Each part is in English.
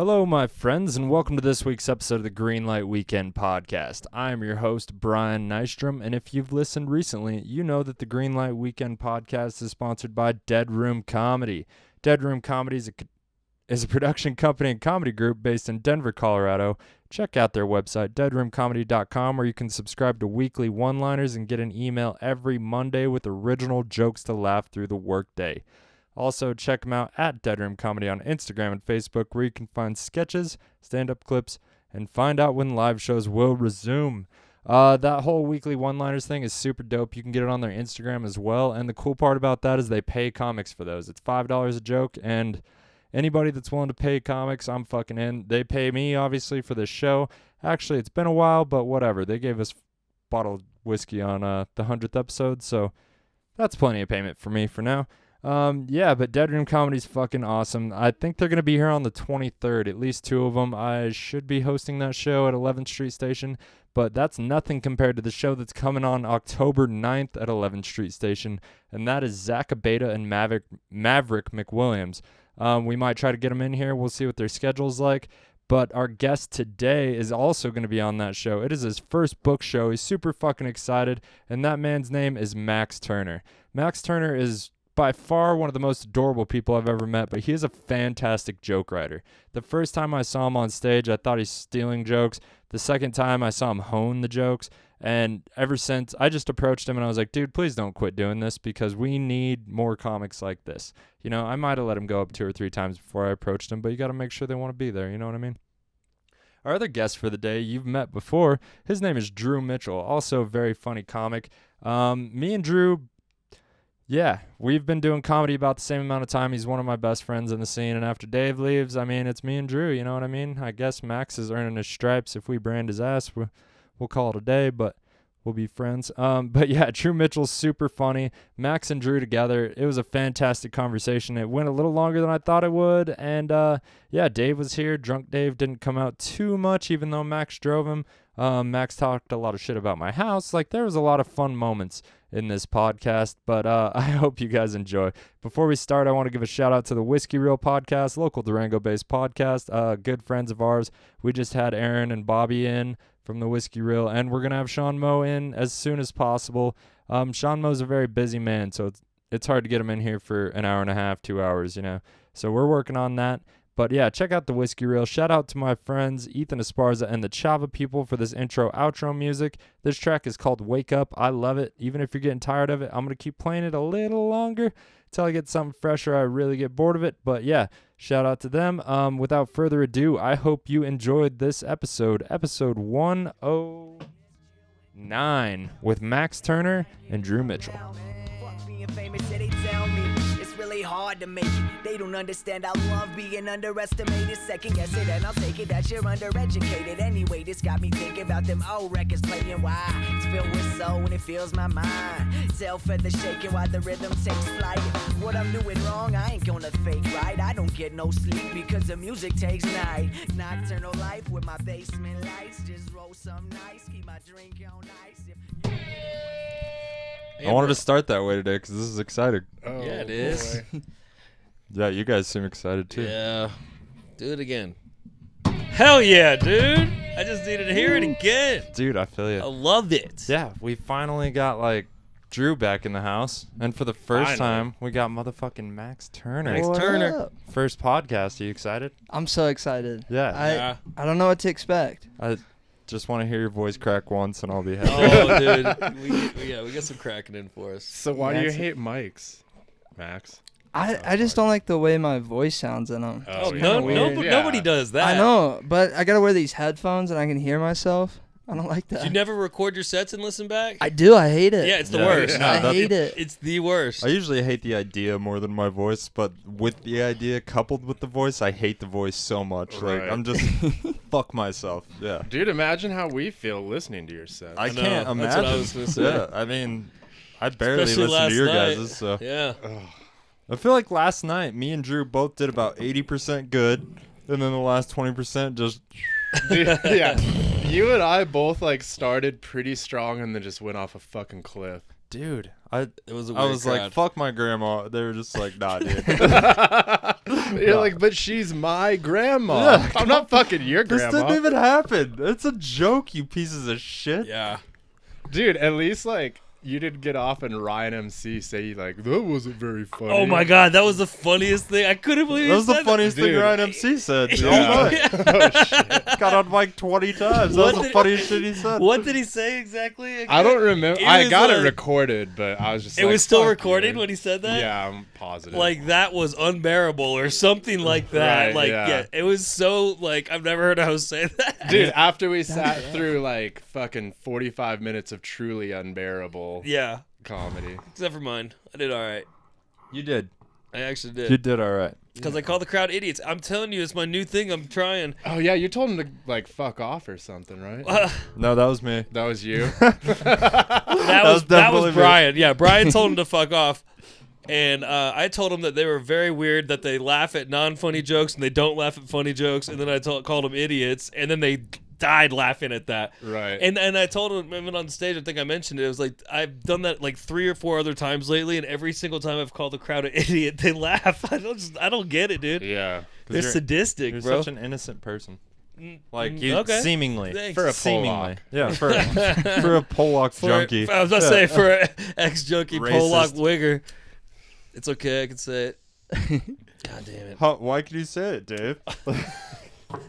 Hello, my friends, and welcome to this week's episode of the Greenlight Weekend Podcast. I am your host, Brian Nystrom, and if you've listened recently, you know that the Greenlight Weekend Podcast is sponsored by Dead Room Comedy. Dead Room Comedy is a production company and comedy group based in Denver, Colorado. Check out their website, deadroomcomedy.com, where you can subscribe to weekly one-liners and get an email every Monday with original jokes to laugh through the workday. Also, check them out at Dead Room Comedy on Instagram and Facebook, where you can find sketches, stand-up clips, and find out when live shows will resume. That whole weekly one-liners thing is super dope. You can get it on their Instagram as well, and the cool part about that is they pay comics for those. It's $5 a joke, and anybody that's willing to pay comics, I'm fucking in. They pay me, obviously, for this show. Actually, it's been a while, but whatever. They gave us bottled whiskey on the 100th episode, so that's plenty of payment for me for now. But Dead Room Comedy's fucking awesome. I think they're going to be here on the 23rd, at least two of them. I should be hosting that show at 11th Street Station, but that's nothing compared to the show that's coming on October 9th at 11th Street Station, and that is Zach Abeda and Maverick McWilliams. We might try to get them in here. We'll see what their schedule's like. But our guest today is also going to be on that show. It is his first book show. He's super fucking excited, and that man's name is Max Turner. Max Turner is by far one of the most adorable people I've ever met, but he is a fantastic joke writer. The first time I saw him on stage, I thought he's stealing jokes. The second time, I saw him hone the jokes. And ever since, I just approached him and I was like, dude, please don't quit doing this because we need more comics like this. You know, I might have let him go up 2 or 3 times before I approached him, but you got to make sure they want to be there. You know what I mean? Our other guest for the day, you've met before. His name is Drew Mitchell, also a very funny comic. Me and Drew, we've been doing comedy about the same amount of time. He's one of my best friends in the scene. And after Dave leaves, I mean, it's me and Drew. You know what I mean? I guess Max is earning his stripes. If we brand his ass, we'll call it a day, but we'll be friends. Drew Mitchell's super funny. Max and Drew together, it was a fantastic conversation. It went a little longer than I thought it would. And, Dave was here. Drunk Dave didn't come out too much, even though Max drove him. Max talked a lot of shit about my house. Like, there was a lot of fun moments in this podcast, but I hope you guys enjoy. Before we start, I want to give a shout out to the Whiskey Reel podcast, local Durango-based podcast, good friends of ours. We just had Aaron and Bobby in from the Whiskey Reel, and we're going to have Sean Moe in as soon as possible. Sean Moe's a very busy man, so it's hard to get him in here for an hour and a half, 2 hours, you know. So we're working on that. But yeah, check out the Whiskey Reel. Shout out to my friends Ethan Esparza and the Chava people for this intro-outro music. This track is called Wake Up. I love it. Even if you're getting tired of it, I'm going to keep playing it a little longer until I get something fresh or I really get bored of it. But yeah, shout out to them. Without further ado, I hope you enjoyed this episode 109 with Max Turner and Drew Mitchell. Hard to make it. They don't understand I love being underestimated. Second guess it and I'll take it that you're undereducated. Anyway, this got me thinking about them old records playing. Why? It's filled with soul and it fills my mind. Tail feather shaking while the rhythm takes flight. What I'm doing wrong, I ain't gonna fake right. I don't get no sleep because the music takes night. Nocturnal life with my basement lights. Just roll some nice, keep my drink on ice. I wanted to start that way today because this is exciting. Oh, yeah, it is. Yeah, you guys seem excited too. Yeah. Do it again. Hell yeah, dude. I just needed to hear it again. Dude, I feel you. I loved it. Yeah, we finally got, Drew back in the house. And for the first time, we got motherfucking Max Turner. Max Turner. First podcast. Are you excited? I'm so excited. Yeah. I don't know what to expect. I just want to hear your voice crack once and I'll be happy. Oh, dude. We got some cracking in for us. So why do you hate mics, Max? I just don't like the way my voice sounds in them. Oh, nobody does that. I know, but I got to wear these headphones and I can hear myself. I don't like that. You never record your sets and listen back? I do. I hate it. Yeah, it's the worst. I hate it. It's the worst. I usually hate the idea more than my voice, but with the idea coupled with the voice, I hate the voice so much. Right. Like, I'm just fuck myself. Yeah. Dude, imagine how we feel listening to your set. I can't imagine. That's what I was going to say. Yeah, I mean, I barely Especially listen to your last night. guys', so. Yeah. I feel like last night, me and Drew both did about 80% good, and then the last 20% just... Dude, yeah. You and I both, started pretty strong and then just went off a fucking cliff. Dude, It was a I weird was crowd. like, fuck my grandma. They were just like, nah, dude. You're like, but she's my grandma. Yeah. I'm not fucking your This grandma. didn't even happen. It's a joke, you pieces of shit. Yeah. Dude, at least like you did get off and Ryan MC say like that wasn't very funny. Oh my god, that was the funniest thing. I couldn't believe That was he the said funniest thing Dude. Ryan MC said. Yeah. All night. Oh shit. Got on mic 20 times. That What was the did- funniest shit he said. What did he say exactly? Again? I don't remember. It I was got it like- recorded, but I was just It like, was still fuck recorded you. when he said that? Yeah, I'm positive. Like that was unbearable or something like that. Right, like yeah. it was so like I've never heard a host say that. dude, after we sat through like fucking 45 minutes of truly unbearable Yeah. comedy. Except for mine. I did all right. You did. I actually You did. did all right. Because I call the crowd idiots. I'm telling you, it's my new thing. I'm trying. Oh yeah, you told him to like fuck off or something, right? No, that was me. That was you. That was was definitely me. Brian. Yeah, Brian told him to fuck off. And I told him that they were very weird, that they laugh at non-funny jokes and they don't laugh at funny jokes. And then I called them idiots. And then they died laughing at that. Right. And I told him, even on stage, I think I mentioned it. It was like, I've done that like 3 or 4 other times lately. And every single time I've called the crowd an idiot, they laugh. I don't get it, dude. yeah. They're you're- sadistic, You're bro. such an innocent person. Like you, okay. seemingly. Thanks. For a Seemingly. Pollock. Yeah, for a Pollock junkie. I was about to say, for an ex-junkie Racist. Pollock wigger. It's okay, I can say it. God damn it. Why could you say it, Dave?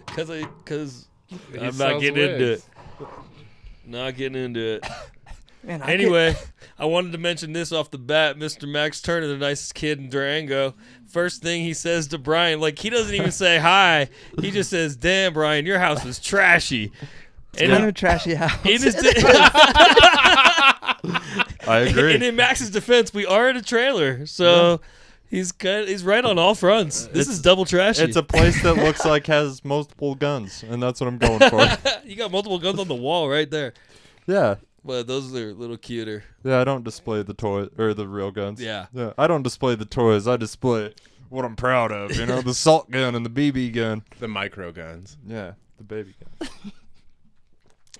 Because He I'm not sells getting into wigs. it. Not getting into it. Man, I Anyway, I wanted to mention this off the bat. Mr. Max Turner, the nicest kid in Durango. First thing he says to Brian, like he doesn't even say hi. He just says, "Damn, Brian, your house is trashy." It's kind of a trashy house. in his I agree. and in Max's defense, we are in a trailer, so he's right on all fronts. This is double trashy. It's a place that looks like has multiple guns, and that's what I'm going for. You got multiple guns on the wall right there. Yeah. But those are a little cuter. Yeah, I don't display the toy or the real guns. Yeah. Yeah, I don't display the toys. I display what I'm proud of. You know, the salt gun and the BB gun. The micro guns. Yeah, the baby gun.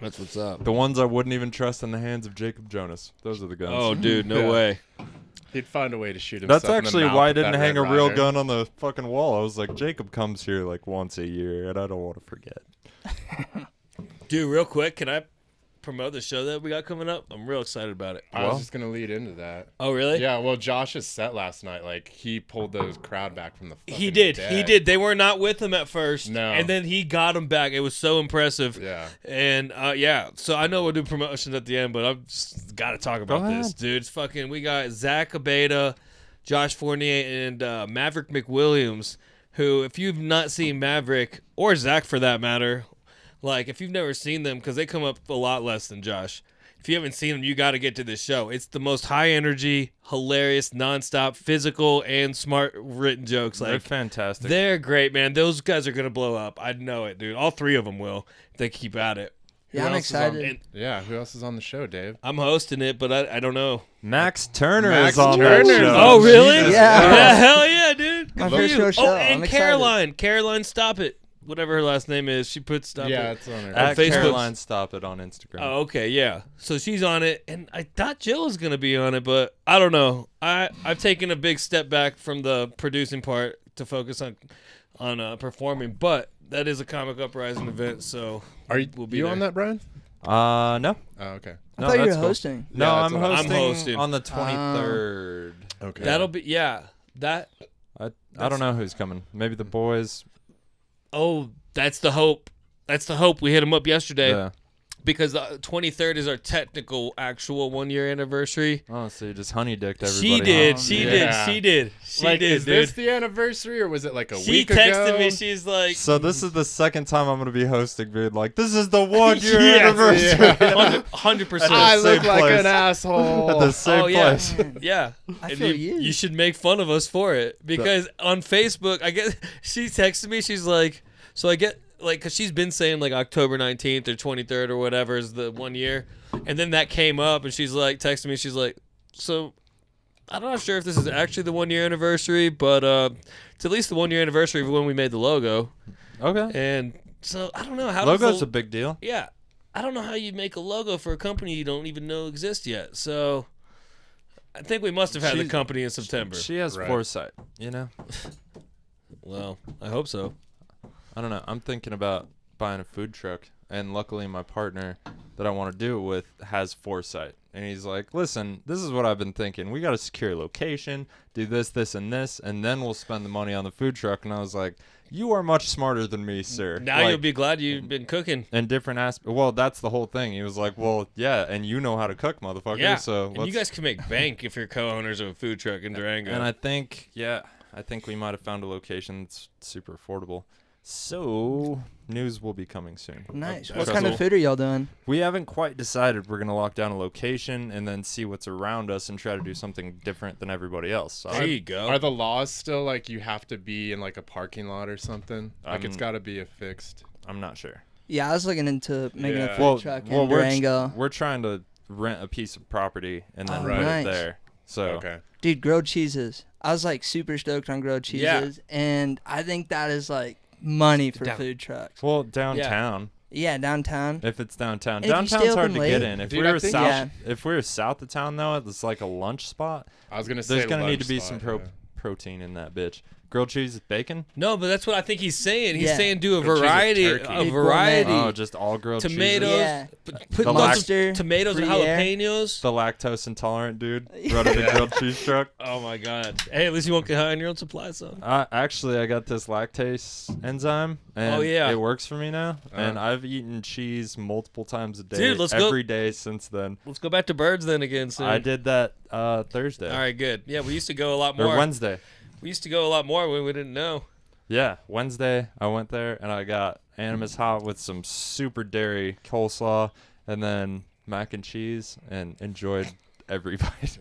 That's what's up. The ones I wouldn't even trust in the hands of Jacob Jonas. Those are the guns. Oh, dude, no Yeah. way. He'd find a way to shoot himself. That's in the actually mouth why I with didn't that hang a Red real Ryder. gun on the fucking wall. I was like, Jacob comes here like once a year, and I don't want to forget. Dude, real quick, can I promote the show that we got coming up? I'm real excited about it. I Well. was just gonna lead into that. Oh, really? Yeah, well, Josh's set last night, like he pulled the crowd back from the. He fucking did. dead. He did. They were not with him at first. No. And then he got him back. It was so impressive. Yeah. And yeah, so I know we'll do promotions at the end, but I've just got to talk about ahead. this, dude. It's fucking. We got Zach Abeda, Josh Fournier, and Maverick McWilliams. Who, if you've not seen Maverick or Zach for that matter, like if you've never seen them, because they come up a lot less than Josh. If you haven't seen them, you got to get to this show. It's the most high energy, hilarious, nonstop, physical, and smart written jokes. They're Like fantastic. they're great, man. Those guys are gonna blow up. I know it, dude. All 3 of them will if they keep at it. Yeah, Who I'm else is on- excited. And Yeah, who else is on the show, Dave? I'm hosting it, but I don't know. Max Turner Max is on Turner's that show. on Oh, really? Jesus Yeah. Christ. Yeah, hell yeah, dude. My Good for first you. show show. Oh, I'm and excited. Caroline, stop it. Whatever her last name is, she put stop Yeah, it. it's on her. At Facebook. Caroline Stop It on Instagram. Oh, okay, yeah. So she's on it, and I thought Jill was gonna be on it, but I don't know. I've taken a big step back from the producing part to focus on performing, but that is a Comic Uprising event, so Are you, we'll be you there. on that, Brian? No. Oh, okay. I No, thought you were that's cool. hosting. No, Yeah, I'm that's what hosting, I'm hosting. on the 23rd. Okay. That'll be that. I don't know who's coming. Maybe the boys. Oh, that's the hope. That's the hope. We hit him up yesterday Yeah. because the 23rd is our technical actual 1-year anniversary. Oh, so you just honey dicked everybody. She did. huh? She yeah. did. She did. She like, did, is dude. this the anniversary or was it like a She week texted ago? me. She's like, So this is the second time I'm gonna be hosting, being like, this is the 1-year Yes, anniversary. yeah. 100%. I Same look like place. an asshole. At the same Oh, yeah. place. Yeah. I And feel you, you. you should make fun of us for it because on Facebook, I guess she texted me. She's like, so I get like, because she's been saying like October 19th or 23rd or whatever is the 1 year. And then that came up and she's like, texting me. She's like, so I'm not sure if this is actually the 1-year anniversary, but it's at least the 1-year anniversary of when we made the logo. Okay. And so I don't know how Logo's does a big deal. yeah. I don't know how you make a logo for a company you don't even know exists yet. So I think we must have had the She- company in September. She has Right. foresight, you know? Well, I hope so. I don't know. I'm thinking about buying a food truck, and luckily my partner that I want to do it with has foresight. And he's like, listen, this is what I've been thinking. We got to secure a location, do this, this, and this, and then we'll spend the money on the food truck. And I was like, you are much smarter than me, sir. Now Like, you'll be glad you've been cooking. and different aspects. Well, that's the whole thing. He was like, well, yeah, and you know how to cook, motherfucker. Yeah, So and you let's- guys can make bank if you're co-owners of a food truck in Durango. And I think, I think we might have found a location that's super affordable. So, news will be coming soon. Nice. That's What kind cool. of food are y'all doing? We haven't quite decided. We're going to lock down a location and then see what's around us and try to do something different than everybody else. So there you go. Are the laws still like you have to be in like a parking lot or something? Like it's I'm- got to be affixed. I'm not sure. Yeah, I was looking into making Yeah. a food truck in we're, Durango. we're trying to rent a piece of property and then Oh, put nice. it there. So Okay. Dude, grilled cheeses. I was like super stoked on grilled cheeses, and I think that is like money for Down. food trucks. well, downtown. Yeah, downtown. If it's downtown, And if you stay downtown's hard open to late- get in. If Dude, we I were think- south, Yeah. if we were south of town though, it's like a lunch spot. I was gonna say There's gonna need to lunch be spot, some yeah. protein in that bitch. Grilled cheese with bacon. No, but that's what I think he's saying. He's Yeah. saying do a Grilled cheese with variety, turkey. a Dude, variety. gourmet. Oh, just all grilled Tomatoes. cheeses. Yeah. Put The those Lobster, tomatoes and Gruyere. jalapenos. The lactose intolerant dude running the grilled cheese truck. Oh my god! Hey, at least you won't get high on your own supply, son. Actually, I got this lactase enzyme, and Oh, yeah. it works for me now. And I've eaten cheese multiple times a day, Dude, let's go- every day since then. Let's go back to birds then again soon. I did that Thursday All right, good. Yeah, we used to go a lot or more. Wednesday. We used to go a lot more when we didn't know. Yeah, Wednesday I went there and I got Animus hot with some super dairy coleslaw, and then mac and cheese, and enjoyed every bite.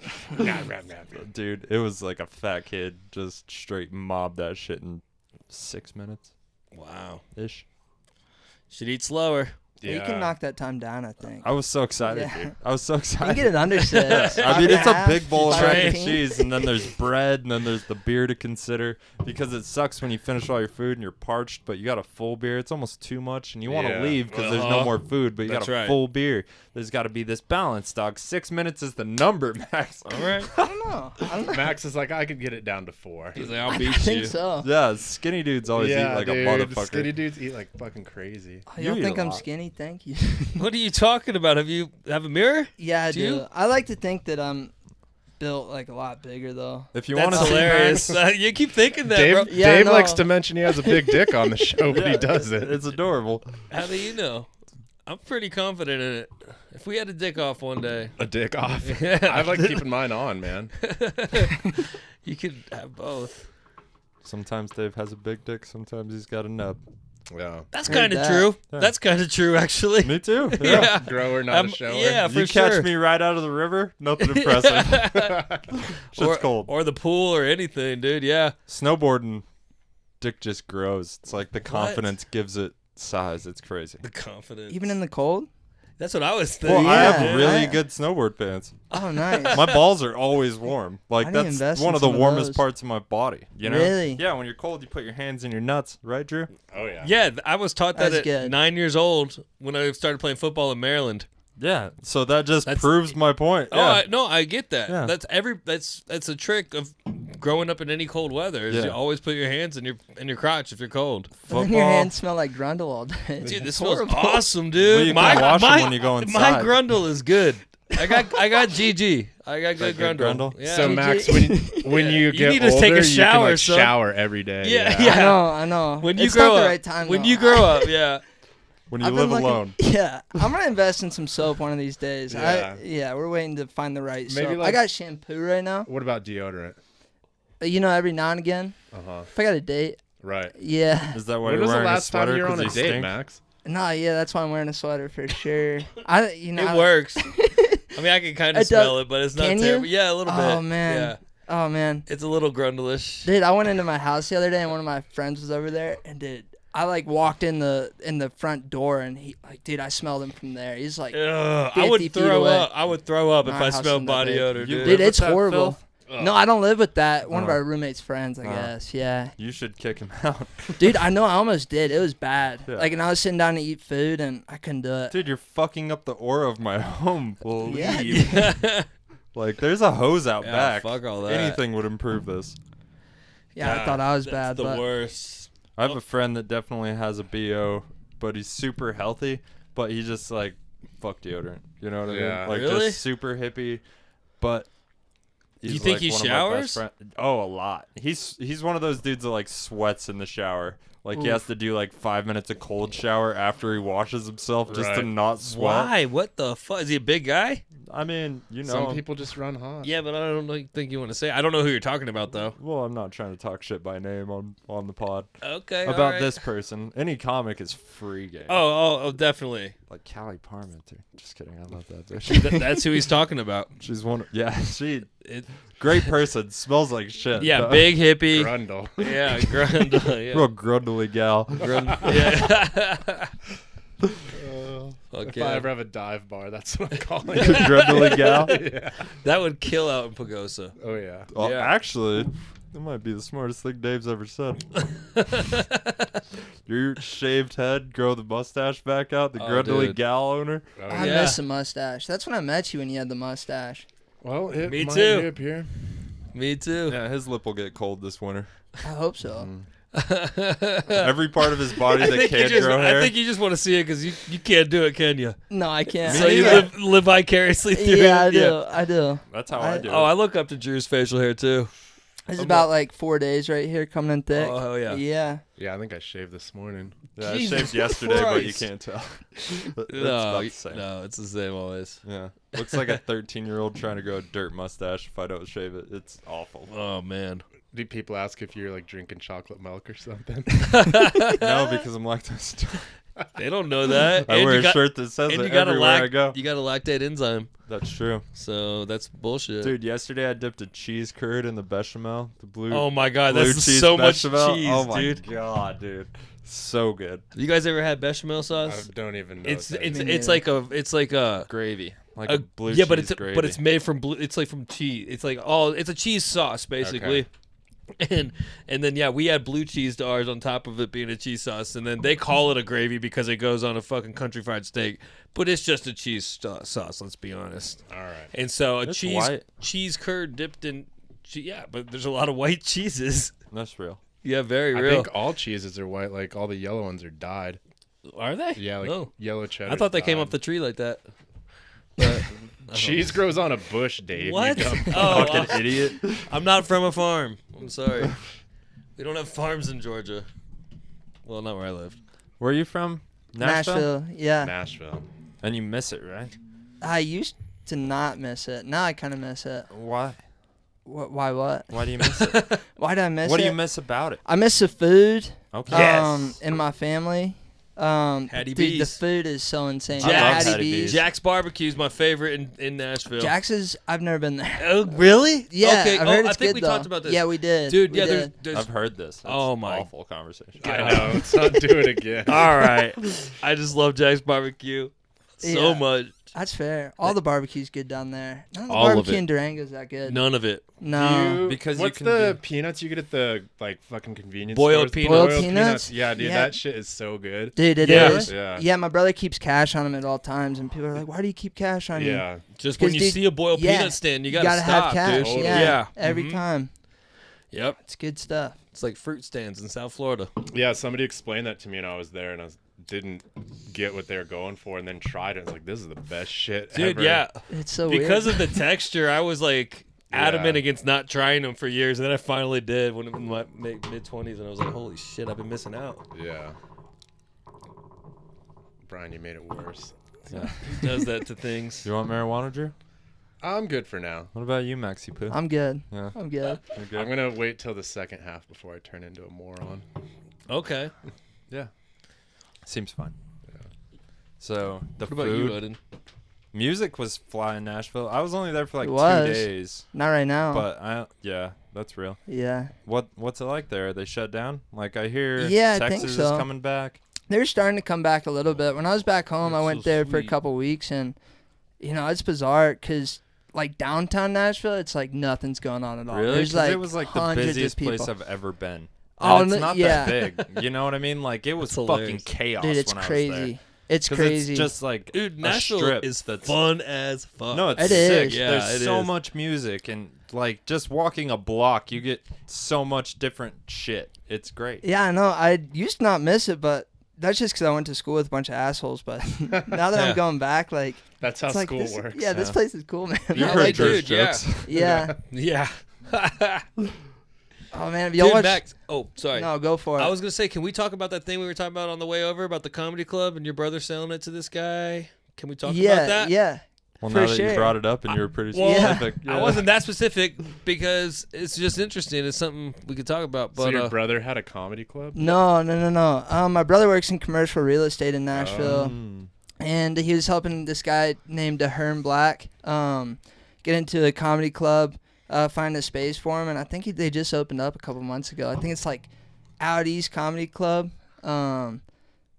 Dude, it was like a fat kid just straight mobbed that shit in 6 minutes Wow. ish. Should eat slower. You can knock that time down, I think. I was so excited, Yeah. dude. I was so You excited. can get it under 6. I mean, it's a big bowl of five mac and fifteen. cheese, and then there's bread, and then there's the beer to consider, because it sucks when you finish all your food and you're parched, but you got a full beer. It's almost too much, and you want to Yeah. leave because there's no more food, but you got That's a right. full beer. There's got to be this balance, dog. 6 minutes is the number, Max. All right. I don't know. Max is like, I could get it down to 4. He's like, I'll I beat think you. so. Yeah, skinny dudes always eat like dude, a motherfucker. Skinny dudes eat like fucking crazy. Oh, y'all You eat think a I'm lot. skinny? Thank you. What are you talking about? Have you have a mirror? Yeah, I Do you? do. I like to think that I'm built like a lot bigger though. If you want That's to see hilarious. Max, You keep thinking that, Dave, bro. Yeah, Dave no. likes to mention he has a big dick on the show, but he doesn't. it's adorable. How do you know? I'm pretty confident in it. If we had a dick off one day, A dick off. Yeah. I like keeping mine on, man. you could have both. Sometimes Dave has a big dick. Sometimes he's got a nub. Yeah. That's Heard kind of that. true. Yeah. That's kind of true, actually. Me too. Yeah. Grower, not a shower. Yeah, for you sure. catch me right out of the river, nothing impressive. Shit's or, cold. or the pool or anything, dude. Yeah. Snowboarding, dick just grows. It's like the confidence gives it size. It's crazy. The confidence. Even in the cold? That's what I was Well, thinking. I Yeah. have really I- good snowboard pants. Oh, nice. My balls are always warm. Like I need to that's invest one in of the some of warmest those. parts of my body. You know? Really? Yeah. When you're cold, you put your hands in your nuts, right, Drew? Oh, yeah. Yeah, I was taught that That's at good. 9 years old when I started playing football in Maryland. Yeah. So that just That's- proves my point. Oh, Yeah. no, I get that. Yeah. That's a trick of growing up in any cold weather. Is Yeah. you always put your hands in your crotch if you're cold. And then your hands smell like grundle all day. Dude, It's this smells horrible. awesome, dude. Well, you can wash 'em when you go My inside. grundle is good. I got GG. I got good good grundle. grundle? Yeah. So, GG. Max, when you get need to older, take a you shower, can like son. shower every day. Yeah. I know. when you it's grow not up, the right time. when though. you grow up, yeah. When you I've live been looking- alone. Yeah, I'm gonna invest in some soap one of these days. Yeah. We're waiting to find the right Maybe soap. I like- got shampoo right now. What about deodorant? Every now and again, Uh-huh. if I got a date, Right. yeah. Is that why When you're was the wearing last a time sweater? you were on 'Cause a you date, stink? Max? No, yeah, that's why I'm wearing a sweater for sure. It works. I mean, I can kind It of does- smell it, but it's not Can you? terrible. Yeah, a little bit. Oh man. Yeah. Oh man. It's a little grundleish. Dude, I went into my house the other day and one of my friends was over there and I like walked in the front door and he like, dude, I smelled him from there. He's like, Ugh, I 50 would feet throw away. up. I would throw up if My I house smelled isn't that body big. odor, You dude. live dude, with it's that horrible. filth? No, I don't live with that. One of Oh. our roommate's friends, I Oh. guess. Yeah. You should kick him out. Dude, I know I almost did. It was bad. Yeah. Like, and I was sitting down to eat food and I couldn't do it. Dude, you're fucking up the aura of my home. Well, Yeah, leave. Like, there's a hose out Yeah, back. fuck all that. Anything would improve this. Yeah, I thought I was That's bad, the but worst. I have a friend that definitely has a BO, but he's super healthy, but he just, like, fuck deodorant. You know what I mean? Yeah. Like, Really? just super hippie, but he's You think like he one of my showers? best friend- Oh, a lot. He's one of those dudes that, like, sweats in the shower. Like, he has to do, like, 5 minutes of cold shower after he washes himself just to Right. not sweat. Why? What the fuck? Is he a big guy? I mean, you know. Some people just run hot. Yeah, but I don't think you want to say. I don't know who you're talking about though. Well, I'm not trying to talk shit by name on the pod. Okay. About all right. this person. Any comic is free game. Oh, definitely. Like Callie Parmenter. Just kidding. I love that bitch. That's who he's talking about. She's one. Yeah, she. It, Great person. Smells like shit. yeah, though. big hippie. Grundle. Yeah, Grundle. Yeah. Real grundly gal. Yeah. Fuck If yeah. I ever have a dive bar, that's what I'm calling it. Grundly gal. Yeah. That would kill out in Pagosa. Oh yeah. Well, Yeah. actually, that might be the smartest thing Dave's ever said. Your shaved head, grow the mustache back out. The Oh, grundly dude. gal owner. Oh, I Yeah. miss a mustache. That's when I met you when you had the mustache. Well, it Me might too. appear. Me too. Yeah, his lip will get cold this winter. I hope so. Every part of his body that can't grow hair. I think you just want to see it because you can't do it, can you? No, I can't. So you neither. live vicariously through Yeah, I it. do. I do. That's how I do it. Oh, I look up to Drew's facial hair too. It's about like 4 days right here coming in thick. Oh, hell yeah. Yeah. Yeah, I think I shaved this morning. Yeah, I Jesus shaved yesterday, but you Christ. can't tell. That's No, about the same. no, it's the same always. Yeah, looks like a 13-year-old trying to grow a dirt mustache. If I don't shave it, it's awful. Oh man. Do people ask if you're like drinking chocolate milk or something? No, because I'm lactose intolerant. They don't know that. I And wear you a got- shirt that says and it you got a everywhere I go. you got a lactate enzyme, That's true, so that's bullshit. dude. Yesterday I dipped a cheese curd in the bechamel, the blue. Oh my god, blue that's cheese so much bechamel. cheese, Oh my dude. god, dude, so good. You guys ever had bechamel I sauce? don't even know. It's what that it's is. Me it's neither. like a Gravy, like a- a blue yeah, cheese but it's gravy. but it's made from blue. It's like from cheese. It's like it's a cheese sauce basically. And then yeah, we add blue cheese to ours on top of it being a cheese sauce, and then they call it a gravy because it goes on a fucking country fried steak, but it's just a cheese sauce. Let's be honest. All right. And so a It's cheese white. cheese curd dipped in, yeah, but there's a lot of white cheeses. That's real. Yeah, very I real. think all cheeses are white. Like all the yellow ones are dyed. Are they? Yeah, like Oh. yellow cheddar. I thought they came off the tree like that. But, cheese grows on a bush, Dave. What? You dumb Oh, Fucking idiot. I'm not from a farm. I'm sorry. We don't have farms in Georgia. Well, not where I live. Where are you from? Nashville. Yeah. Nashville. And you miss it, right? I used to not miss it. Now I kind of miss it. Why? Why what? Why do you miss it? Why did I miss it? What do you miss about it? I miss the food. Okay. Yes. And my family. Hattie dude, the B's. food is so insane. I love Jack's- Hattie B's. Jack's Barbecue is my favorite in Nashville. Jax's, I've never been there. Oh, really? Yeah, Okay. I've heard I it's think good we though. talked about this. Yeah, we did. Dude, We yeah, did. there's I've heard this. That's Oh my awful conversation. I know. Let's not do it again. All right. I just love Jack's Barbecue so Yeah. much. That's fair. All the barbecue's good down there. None of the All of barbecue it. in Durango's that good. None of it. No. Because you what's can the do- peanuts you get at the like fucking convenience Boiled stores? peanuts. Boiled peanuts? Yeah, dude, Yeah. that shit is so good. Dude, it Yeah. is. Yeah. My brother keeps cash on him at all times, and people are like, "Why do you keep cash on you?" Yeah. Just when 'Cause, you dude, see a boiled yeah, peanut stand, you You gotta have stop, cash. dude. Totally. Yeah, every Mhm. time. Yep. It's good stuff. It's like fruit stands in South Florida. Yeah, somebody explained that to me and I was there and didn't get what they were going for and then tried it. I was like, this is the best shit Dude, ever. yeah. It's so Because weird. of the texture, I was like adamant Yeah. against not trying them for years, and then I finally did when in my mid-20s, and I was like, holy shit, I've been missing out. Yeah. Brian, you made it worse. Yeah. He does that to things. You want marijuana, Drew? I'm good for now. What about you, Maxi Poo? I'm good. Yeah. I'm good. You're good? I'm going to wait till the second half before I turn into a moron. Okay. Yeah. Seems fine. So the What about food, you, Odin? music was fly in Nashville. I was only there for like It 2 was. days, Not right now. but yeah, that's real. Yeah. What's it like there? Are they shut down? Like I hear Yeah, I Texas think is so. coming back. They're starting to come back a little bit. When I was back home, I That's went so there for a sweet. couple weeks, and it's bizarre because like downtown Nashville, it's like nothing's going on at all. Really? There's 'Cause like it was like the hundreds busiest of people. place I've ever been. Oh, And it's no- not yeah. that big. You know what I mean? Like it was That's fucking hilarious. chaos Dude, it's when I was crazy. It's 'Cause crazy. It's just like Dude, a Nashville strip is that's fun as fuck. No, it's It sick. is. Yeah, There's it so is. much music and like just walking a block, you get so much different shit. It's great. Yeah, I know. I used to not miss it, but that's just because I went to school with a bunch of assholes. But now that Yeah. I'm going back, like That's how it's like school this, works. Yeah, this place is cool, man. You I heard like Drew's dude, yeah. jokes. Yeah. Yeah. Oh man, if y'all Dude, watch. Max. Oh, sorry. No, go for it. I was gonna say, can we talk about that thing we were talking about on the way over about the comedy club and your brother selling it to this guy? Can we talk yeah, about that? yeah. Well, For now that sure. you brought it up and you were pretty Well, specific. I wasn't that specific because it's just interesting. It's something we could talk about. But So your brother had a comedy club? No. My brother works in commercial real estate in Nashville, Mm. and he was helping this guy named Herm Black get into a comedy club, find a space for him, and I think they just opened up a couple months ago. I think it's like Out East Comedy Club.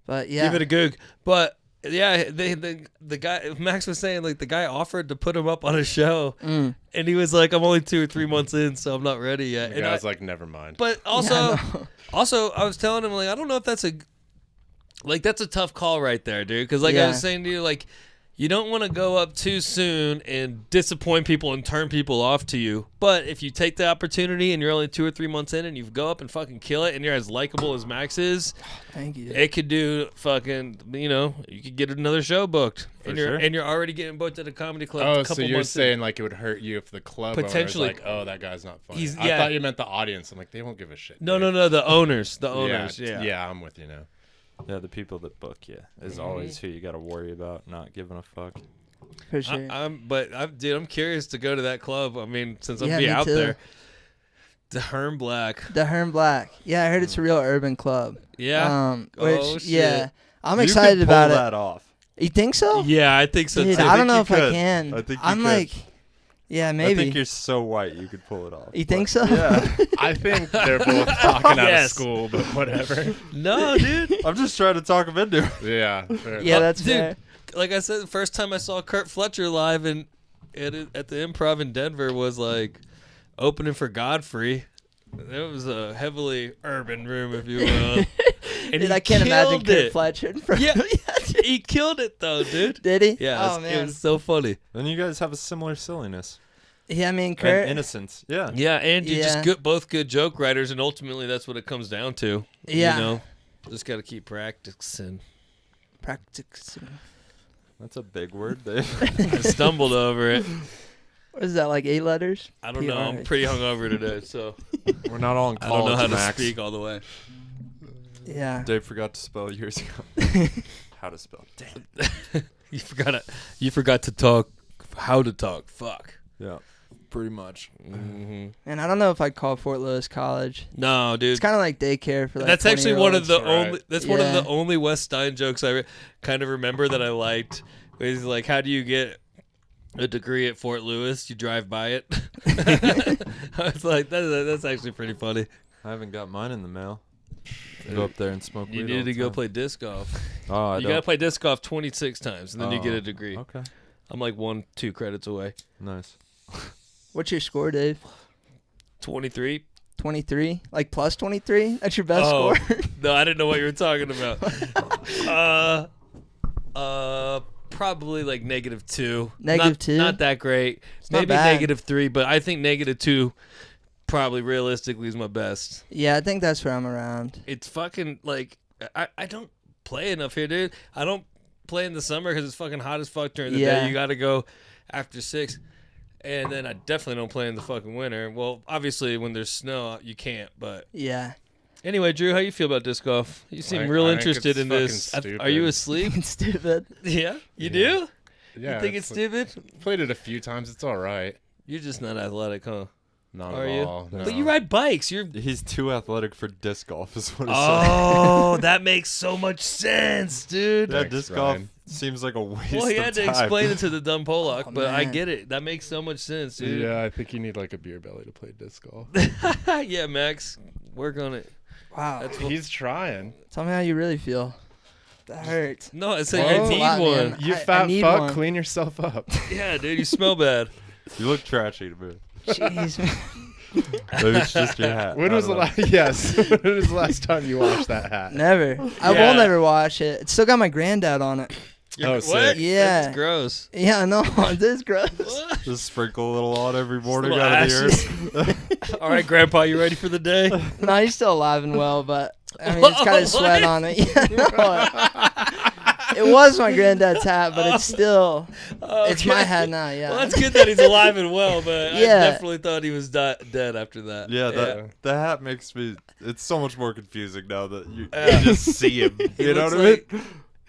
But yeah, give it a goog. But yeah, the guy Max was saying like the guy offered to put him up on a show, and he was like, "I'm only 2 or 3 months in, so I'm not ready yet." The And guy's like, never mind. but also I was telling him like I don't know if that's a tough call right there, dude. Because like I Yeah. was saying to you, like you don't want to go up too soon and disappoint people and turn people off to you. But if you take the opportunity and you're only 2 or 3 months in and you go up and fucking kill it and you're as likable as Max is, thank you. it could do fucking, you could get another show booked. For And sure. you're already getting booked at a comedy club. Oh, a couple so you're months saying like it would hurt you if the club Potentially. owner's like, oh, that guy's not funny. He's- I yeah. thought you meant the audience. I'm like, they won't give a shit. No, dude. the owners, yeah. Yeah, I'm with you now. Yeah, the people that book you is always who you got to worry about not giving a fuck. For sure. I'm curious to go to that club. I mean, since I'm Yeah, be me out too. there. The Herm Black. The Herm Black. Yeah, I heard it's a real urban club. Yeah. Which Oh, shit. yeah, I'm You excited could pull about that it. off. You think so? Yeah, I think so Dude, too. I don't think know you if I could. can. I think you I'm could. like, yeah, I maybe. think you're so white you could pull it off. You think so? Yeah. I think they're both talking out of Yes. school, but whatever. No, dude. I'm just trying to talk him into it. Yeah. fair Yeah, enough. that's Dude, fair. like I said, the first time I saw Kurt Fletcher live at the Improv in Denver was like opening for Godfrey. It was a heavily urban room, if you will. And Dude, he I can't imagine killed Kurt it. Fletcher in front Yeah, of me. he killed it though, dude. Did he? Yeah, Oh, it man. was so funny. And you guys have a similar silliness Yeah, I mean, and Kurt. innocence. Yeah. Yeah, and you're Yeah. just good, both good joke writers, and ultimately that's what it comes down to. Yeah. You know, just got to keep practicing. Practicing. That's a big word, Dave. I stumbled over it. What is that, like 8 letters? I don't know. I'm PRH. pretty hungover today, so We're not all in I college, don't know how to Max. speak all the way. Yeah. Dave forgot to spell years ago. How to spell. Damn. You forgot to talk. How to talk? Fuck. Yeah. Pretty much. Mm-hmm. And I don't know if I'd call Fort Lewis college. No, dude. It's kind of like daycare for like That's actually one of the 20-year-olds. only. That's one of Yeah. the only West Stein jokes I kind of remember that I liked. He's like, "How do you get a degree at Fort Lewis? You drive by it." I was like, "That's actually pretty funny." I haven't got mine in the mail. Go up there and smoke You weed need all to the go time. play disc golf. Oh, I You don't. gotta play disc golf 26 times, and then you get Oh, a degree. Okay. I'm like 1-2 credits away. Nice. What's your score, Dave? 23. 23? Like plus 23? That's your best Oh, score? no, I didn't know what you were talking about. Probably like -2. -2? Not that great. not Maybe bad. -3, but I think -2 probably realistically is my best. Yeah, I think that's where I'm around. It's fucking like I don't play enough here, dude. I don't play in the summer because it's fucking hot as fuck during the Yeah. day. You got to go after 6. And then I definitely don't play in the fucking winter. Well, obviously when there's snow, you can't. But Yeah. anyway, Drew, how you feel about disc golf? You seem I real think interested it's in this. fucking Are you stupid. asleep? It's stupid. Yeah, you Yeah. do. Yeah, You think it's stupid? Played it a few times. It's all right. You're just not athletic, huh? Not Are at you? all. No. But you ride bikes. You're. He's too athletic for disc golf, is what it Oh, that makes so much sense, dude. said. Yeah, Thanks, disc Ryan. golf seems like a waste Well, he of had time. to explain it to the dumb Pollock, Oh, but I man. get it. That makes so much sense, dude. Yeah, I think you need like a beer belly to play disc golf. Yeah, Max, work on it. Wow. That's what, He's trying. Tell me how you really feel. That hurts. no, I said Whoa. you need Wow, one. man. You I fat need fuck, one. clean yourself up. Yeah, dude, you smell bad. You look trashy to me. Jeez. man. Maybe it's just your hat. When I was the don't know. last? Yes. When was the last time you washed that hat? Never. I Yeah. will never wash it. It's still got my granddad on it. Oh, What? sick. Yeah. That's gross. Yeah, I know. This is gross. Just sprinkle a little on every morning little out of the earth. All right, Grandpa, you ready for the day? No, he's still alive and well, but I mean, it's got his sweat on it. Yeah, no. It was my granddad's hat, but it's still, it's my hat now. Yeah. Well, that's good that he's alive and well, but I Yeah. definitely thought he was dead after that. Yeah, the hat makes me. It's so much more confusing now that you Yeah. just see him. He You know looks what I mean? like-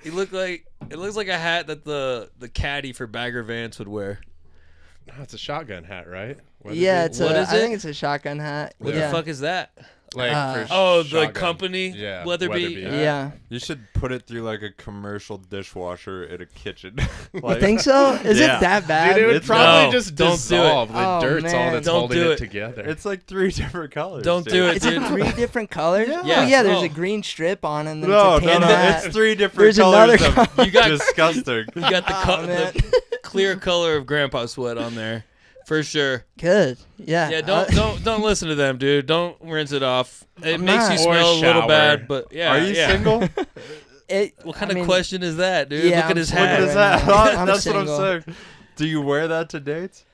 He looked like it looks like a hat that the caddy for Bagger Vance would wear. No, it's a shotgun hat, right? What is Yeah, it? it's What a. is I it? think it's a shotgun hat. What yeah. the fuck is that? Like for Oh, the shotgun. company Yeah, Weatherby. Weatherby. Yeah. You should put it through like a commercial dishwasher in a kitchen. You Like, think so? Is Yeah. it that bad? Dude, it would It's- probably No, just don't do it. dissolve. The Oh, dirt's all man. that's Don't holding do it it. together. It's like 3 different colors. Don't dude. do it, Is it dude. 3 different colors? Yeah. Oh, yeah, there's Oh. a green strip on it, and then No, it's a no, tan no. hat. It's 3 different There's colors another of color. You got- disgusting. You got the, Oh, man. the clear color of Grandpa sweat on there, for sure. Good. Yeah. Yeah, don't listen to them, dude. Don't rinse it off. It I'm makes not. you Or smell a little shower. bad, but yeah. Are you yeah. single? What kind I of mean, question is that, dude? yeah, Look at I'm his single hat. Look at his right hat. now. I'm That's single. what I'm saying. Do you wear that to dates?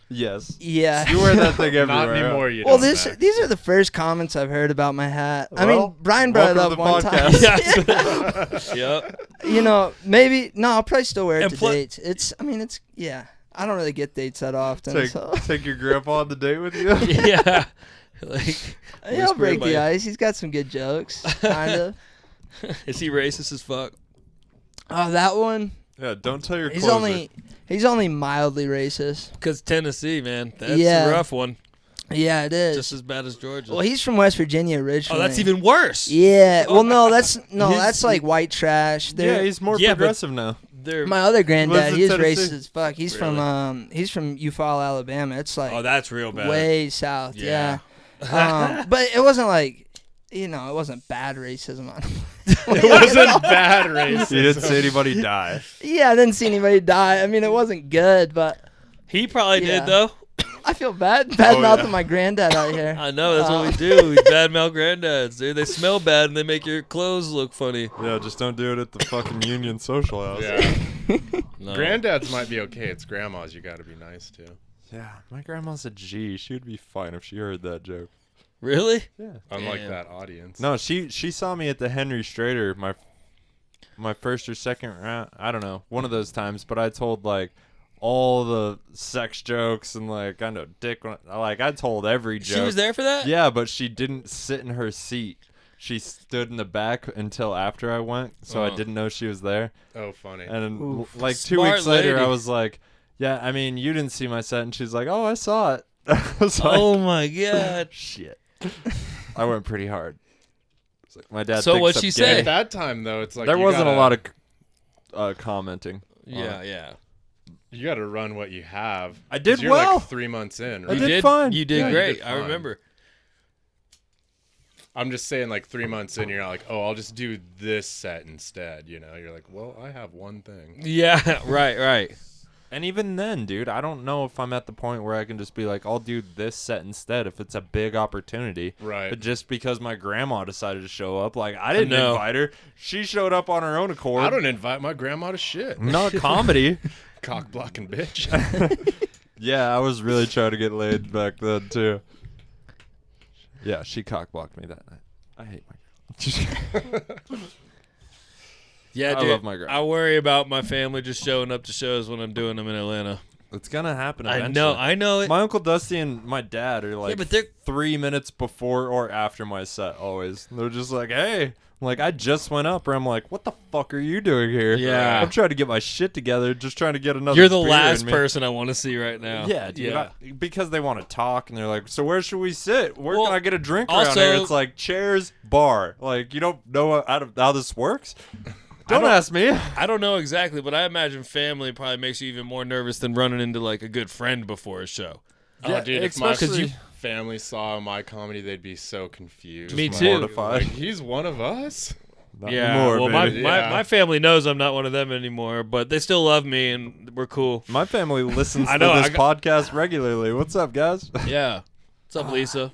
Yes. Yeah. You wear that thing everywhere. Not anymore. You Well, don't, Max. these are the first comments I've heard about my hat. I Well, mean, Brian brought it welcome up to the one time. podcast. Yep. You know, maybe no. I'll probably still wear it And to pl- dates. It's yeah. I don't really get dates that often. So. Take your grandpa on the date with you. Yeah. Like, Yeah, I'll break whisper in the my- ice. He's got some good jokes, kind of. Is he racist as fuck? Oh, that one. Yeah, don't tell your He's closer. only mildly racist. Because Tennessee, man, that's Yeah. a rough one. Yeah, it is. Just as bad as Georgia. Well, he's from West Virginia originally. oh, that's even worse. Yeah. Well, no, He's- that's like white trash. Yeah, he's more Yeah, but- progressive now. They're, My other granddad, Lives in he is Tennessee. racist as fuck. He's Really? from Eufaula, Alabama. It's like oh, that's real bad. way south. Yeah. Yeah. But it wasn't like, it wasn't bad racism. It wasn't bad racism. You didn't see anybody die. Yeah, I didn't see anybody die. I mean, it wasn't good, but He probably Yeah. did, though. I feel bad mouthing yeah. my granddad out here. I know, that's what we do. We badmouth granddads, dude. They smell bad and they make your clothes look funny. Yeah, just don't do it at the fucking Union Social House. Yeah. No. Granddads might be okay. It's grandmas you got to be nice to. Yeah, my grandma's a G. She would be fine if she heard that joke. Really? Yeah. Unlike Damn. that audience. No, she saw me at the Henry Strader my first or second round. I don't know, one of those times. But I told like all the sex jokes and like I know dick. Like I told every joke. She was there for that? Yeah, but she didn't sit in her seat. She stood in the back until after I went, so I Oh. didn't know she was there. Oh, funny. And Oof. like 2 Smart weeks later, lady. I was like, "Yeah, I mean, you didn't see my set," and she's like, "Oh, I saw it." I was like, Oh, my God. shit. I went pretty hard. It's like my dad. So thinks what'd I'm she gay. say? At that time, though, it's like There you wasn't gotta, a lot of commenting. Yeah, yeah. You got to run what you have. I did 'Cause you're well. Like 3 months in. I Right? did fine. You did Yeah, you great. did I fine. remember. I'm just saying, like 3 months in, you're not like, oh, I'll just do this set instead. You know, you're like, well, I have one thing. Yeah, right. And even then, dude, I don't know if I'm at the point where I can just be like, I'll do this set instead if it's a big opportunity. Right. But just because my grandma decided to show up, like I didn't know. invite her. She showed up on her own accord. I don't invite my grandma to shit. Not comedy. Cock blocking bitch. Yeah, I was really trying to get laid back then too. Yeah, she cockblocked me that night. I hate my girl. Yeah, I dude. love my grandma. I worry about my family just showing up to shows when I'm doing them in Atlanta. It's gonna happen I eventually. know it. My Uncle Dusty and my dad are like but they're- 3 minutes before or after my set always. They're just like, hey. I'm like, I just went up. Or I'm like, what the fuck are you doing here? Yeah. I'm trying to get my shit together, just trying to get another You're the beer last in me. person I want to see right now. Yeah, dude. Yeah. Because they want to talk, and they're like, so where should we sit? Where Well, can I get a drink around also- here? It's like, chairs, bar. Like, you don't know how this works? Don't ask me. I don't know exactly, but I imagine family probably makes you even more nervous than running into like a good friend before a show. Oh, dude, if my especially- family saw my comedy, they'd be so confused. Me Just too. mortified. Like, he's one of us? Not Yeah, anymore, well, baby. my family knows I'm not one of them anymore, but they still love me and we're cool. My family listens I know, to I this podcast regularly. What's up, guys? Yeah. What's up, Lisa?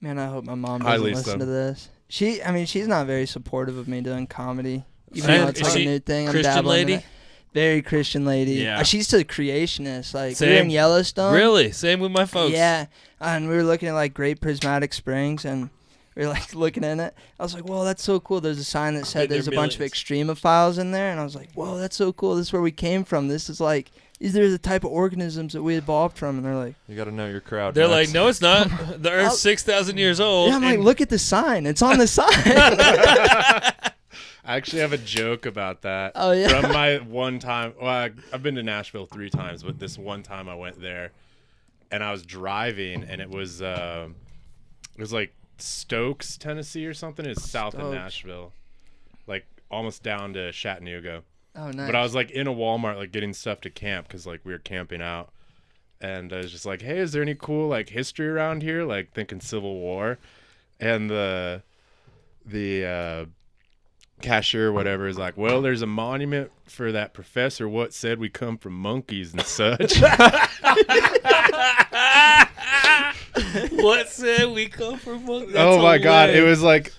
Man, I hope my mom Hi, doesn't Lisa. listen to this. She's not very supportive of me doing comedy. Even Same. though it's Is like a she new thing. I'm Christian dabbling in lady? it. Very Christian lady. Yeah. She's a creationist. Like, we were Same. in Yellowstone. Really? Same with my folks. Yeah. And we were looking at, like, Great Prismatic Springs, and we were, like, looking in it. I was like, whoa, that's so cool. There's a sign that said Been there there's a bunch of millions. extremophiles in there. And I was like, whoa, that's so cool. This is where we came from. This is, like, these are the type of organisms that we evolved from. And they're like, You got to know your crowd. They're Max. like, no, it's not. The Earth's 6,000 years old. yeah, I'm like, and- look at the sign. It's on the sign. I actually have a joke about that. Oh, yeah? From my one time. Well, I've been to Nashville 3 times, but this one time I went there, and I was driving, and it was like Stokes, Tennessee, or something. It's south of Stokes. Nashville, like almost down to Chattanooga. Oh, nice. But I was like in a Walmart, like getting stuff to camp because like we were camping out, and I was just like, "Hey, is there any cool like history around here?" Like thinking Civil War, and the cashier or whatever is like, "Well, there's a monument for that professor what said we come from monkeys and such." What said we come from? That's Oh my god, it hilarious. was like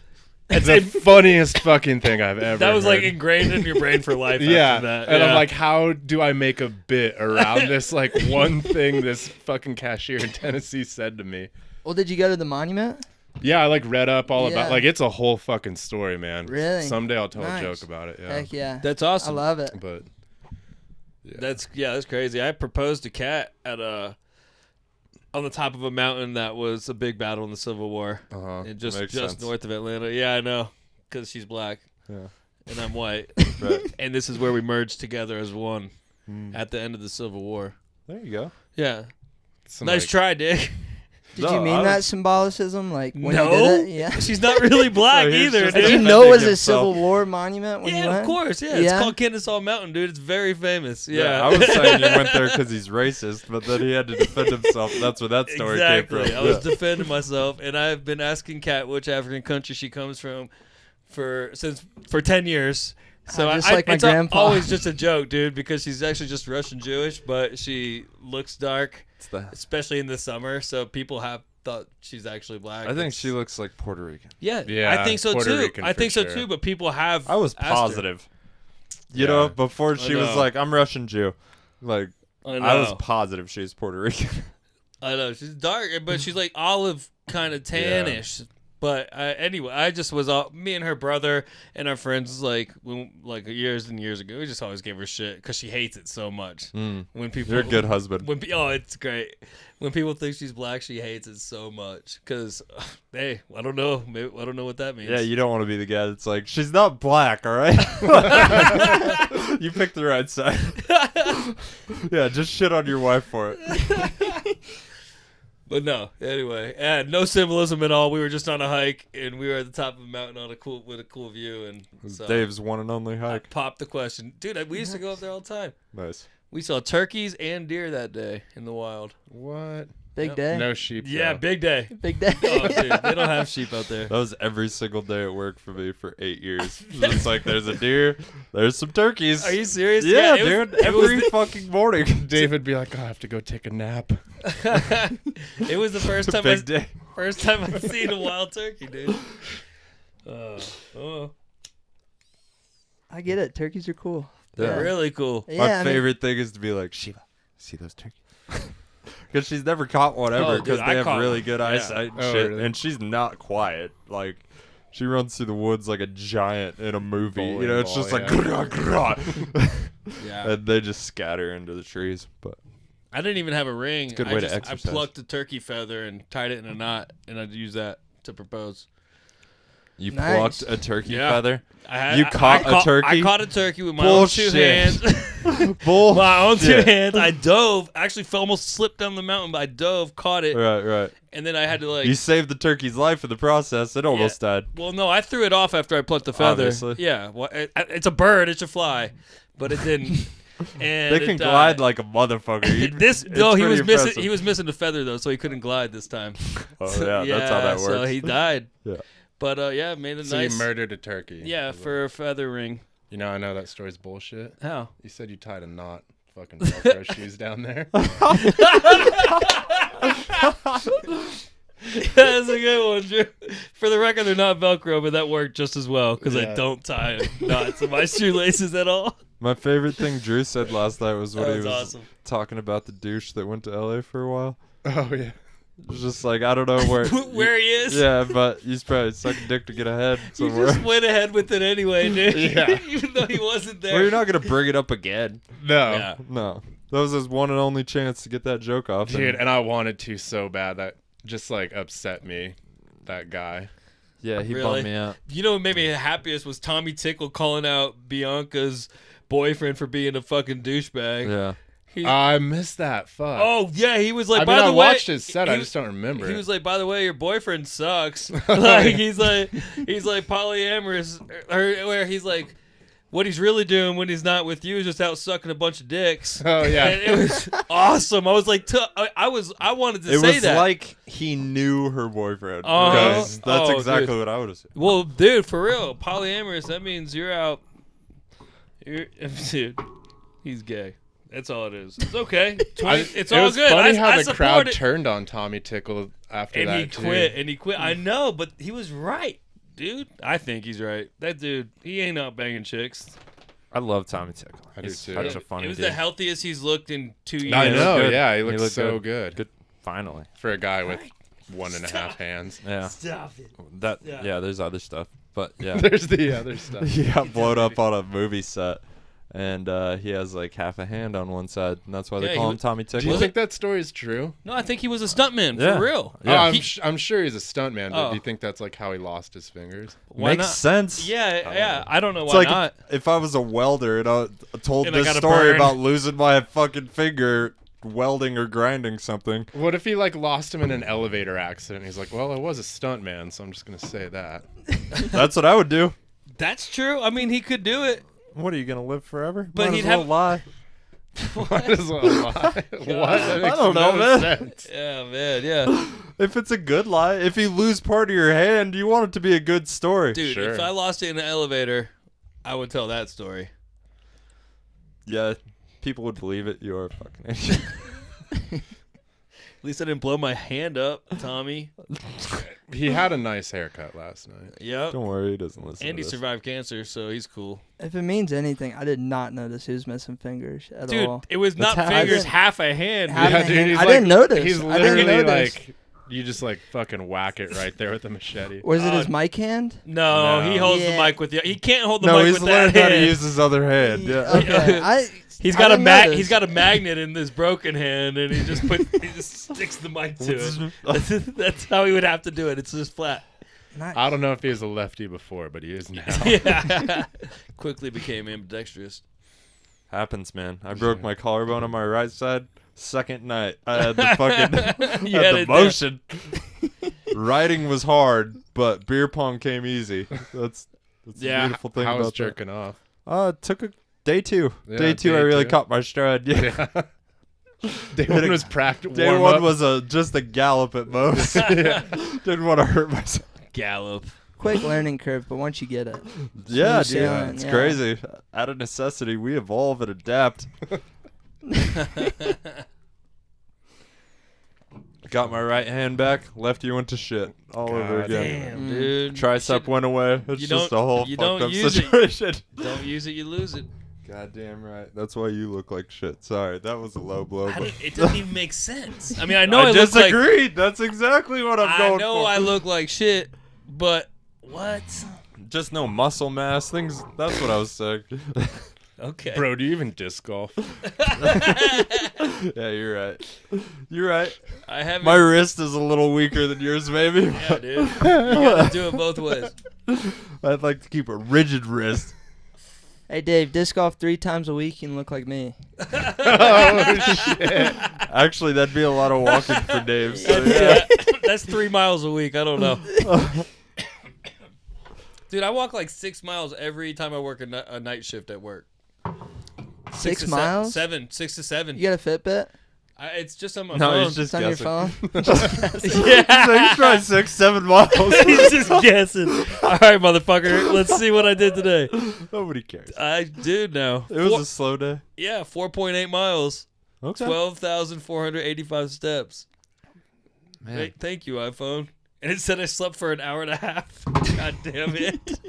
the funniest fucking thing I've ever. That was like heard. ingrained in your brain for life. Yeah, after that. and I'm Yeah. like, how do I make a bit around this like one thing this fucking cashier in Tennessee said to me? Well, did you go to the monument? Yeah, I like read up all Yeah. about like it's a whole fucking story, man. Really? Someday I'll tell Nice. a joke about it. Yeah, Heck yeah. That's I awesome. love it. but That's crazy. I proposed to Kat at on the top of a mountain that was a big battle in the Civil War, and just Makes just sense. north of Atlanta. Yeah, I know, because she's black Yeah. and I'm white, Right. and this is where we merged together as one at the end of the Civil War. There you go. Yeah, some, nice like, try, Dick. Did No, you mean I that was- symbolicism? Like, when No. you did it? Yeah. She's not really black So he's either, just dude. Did you defending know it was a himself. Civil War monument when you Yeah, went? of course. Yeah, Yeah? it's called Kennesaw Mountain, dude. It's very famous. Yeah, I was saying you went there because he's racist, but then he had to defend himself. That's where that story exactly. came from. I was Yeah. defending myself, and I've been asking Kat which African country she comes from for 10 years. So Just like my it's grandpa. always just a joke, dude, because she's actually just Russian Jewish, but she looks dark, It's the- especially in the summer. So people have thought she's actually black. I think It's- she looks like Puerto Rican. Yeah, Yeah, I think so Puerto too. Rican I for think so sure. too. But people have. I was asked her. positive. You Yeah. know, before she was know. like, I'm Russian Jew. Like, I know. I was positive she's Puerto Rican. I know she's dark, but she's like olive kind of tannish. But anyway, I just was all me and her brother and our friends like years and years ago. We just always gave her shit because she hates it so much. When people, You're a good husband. Oh, it's great. When people think she's black, she hates it so much. Cause, hey, I don't know. Maybe, I don't know what that means. Yeah, you don't want to be the guy that's like, she's not black, all right? You picked the right side. Yeah, just shit on your wife for it. But no, anyway, no symbolism at all. We were just on a hike, and we were at the top of a mountain with a cool view. And so Dave's one and only I hike. popped the question, dude. We used to go up there all the time. Nice. We saw turkeys and deer that day in the wild. What? Big Yep. day. No sheep. Yeah, though. big day. Big day. Oh, dude, they don't have sheep out there. That was every single day at work for me for 8 years. It's like, there's a deer, there's some turkeys. Are you serious? Yeah, it was- dude. it was Every fucking morning. David be like, oh, I have to go take a nap. It was the first time Big day. I've seen a wild turkey, dude. Oh, I get it. Turkeys are cool. Yeah. really cool. Yeah, My I mean, favorite thing is to be like, Shiva, see those turkeys? Because she's never caught one ever Oh, dude, because I they have caught really one. good Yeah. eyesight and Oh, shit. really? And she's not quiet. Like, she runs through the woods like a giant in a movie. You know, it's Bowling just ball, like, yeah. grah, grah. Yeah. And they just scatter into the trees. But I didn't even have a ring. a good I way to just, exercise. I plucked a turkey feather and tied it in a knot, and I'd use that to propose. you Nice. plucked a turkey Yeah. feather? I caught a turkey? I caught a turkey with my own two Bullshit. hands. Bull. My own two hands. I dove. Actually, almost slipped down the mountain, but I dove, caught it, Right. and then I had to like. You saved the turkey's life in the process. It almost died. Well, no, I threw it off after I plucked the feather. Obviously. Yeah, well, it's a bird. It should fly, but it didn't. And They it can died. glide like a motherfucker. You'd- This it's no, he pretty was missing. impressive. He was missing the feather though, so he couldn't glide this time. Oh, yeah, that's how that works. So he died. Yeah. But yeah, made a So nice. you murdered a turkey. Yeah, for a feather ring. You know, I know that story's bullshit. How? You said you tied a knot, fucking Velcro shoes down there. That's a good one, Drew. For the record, they're not Velcro, but that worked just as well because I Yeah. don't tie knots in my shoelaces at all. My favorite thing Drew said last night was when That he was was awesome. talking about the douche that went to LA for a while. Oh yeah. It was just like, I don't know where. Where he is. Yeah, but he's probably sucking dick to get ahead You somewhere. just went ahead with it anyway, dude. Yeah. Even though he wasn't there. Well, you're not gonna bring it up again. No. Yeah. No, that was his one and only chance to get that joke off. Dude, and I wanted to so bad that just like upset me. That guy. yeah, he Really? bummed me out. You know what made me happiest was Tommy Tickle calling out Bianca's boyfriend for being a fucking douchebag. Yeah, He- I missed that. Fuck. oh, yeah, he was like, I by mean, the I way. watched his set. I he- just don't remember. He it. was like, by the way, your boyfriend sucks. Like he's like polyamorous, or where he's like, what he's really doing when he's not with you is just out sucking a bunch of dicks. Oh yeah. And it was awesome. I was like, I wanted to it say was that. like he knew her boyfriend. Uh-huh. Because that's Oh, exactly dude. what I would have said. Well, dude, for real, polyamorous. That means you're out. Dude, he's gay. That's all it is. It's okay. It's it all was good. funny I how the support crowd it. turned on Tommy Tickle after And that he too. quit. And he quit. I know, but he was right, dude. I think he's right. That dude, he ain't out banging chicks. I love Tommy Tickle. I do He's too. such a funny It was dude. the healthiest he's looked in 2 years. I know. good. Yeah, he He looks looked so good. good. Good. Finally. For a guy with 1.5 hands. Yeah. Stop it. That. Yeah. Yeah. There's other stuff, but yeah. There's the other stuff. He got blown up on a movie set, and he has like half a hand on one side, and that's why Yeah, they he call was- him Tommy Do you Tickle. think that story is true? No, I think he was a stuntman Yeah. for real. Yeah. Oh, He- I'm sure he's a stuntman, but Oh. do you think that's like how he lost his fingers? Why Makes not? sense. Yeah, yeah. I don't know It's why like not. if I was a welder and I told And I this got a story burn. about losing my fucking finger welding or grinding something. What if he like lost him in an elevator accident? He's like, well, I was a stuntman, so I'm just gonna say that. That's what I would do. That's true. I mean, he could do it. What are you gonna live forever? But Might he'd as well have- lie. Might as well lie. What? That makes don't know, no man. sense. Yeah, man. Yeah. If it's a good lie, if you lose part of your hand, you want it to be a good story. Dude, Sure. if I lost it in an elevator, I would tell that story. Yeah, people would believe it. You're a fucking idiot. At least I didn't blow my hand up, Tommy. He had a nice haircut last night. Yep. Don't worry, he doesn't listen And he to this. survived cancer, so he's cool. If it means anything, I did not notice he was missing fingers at Dude, all. it was not That's how- fingers, I didn't- half a hand. Half dude. a hand. he's I didn't notice. He's I didn't literally notice. like, you just like fucking whack it right there with a machete. Was it Oh, his mic hand? No, he No. holds Yeah. the mic with you. He can't hold the No, mic he's with that learned how to hand. use his other hand. Yeah. Okay. He's I got didn't notice. he's got a magnet in this broken hand, and he just sticks the mic to it. That's how he would have to do it. It's just flat. Nice. I don't know if he was a lefty before, but he is now. Yeah. Quickly became ambidextrous. Happens, man. I broke my collarbone on my right side. Second night, I had the fucking You had had the it down. motion. Writing was hard, but beer pong came easy. That's Yeah. the beautiful thing How was about that. jerking off? It took a day two. Yeah, day two, I day really two. caught my stride. Yeah. Day one was practice. Day one was just a gallop at most. Didn't want to hurt myself. Gallop. Quick learning curve, but once you get it, Yeah, Smooth dude, sailing, it's yeah. crazy. Out of necessity, we evolve and adapt. Got my right hand back, lefty went to shit all over God again. Damn, dude. Tricep went away. It's you just a don't- whole you fucked don't up use it. situation. Don't use it, you lose it. Goddamn right. That's why you look like shit. Sorry, that was a low blow. But It doesn't even make sense. I mean, I know I I look like disagreed. That's exactly what I'm I going know for. I look like shit, but what? Just no muscle mass. Things. That's what I was saying. Okay. Bro, do you even disc golf? Yeah, you're right. You're right. I haven't. My wrist is a little weaker than yours, maybe. Yeah, dude. You gotta do it both ways. I'd like to keep a rigid wrist. hey Dave, disc golf 3 times a week, you can look like me. Oh shit! Actually, that'd be a lot of walking for Dave. So yeah. That's 3 miles a week. I don't know. Dude, I walk like 6 miles every time I work a night shift at work. 6 to miles? 6 to 7. You got a Fitbit? It's just on my No, phone. he's just It's on your guessing. phone? Yeah. So he's trying 6-7 miles. He's just guessing. All right, motherfucker. Let's see what I did today. Nobody cares. I do now. It was a slow day. 4.8 miles. Okay. 12,485 steps. Man. Thank you, iPhone. And it said I slept for an hour and a half. God damn it.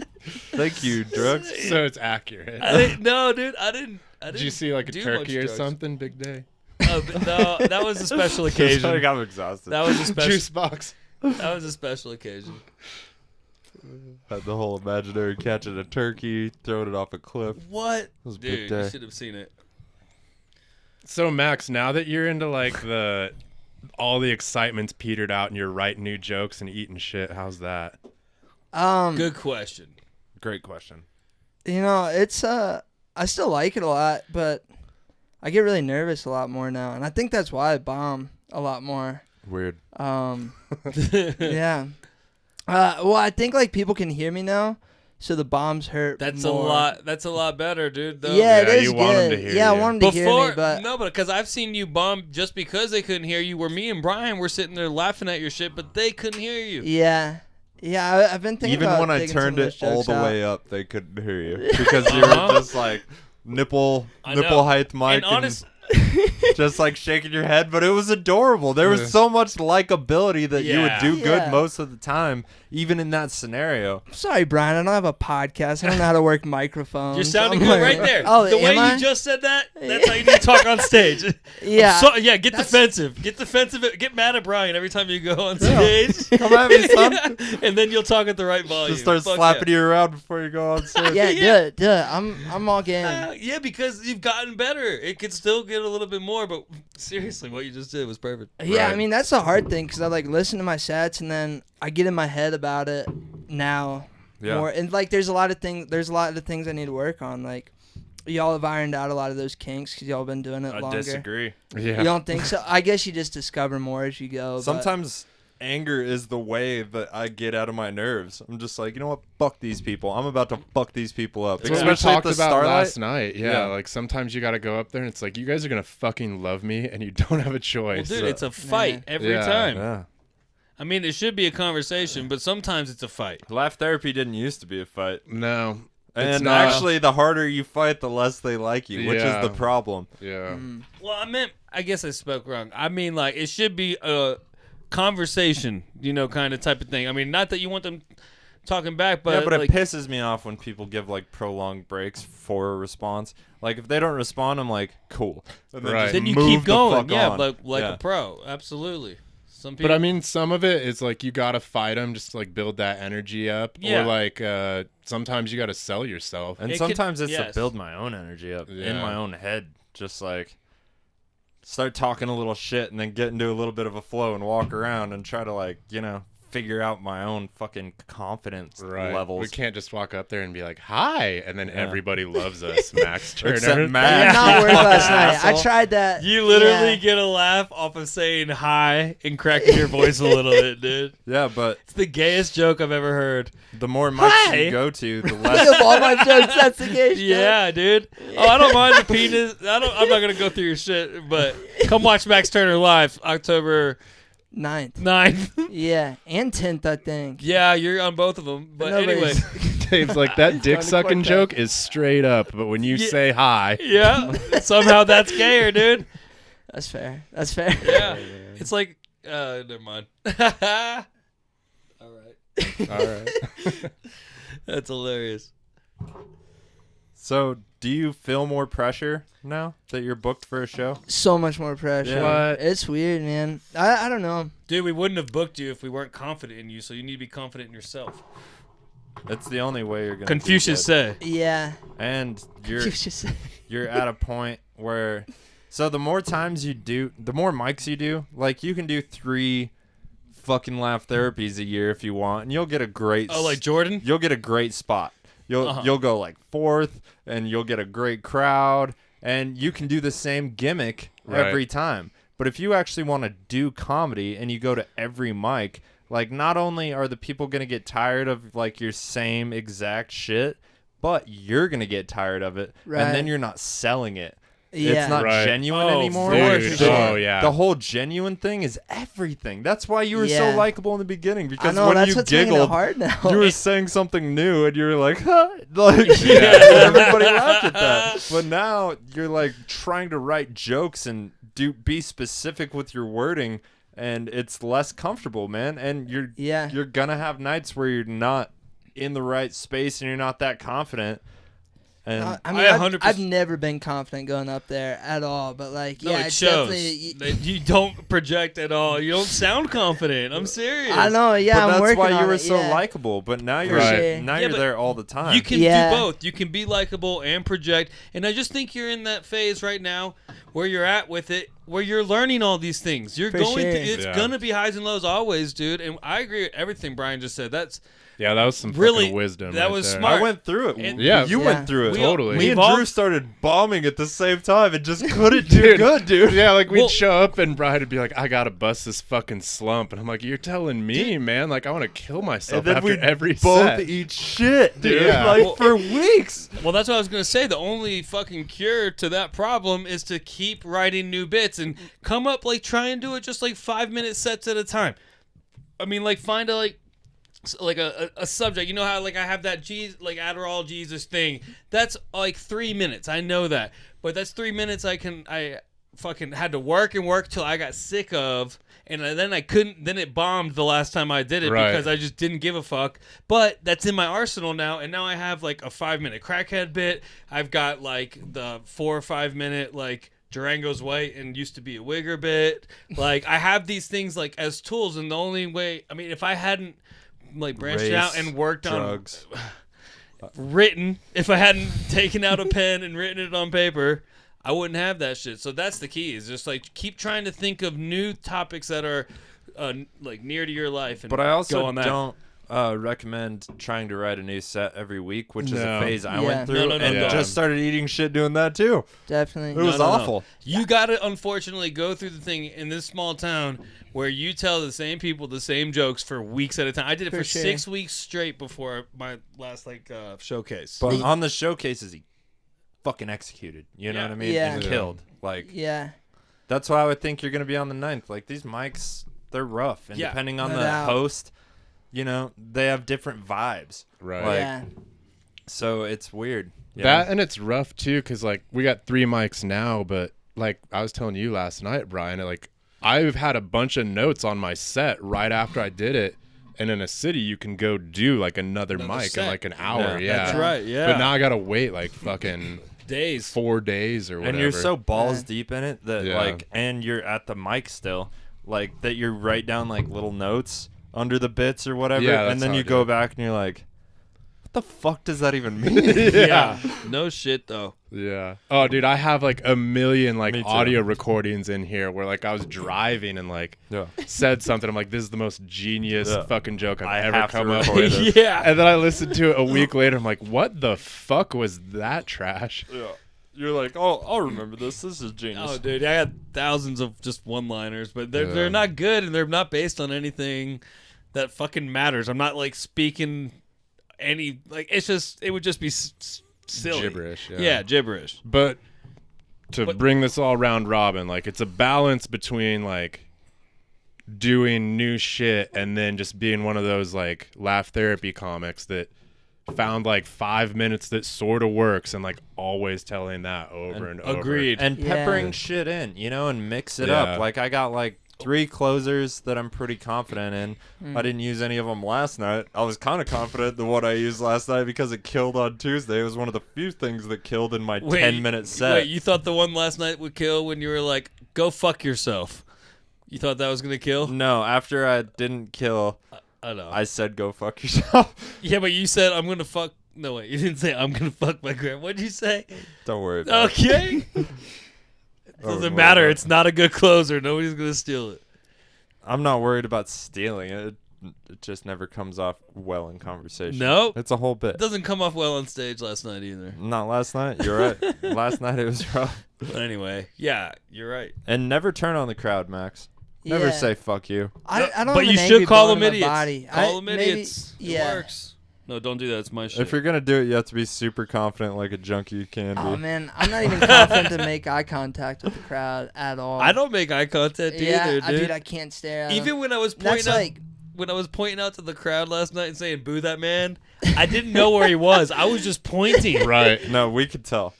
Thank you, drugs. So it's accurate. I didn't. No, dude. I didn't. Did you see like a do turkey much or drugs. something? Big day. Oh, but no, that was a special occasion. I'm exhausted. That was a special. Juice box. That was a special occasion. Had the whole imaginary catching a turkey, throwing it off a cliff. What? was a Dude, big day. you should have seen it. So Max, now that you're into like all the excitement's petered out and you're writing new jokes and eating shit, how's that? Good question. Great question. It's I still like it a lot, but I get really nervous a lot more now, and I think that's why I bomb a lot more. Weird. Yeah. Well, I think like people can hear me now, so the bombs hurt. That's more. a lot. That's a lot better, dude. Though. Yeah, it Yeah, is you good. want 'em to hear yeah, I you. want 'em to hear me, but No, but because I've seen you bomb just because they couldn't hear you. Where me and Brian were sitting there laughing at your shit, but they couldn't hear you. yeah, I've been thinking Even about when I digging some turned of it those all jokes the out. way up, they couldn't hear you because you were just like nipple I know. height mic And honest, just like shaking your head. But it was adorable. There was so much likability that you would Yeah. do good Yeah. most of the time, even in that scenario. Sorry, Brian, I don't have a podcast. I don't know how to work microphones. you're sounding I'm good like- right there. Oh, the way am I? you just said that, that's how you need to talk on stage. Yeah. So, yeah, get That's- defensive. Get defensive. Get mad at Brian every time you go on stage. Come at me, son. And then you'll talk at the right volume. Just start Fuck slapping you around before you go on stage. Yeah, Yeah. do it. I'm all game. Yeah, because you've gotten better. It could still get a little bit more, but seriously, what you just did was perfect. Yeah, I Right. mean that's the hard thing because I like listen to my sets and then I get in my head about it now Yeah. more, and like there's a lot of things I need to work on. Like y'all have ironed out a lot of those kinks because y'all been doing it I longer. disagree. Yeah. You don't think so? I guess you just discover more as you go. but- Sometimes anger is the way that I get out of my nerves. I'm just like, you know what? Fuck these people. I'm about to fuck these people up. That's what we Especially at talked the about Starlight. last night. Yeah, Yeah. like sometimes you got to go up there and it's like, you guys are going to fucking love me and you don't have a Well, choice. dude, it's a fight every Yeah. time. Yeah. I mean, it should be a conversation, but sometimes it's a fight. Laugh therapy didn't used to be a fight. No. It's And not. actually, the harder you fight, the less they like you, which Yeah. is the problem. Yeah. Well, I guess I spoke wrong. I mean, like, it should be a conversation, kind of type of thing. I mean, not that you want them talking back, but, yeah, but like, it pisses me off when people give like prolonged breaks for a response. Like if they don't respond, I'm like, cool. And Right. just then you move keep the going. fuck Yeah, on. like Yeah. a pro. Absolutely. Some people. But I mean, some of it is like you got to fight them just to like build that energy up. Yeah. Or like sometimes you got to sell yourself. And It sometimes could- it's to yes. build my own energy up in Yeah. my own head. Just like start talking a little shit and then get into a little bit of a flow and walk around and try to like, figure out my own fucking confidence Right. levels. We can't just walk up there and be like, hi. And then Yeah. everybody loves us. Max Turner. Except That Matt. did not work last Fucking night. I asshole. tried that. you literally yeah. get a laugh off of saying hi and cracking your voice a little bit, dude. Yeah, but It's the gayest joke I've ever heard. the more mics Hi. you go to, the Of less. all my jokes, that's the gay shit. Yeah, dude. Oh, I don't mind the penis. I'm not gonna go through your shit, but come watch Max Turner live October 9th. 9th. Yeah, and 10th, I think. Yeah, you're on both of them. But anyway, Nobody's- Dave's like, that dick Trying to sucking quartet. joke is straight up. But when you Yeah. say hi, yeah, somehow that's gayer, dude. That's fair. That's fair. Yeah, it's like, never mind. All right, all right. that's hilarious. So, do you feel more pressure now that you're booked for a show? So much more pressure. Yeah. What? It's weird, man. I don't know. Dude, we wouldn't have booked you if we weren't confident in you. So you need to be confident in yourself. It's the only way you're gonna. Confucius do good. say. Yeah. And You just you're at a point where, so the more times you do, the more mics you do. Like you can do 3 fucking laugh therapies a year if you want, and you'll get a great. Oh, like Jordan? You'll get a great spot. You'll go like 4th, and you'll get a great crowd, and you can do the same gimmick Right. every time. But if you actually want to do comedy and you go to every mic, like not only are the people gonna get tired of like your same exact shit, but you're gonna get tired of it, and then Right. you're not selling it. Yeah. It's not Right. genuine Oh, anymore. for Dude, sure. oh yeah. The whole genuine thing is everything. That's why you were so Yeah. likable in the beginning, I because know when that's you what's making it giggled, hard now. you were saying something new and you were like, huh? Like, Yeah. everybody laughed at that. But now you're like trying to write jokes and be specific with your wording, and it's less comfortable, man. And Yeah. you're gonna have nights where you're not in the right space and you're not that confident. And I mean, I I've 100% never been confident going up there at all. But like, No, yeah, it it's shows definitely. that you don't project at all. You don't sound confident. I'm serious. I know, yeah, but I'm that's working why on you were it, so yeah. likable. But now you're Right. now Yeah, you're but there all the time. You can Yeah. do both. You can be likable and project. And I just think you're in that phase right now where you're at with it, where you're learning all these things. You're For going sure. it's Yeah. gonna be highs and lows always, dude. And I agree with everything Brian just said. That's Yeah, that was some Really, fucking wisdom. that right was there. smart. I went through it. And- Yeah. You Yeah. went through it. We- Totally. Me and all- Drew started bombing at the same time and just couldn't do good, dude. Yeah, like we'd Well- show up and Brian would be like, "I gotta bust this fucking slump," and I'm like, "You're telling me, man? Like I want to kill myself And then after we every both set." eat shit, dude. Yeah. Like Well- for weeks. well, that's what I was gonna say. The only fucking cure to that problem is to keep writing new bits and come up like try and do it just like 5-minute sets at a time. I mean, like find a a subject. You know how like I have that like Adderall Jesus thing. That's like 3 minutes. I know that, but that's 3 minutes. I fucking had to work till I got sick of, and then I couldn't. Then it bombed the last time I did it Right. because I just didn't give a fuck. But that's in my arsenal now, and now I have like a 5-minute crackhead bit. I've got like the 4 or 5 minute like Durango's white and used to be a wigger bit. Like I have these things like as tools, and the only way, I mean, if I hadn't like branched Race, out and worked drugs. written, if I hadn't taken out a pen and written it on paper, I wouldn't have that shit. So that's the key, is just like keep trying to think of new topics that are like near to your life, and But I go also on that. don't recommend trying to write a new set every week, which is a No. phase I Yeah. went through, No, and yeah. just started eating shit doing that too. Definitely. It was No. awful. You got to unfortunately go through the thing in this small town where you tell the same people the same jokes for weeks at a time. I did it For for sure. 6 weeks straight before my last showcase. But on the showcases, he fucking executed. You know Yeah. what I mean? Yeah. And Yeah. killed. Like Yeah. that's why I would think you're gonna be on the 9th. Like these mics, they're rough, and Yeah. depending on No the doubt. host, you know, they have different vibes. Right. Like, Yeah. So it's weird. you That know? and it's rough too, cause like we got 3 mics now, but like I was telling you last night, Brian, like I've had a bunch of notes on my set right after I did it, and in a city you can go do like another mic set. in like an hour. Yeah, That's right, yeah. But now I gotta wait like fucking Days. 4 days or whatever. And you're so balls Yeah. deep in it that Yeah. like, and you're at the mic still, like that you write down like little notes under the bits or whatever, Yeah, that's and then how you I do go it. back and you're like, what the fuck does that even mean? Yeah. No shit though. Yeah. Oh, dude, I have like a million like Me too. audio recordings in here where like I was driving and like Yeah. said something. I'm like, this is the most genius Yeah. fucking joke I've I ever have to come up record with. this. Yeah. And then I listened to it a week later. I'm like, what the fuck was that trash? Yeah. You're like, oh, I'll remember this. This is genius. Oh, dude, I got thousands of just one-liners, but they're Yeah. not good, and they're not based on anything that fucking matters. I'm not like speaking any like it would just be silly Gibberish. Yeah, gibberish. But to But- bring this all round robin, like it's a balance between like doing new shit and then just being one of those like laugh therapy comics that found like 5 minutes that sort of works and like always telling that over and over. Agreed. And Yeah. peppering shit in, you know, and mix it Yeah. up. Like I got like 3 closers that I'm pretty confident in. I didn't use any of them last night. I was kind of confident the one I used last night because it killed on Tuesday. It was one of the few things that killed in my 10-minute set. Wait, you thought the one last night would kill when you were like, "Go fuck yourself"? You thought that was gonna kill? No, after I didn't kill, I know. I said go fuck yourself. Yeah, but you said I'm gonna fuck. No wait, you didn't say I'm gonna fuck my grandma. What'd you say? Don't worry about it. Okay. It Don't doesn't worry matter. about It's not a good closer. Nobody's gonna steal it. I'm not worried about stealing it. It just never comes off well in conversation. No? It's a whole bit. It doesn't come off well on stage last night either. Not last night. You're right. Last night it was rough. But anyway, yeah, you're right. And never turn on the crowd, Max. Never Yeah. say fuck you. I don't But have you an should angry call bone them in my idiots. body. Call them maybe- idiots. Yeah. It works. No, don't do that. It's my shit. If you're gonna do it, you have to be super confident, like a junkie can be. Oh man, I'm not even confident to make eye contact with the crowd at all. I don't make eye contact Yeah, either, dude. dude, I can't stare at Even them. when I was That's pointing out, like, when I was pointing out to the crowd last night and saying "boo that man," I didn't know where he was. I was just pointing. Right. No, we could tell.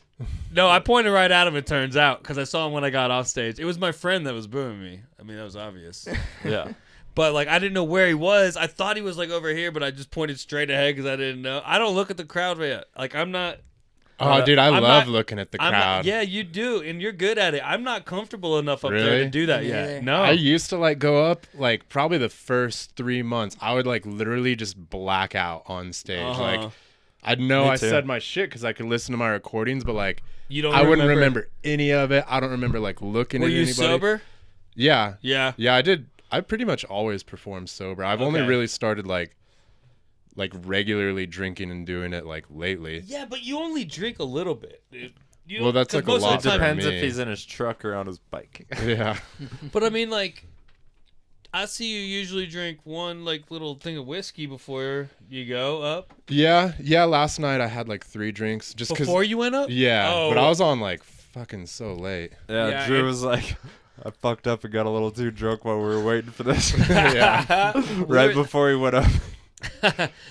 No, I pointed right at him. It turns out because I saw him when I got off stage. It was my friend that was booing me. I mean, that was obvious. Yeah. But, like, I didn't know where he was. I thought he was, like, over here, but I just pointed straight ahead because I didn't know. I don't look at the crowd yet. Like, I'm not. Oh, dude, I I'm love not- looking at the I'm crowd. not, yeah, you do, and you're good at it. I'm not comfortable enough up there Really? to do that Me yet. neither. No. I used to like go up like probably the first 3 months. I would like literally just black out on stage. Uh-huh. Like I'd know Me I too. said my shit because I could listen to my recordings, but like You don't I wouldn't remember any of it. I don't remember like looking Were at you anybody. sober? Yeah, Yeah. yeah, I did. I pretty much always performed sober. I've only Okay. really started like regularly drinking and doing it like lately. Yeah, but you only drink a little bit, dude. You Well, don't- that's 'cause like a most of lot the for time- Depends me. if he's in his truck or on his bike. Yeah, But I mean, like, I see you usually drink one like little thing of whiskey before you go up. yeah. Last night I had like 3 drinks just because. Before you went up? Yeah, Oh. but I was on like fucking so late. Yeah, Yeah, Drew it- was like, I fucked up and got a little too drunk while we were waiting for this. Yeah. Right before he went up.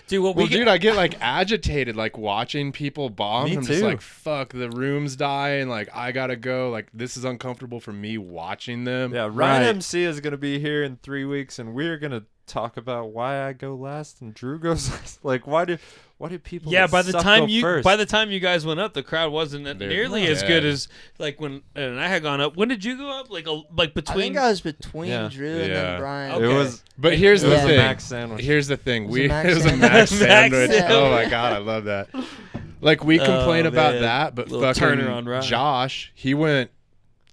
Dude, what Well, we dude, I get like agitated like watching people bomb. Me I'm just too. like, fuck, the room's dying. Like, I gotta go. Like, this is uncomfortable for me watching them. Yeah, Ryan Right. MC is going to be here in 3 weeks, and we're going to talk about why I go last and Drew goes last. Like, why do people yeah, that by the suck time go first? you guys went up, the crowd wasn't They're nearly as dead. good as like when and I had gone up. When did you go up? Like I between. think I was between Yeah. Drew and Yeah. then Brian. Okay. It was But here's it the was a thing. Mac sandwich. Here's the thing. was a Mac It was a sandwich. Mac sandwich. sandwich. Oh my god, I love that. Like we complain Oh, about man. that, but Little fucking turnaround, right? Josh, he went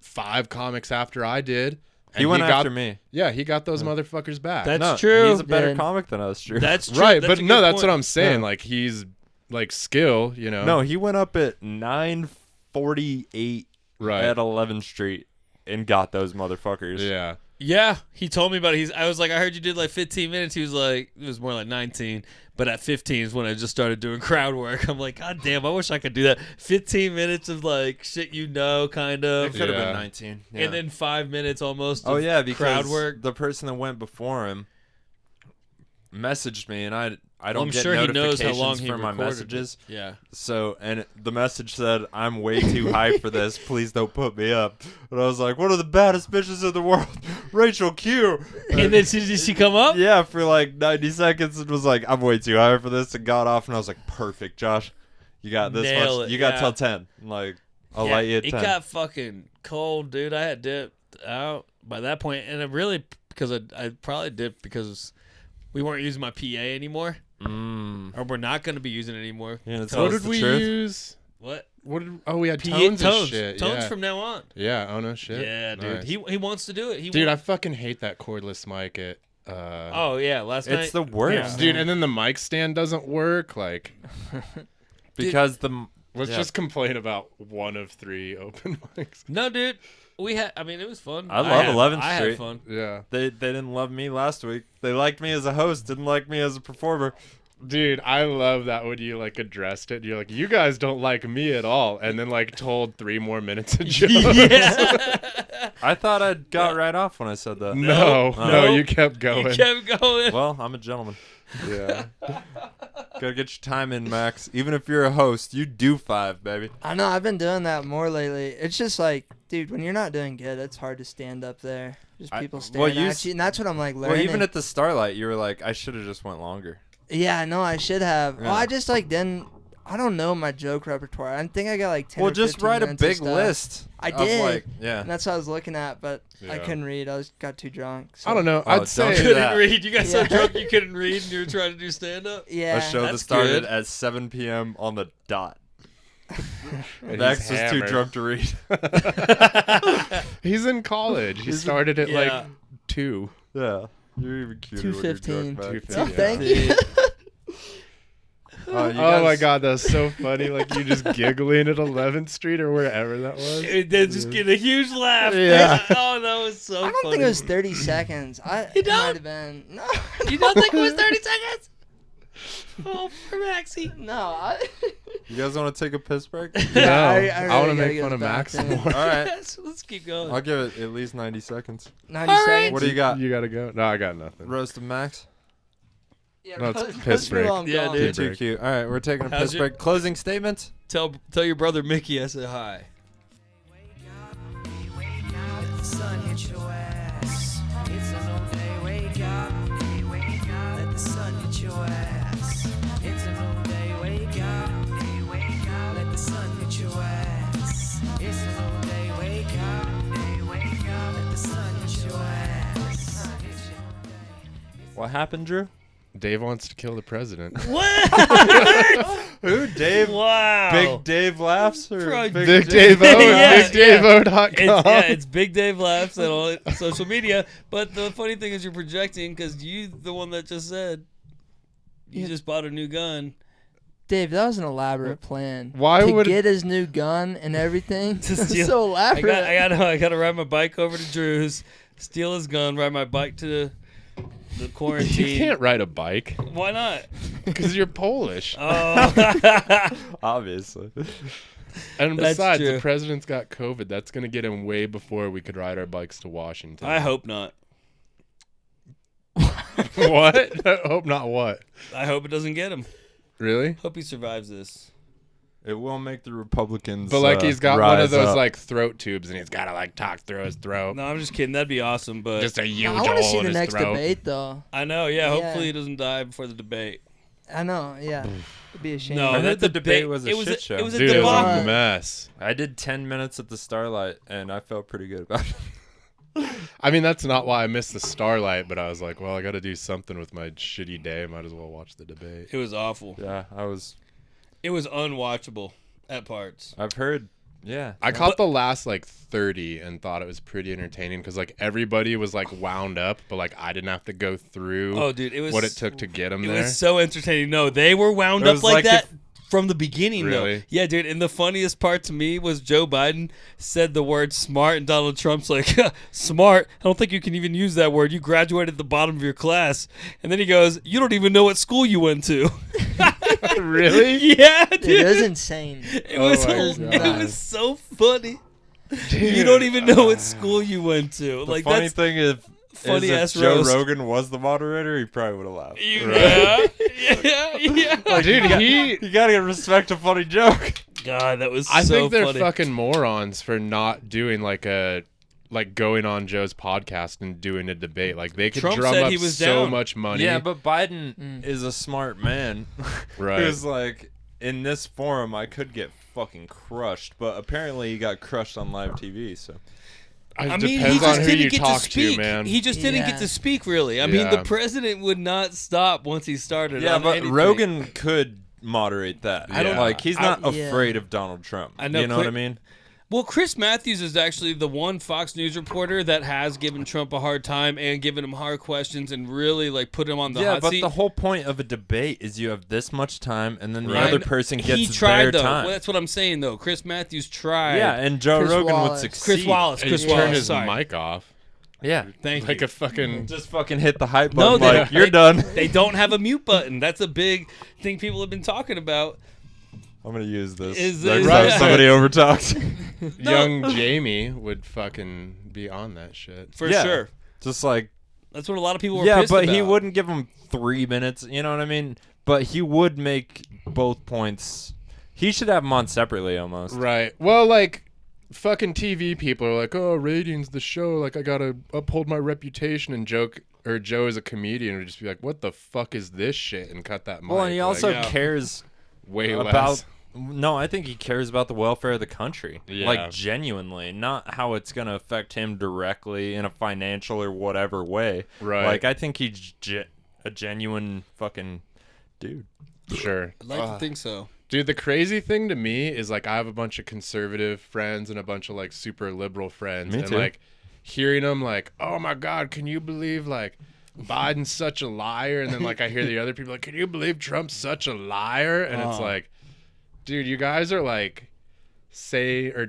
5 comics after I did. And he went got, after me. Yeah, he got those motherfuckers back. That's No, true. He's a better Dude. comic than us, Drew. That's true. right, That's but a no, good that's point. what I'm saying. Yeah. Like he's like skill, you know. No, he went up at 9:48 right. at 11th Street and got those motherfuckers. Yeah. Yeah, he told me about it. I was like, I heard you did like 15 minutes. He was like, it was more like 19. But at 15 is when I just started doing crowd work. I'm like, God damn, I wish I could do that. 15 minutes of like shit you know, kind It of. could have Yeah. been 19. Yeah. And then 5 minutes almost oh of yeah, because crowd work. the person that went before him messaged me, and I don't I'm get sure he knows notifications how long he for my recorded it. messages. Yeah. So, and the message said, "I'm way too high for this. Please don't put me up." And I was like, "One of the baddest bitches in the world, Rachel Q." And then did she come up? Yeah, for like 90 seconds, it was like, "I'm way too high for this," and got off. And I was like, "Perfect, Josh. You got this Nail much. it, You got yeah. till 10. I'm like, I'll Yeah, light you at it 10. got fucking cold, dude. I had dipped out by that point, and it really because I probably dipped because we weren't using my PA anymore, or we're not going to be using it anymore. Yeah, it's Tell What us did the we truth. use? What? What did? Oh, we had PA tones and tones. shit. Tones yeah. from now on. Yeah. Oh no shit. Yeah, dude. Nice. He wants to do it. Dude, I fucking hate that cordless mic at. Oh yeah, last night. It's the worst. Dude, and then the mic stand doesn't work. Like, Because the let's Yeah. just complain about 1 of 3 open mics. No, dude. We had. I mean, it was fun. I love 11th I Street. had fun. Yeah. they didn't love me last week. They liked me as a host, didn't like me as a performer. Dude, I love that when you like addressed it. You're like, you guys don't like me at all, and then like told 3 more minutes of jokes. Yeah. I thought I got right off when I said that. No, No. no, you kept going. You kept going. Well, I'm a gentleman. Yeah. Gotta get your time in, Max. Even if you're a host, you do 5, baby. I know. I've been doing that more lately. It's just like, dude, when you're not doing good, it's hard to stand up there. Just people staring you at you, and that's what I'm like learning. Well, even at the Starlight, you were like, I should have just went longer. yeah, no, I should have. Yeah. Well, I just like didn't. I don't know my joke repertoire. I think I got like 10. Well, or just 15 write a minutes of big stuff. list. I of, did. Like, yeah. And that's what I was looking at, but I Yeah. couldn't read. I got too drunk. So. I don't know. Oh, I'd don't say do Couldn't that. read. You got so Yeah. drunk you couldn't read, and you were trying to do stand up. Yeah. A show that That's started good. at 7 p.m. on the dot. And Max he's was too hammered. drunk to read. He's in college. He started at Yeah. like 2. Yeah. You're even cuter when you're drunk, 2:15. Max. 2:15. Oh, thank you. You Oh guys- my god, that was so funny. Like you just giggling at 11th Street or wherever that was. It did just get a huge laugh. Yeah. Oh, that was so I don't funny. think it was 30 seconds. It don't? might have been. No. You don't think it was 30 seconds? Oh, poor Maxie. No. You guys want to take a piss break? No, I I, really want to gotta make go fun to of the Max bathroom. more. All right. So let's keep going. I'll give it at least 90 seconds. 90 All right. seconds. What do you got? You gotta go. No, I got nothing. Roast of Max? Yeah, No, it's roast piss me break. while I'm Yeah, gone. dude. Too break. cute. All right, we're taking a How's piss your- break. Closing statements? Tell your brother Mickey I said hi. Sun hit your ass. What happened, Drew? Dave wants to kill the president. Who? Dave? Wow. Big Dave laughs or Bro, Big Dave O at BigDaveO.com. It's Big Dave laughs at all social media. But the funny thing is, you're projecting because you, the one that just said, you just bought a new gun. Dave, that was an elaborate plan. Why to would- get his new gun and everything? To It's steal- so elaborate. I got to ride my bike over to Drew's, steal his gun, ride my bike to the quarantine. You can't ride a bike Why not? because you're Polish. Oh. Obviously. And That's besides, true. the president's got COVID. That's going to get him way before we could ride our bikes to Washington. I hope not. What? I hope not what? I hope it doesn't get him. Really? Hope he survives this. It will make the Republicans. But like he's got one of rise those up. like throat tubes and he's got to like talk through his throat. No, I'm just kidding. That'd be awesome. But Just a huge I want to hole see in the his next throat. debate, though. I know. Yeah. Yeah. Hopefully he doesn't die before the debate. I know, yeah. It'd be a shame. No, I heard that the debate was a shit show. It was a Dude, it was debacle. a mess. I did 10 minutes at the Starlight, and I felt pretty good about it. I mean, that's not why I missed the Starlight, but I was like, well, I got to do something with my shitty day. Might as well watch the debate. It was awful. Yeah, It was unwatchable at parts. I've heard. Yeah. I caught the last like 30 and thought it was pretty entertaining because like everybody was like wound up, but like I didn't have to go through Oh, dude, it was what it took to get them It there. was so entertaining. No, they were wound It up was like like that if- from the beginning, Really? though. Yeah, dude. And the funniest part to me was Joe Biden said the word smart, and Donald Trump's like, smart? I don't think you can even use that word. You graduated at the bottom of your class. And then he goes, you don't even know what school you went to. Really? Yeah, Dude, dude. it was insane. It was, my it God. was so funny. You don't even know what school you went to. The Like, funny that's thing is funny if ass Joe roast. Rogan was the moderator, he probably would have laughed. Yeah, yeah. Dude, he. You gotta get respect a funny joke. God, that was I so think they're funny. fucking morons for not doing like going on Joe's podcast and doing a debate. Like they could Trump drum said up he was so down. much money. Yeah, but Biden is a smart man. Right. Who's like, in this forum, I could get fucking crushed, but apparently he got crushed on live TV. So I it mean, he depends just on who didn't you get to talk speak. man. He just didn't get Yeah. to speak, really. I mean, the Yeah. president would not stop once he started. yeah, on but anything. Rogan could moderate that. I don't- like. He's not yeah. afraid of Donald Trump. I know You know what I Clint- mean? Well, Chris Matthews is actually the one Fox News reporter that has given Trump a hard time and given him hard questions and really like put him on the Yeah, hot but seat. the whole point of a debate is you have this much time, and then the Right. other person he gets tried their though. time. Well, that's what I'm saying though. Chris Matthews tried. Yeah, and Joe Chris Rogan Wallace. would succeed. Chris Wallace. He Chris turned Wallace. his Sorry. mic off. Yeah. Thank Like you. a fucking. Just fucking hit the hype No, button. they- Like, you're they- done. They don't have a mute button. That's a big thing people have been talking about. I'm gonna use this. Is Next this- time Right. somebody overtalks. Young Jamie would fucking be on that shit. For Yeah. sure. Just like, That's what a lot of people were yeah, pissed but about. he wouldn't give him 3 minutes. You know what I mean? But he would make both points. He should have them on separately almost. Right. Well, like, fucking TV people are like, oh, ratings, the show. Like, I gotta uphold my reputation. And Joe as a comedian would just be like, what the fuck is this shit? And cut that mic. Well, and he also yeah. cares way about. less. No, I think he cares about the welfare of the country. Yeah. Like, genuinely. Not how it's going to affect him directly in a financial or whatever way. Right. Like, I think he's a genuine fucking dude. Sure. I'd like to think so. Dude, the crazy thing to me is, like, I have a bunch of conservative friends and a bunch of, like, super liberal friends. Me and, too. like, hearing them, like, oh, my God, can you believe, like, Biden's such a liar? And then, like, I hear the other people like, can you believe Trump's such a liar? And it's like, dude, you guys are, like,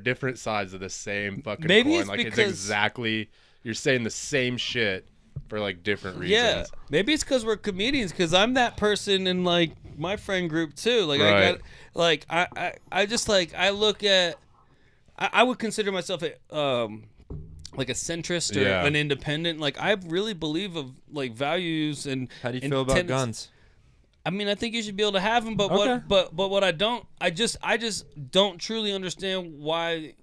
different sides of the same fucking Maybe coin. it's Like, it's because- exactly, you're saying the same shit for, like, different reasons. Yeah, maybe it's because we're comedians. Because I'm that person in like my friend group too. Like I Right. got, like I just like I look at, I would consider myself a like a centrist or Yeah. an independent. Like I really believe of like values and. How do you and feel about tenets. guns? I mean, I think you should be able to have them, but Okay. but what I don't, I just don't truly understand why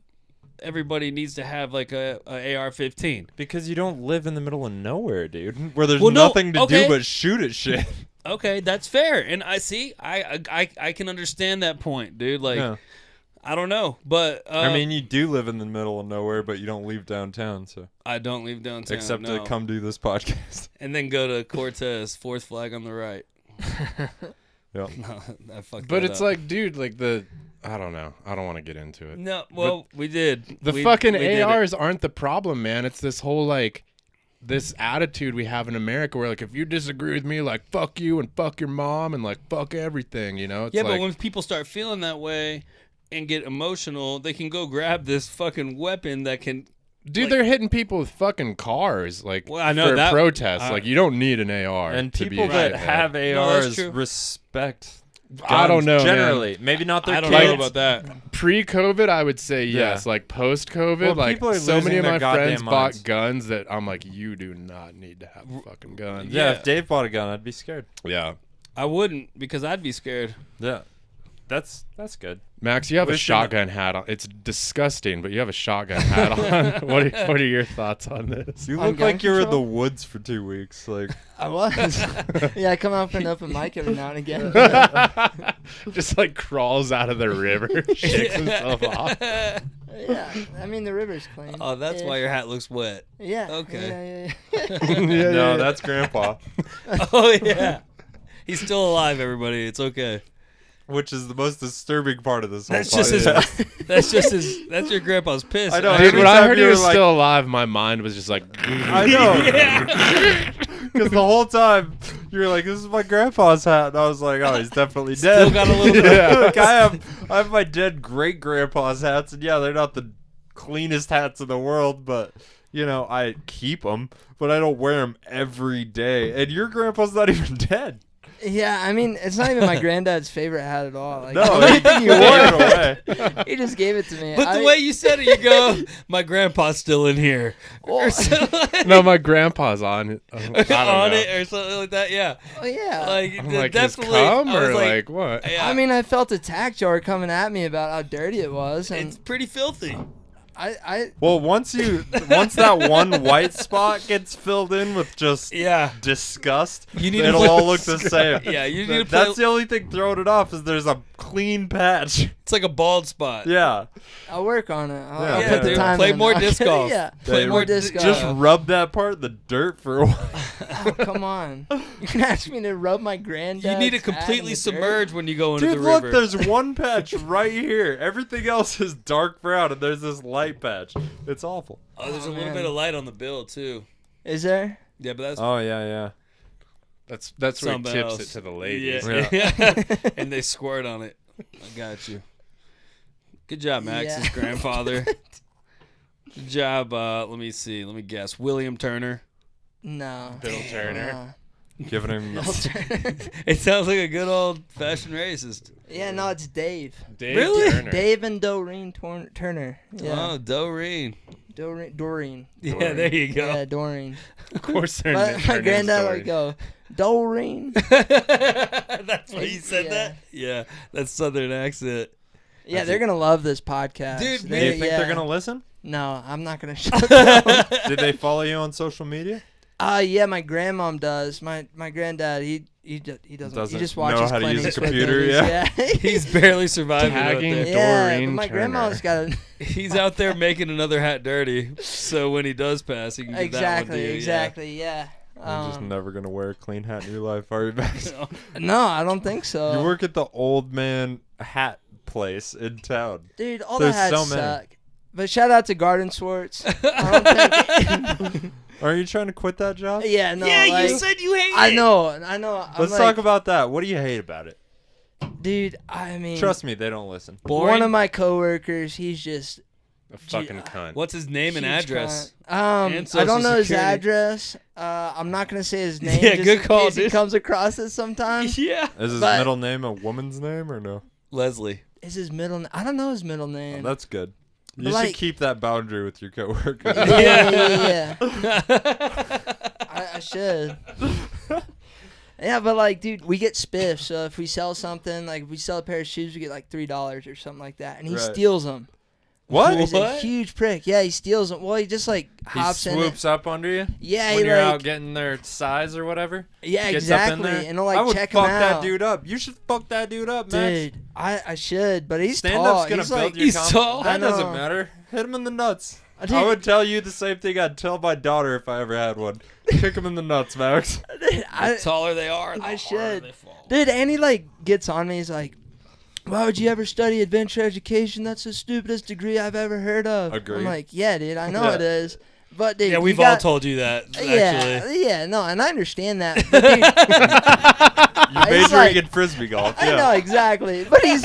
everybody needs to have like a AR-15. Because you don't live in the middle of nowhere, dude. Where there's Well, no, nothing to okay. do but shoot at shit. Okay, that's fair, and I see, I can understand that point, dude. Like, Yeah. I don't know, but I mean, you do live in the middle of nowhere, but you don't leave downtown, so I don't leave downtown except no. to come do this podcast. and then go to Cortez, fourth flag on the right. Yep. No, I fucked But that it's up. like, dude, like I don't know. I don't want to get into it. No, well, we did. The We fucking did it. ARs aren't the problem, man. It's this whole like this attitude we have in America where like if you disagree with me, like fuck you and fuck your mom and like fuck everything, you know? It's Yeah, like, but when people start feeling that way and get emotional, they can go grab this fucking weapon that can. dude, like- they're hitting people with fucking cars, like Well, I know for that- protests. Like you don't need an AR. And to people be that a have No, that's ARs true. respect. I don't guns know, man. Generally, maybe not their I don't kids. know about that. Pre-COVID, I would say Yeah. yes. Like post-COVID, Well, like people are so losing many of their my goddamn friends minds. bought guns that I'm like, you do not need to have fucking guns. Yeah, Yeah. if Dave bought a gun, I'd be scared. Yeah. I wouldn't because I'd be scared. Yeah, that's good. Max, you have a Listen- shotgun hat on. It's disgusting, but you have a shotgun hat on. What are your thoughts on this? You On look gun like you're in the control? woods for 2 weeks. Like, I was. Yeah, I come out for an open mic every now and again. Just like crawls out of the river, shakes himself off. Yeah, I mean the river's clean. Oh, that's why your hat looks wet. Yeah. Okay. Yeah. no, that's Grandpa. Oh yeah, he's still alive. Everybody, it's okay. Which is the most disturbing part of this whole That's just his. podcast. That's just his. That's your grandpa's piss. I know. Dude, Every when I time heard you he were was like- still alive, my mind was just like, I know. Because the whole time you were like, "This is my grandpa's hat," and I was like, "Oh, he's definitely dead." Still got a little bit. Yeah. Like, I have my dead great grandpa's hats, and yeah, they're not the cleanest hats in the world, but you know, I keep them, but I don't wear them every day. And your grandpa's not even dead. Yeah, I mean it's not even my granddad's favorite hat at all. Like, No, I don't think he wore it away. he just gave it to me. But the way you said it, you go, "My grandpa's still in here," or something like, no, my grandpa's on it. I don't on know. it, or something like that. Yeah, oh yeah. like I'm like, his definitely. cum I was or like what? yeah, I mean, I felt a tack jar coming at me about how dirty it was, and it's pretty filthy. I Well, once that one white spot gets filled in with just Yeah, disgust, You need to it'll play- all look the same. yeah. You need to play. That's the only thing throwing it off is there's a clean patch. It's like a bald spot. Yeah. I'll work on it. I'll, Yeah, I'll yeah, put the dude. time Play in. more Okay, disc golf. Yeah, Play Yeah, more more disc golf. Just rub that part in the dirt for a while. Oh, come on. You can ask me to rub my granddad's You need to hat in completely the dirt? submerge when you go into Dude, the look, river. there's one patch right here. Everything else is dark brown, and there's this light patch. It's awful. Oh, there's a Oh, little man. bit of light on the bill too. Is there? Yeah, but that's Oh, yeah. That's where he something tips else. it to the ladies. Yeah. And they squirt on it. I got you. Good job, Max, Yeah. his grandfather. Good job. Let me see. Let me guess. William Turner. No. Bill Turner. No. Giving him Bill Turner. It sounds like a good old-fashioned racist. Yeah, no, it's Dave. Dave Really? Turner. Dave and Doreen Turner. Yeah. Oh, Doreen. Doreen. Yeah, there you go. Yeah, Doreen. Of course, her My name's granddad Doreen. would go, Doreen. That's what you said Yeah. that? Yeah, that's Southern accent. Yeah, they're going to love this podcast. Dude, Do man. you think they're going to listen? No, I'm not going to shut them. Did they follow you on social media? Yeah, my grandmom does. My granddad, he doesn't. He Doesn't just know watches how to use a clinics with computer, movies. yeah. He's barely surviving out Tagging there. Yeah, but Doreen my Turner. grandma's got a He's out there making another hat dirty, so when he does pass, he can get that one to you. exactly, yeah. You're just never going to wear a clean hat in your life, are you, Max? No, I don't think so. You work at the old man hat place in town. Dude, all There's the hats so many. suck. But shout out to Garden Swartz. I don't think Are you trying to quit that job? yeah, no. Yeah, like, you said you hate I it. know. Let's talk about that. What do you hate about it? Dude, I mean, Trust me, they don't listen. Boring? one of my coworkers, he's just A fucking cunt. What's his name and huge address? cunt. And I social don't know his security. address. I'm not gonna say his name. Yeah, just good in call, case he dude. comes across it sometime. Yeah, Is his But- middle name a woman's name or no? Leslie. Is his middle? I don't know his middle Oh, name. that's good. You But, should like- keep that boundary with your coworkers. yeah. I should. Yeah, but like, dude, we get spiffs. So if we sell something, like if we sell a pair of shoes, we get like $3 or something like that, and he Right. steals them. What? He's a huge prick. Yeah, he steals them. Well, he just like He hops in. swoops up under you Yeah, when he you're like. out getting their size or whatever. Yeah, Gets up in exactly. there. And he'll like I would check him fuck out. that dude up. You should fuck that dude up, Max. Dude, I should, but he's Stand tall. up's gonna He's build like, your He's confidence. tall. That I doesn't know. matter. Hit him in the nuts. Dude, I would tell you the same thing I'd tell my daughter if I ever had one. Kick him in the nuts, Max. dude, The taller they are, the I harder should. they fall. Dude, and he like gets on me. He's like, "Why would you ever study adventure education? That's the stupidest degree I've ever heard of." Agreed. I'm like, "Yeah, dude, I know Yeah. it is." But dude, Yeah, you we've got- all told you that. Actually, Yeah, no, and I understand that. But dude, You It's majoring like- in frisbee golf. I Yeah. know exactly. But he's.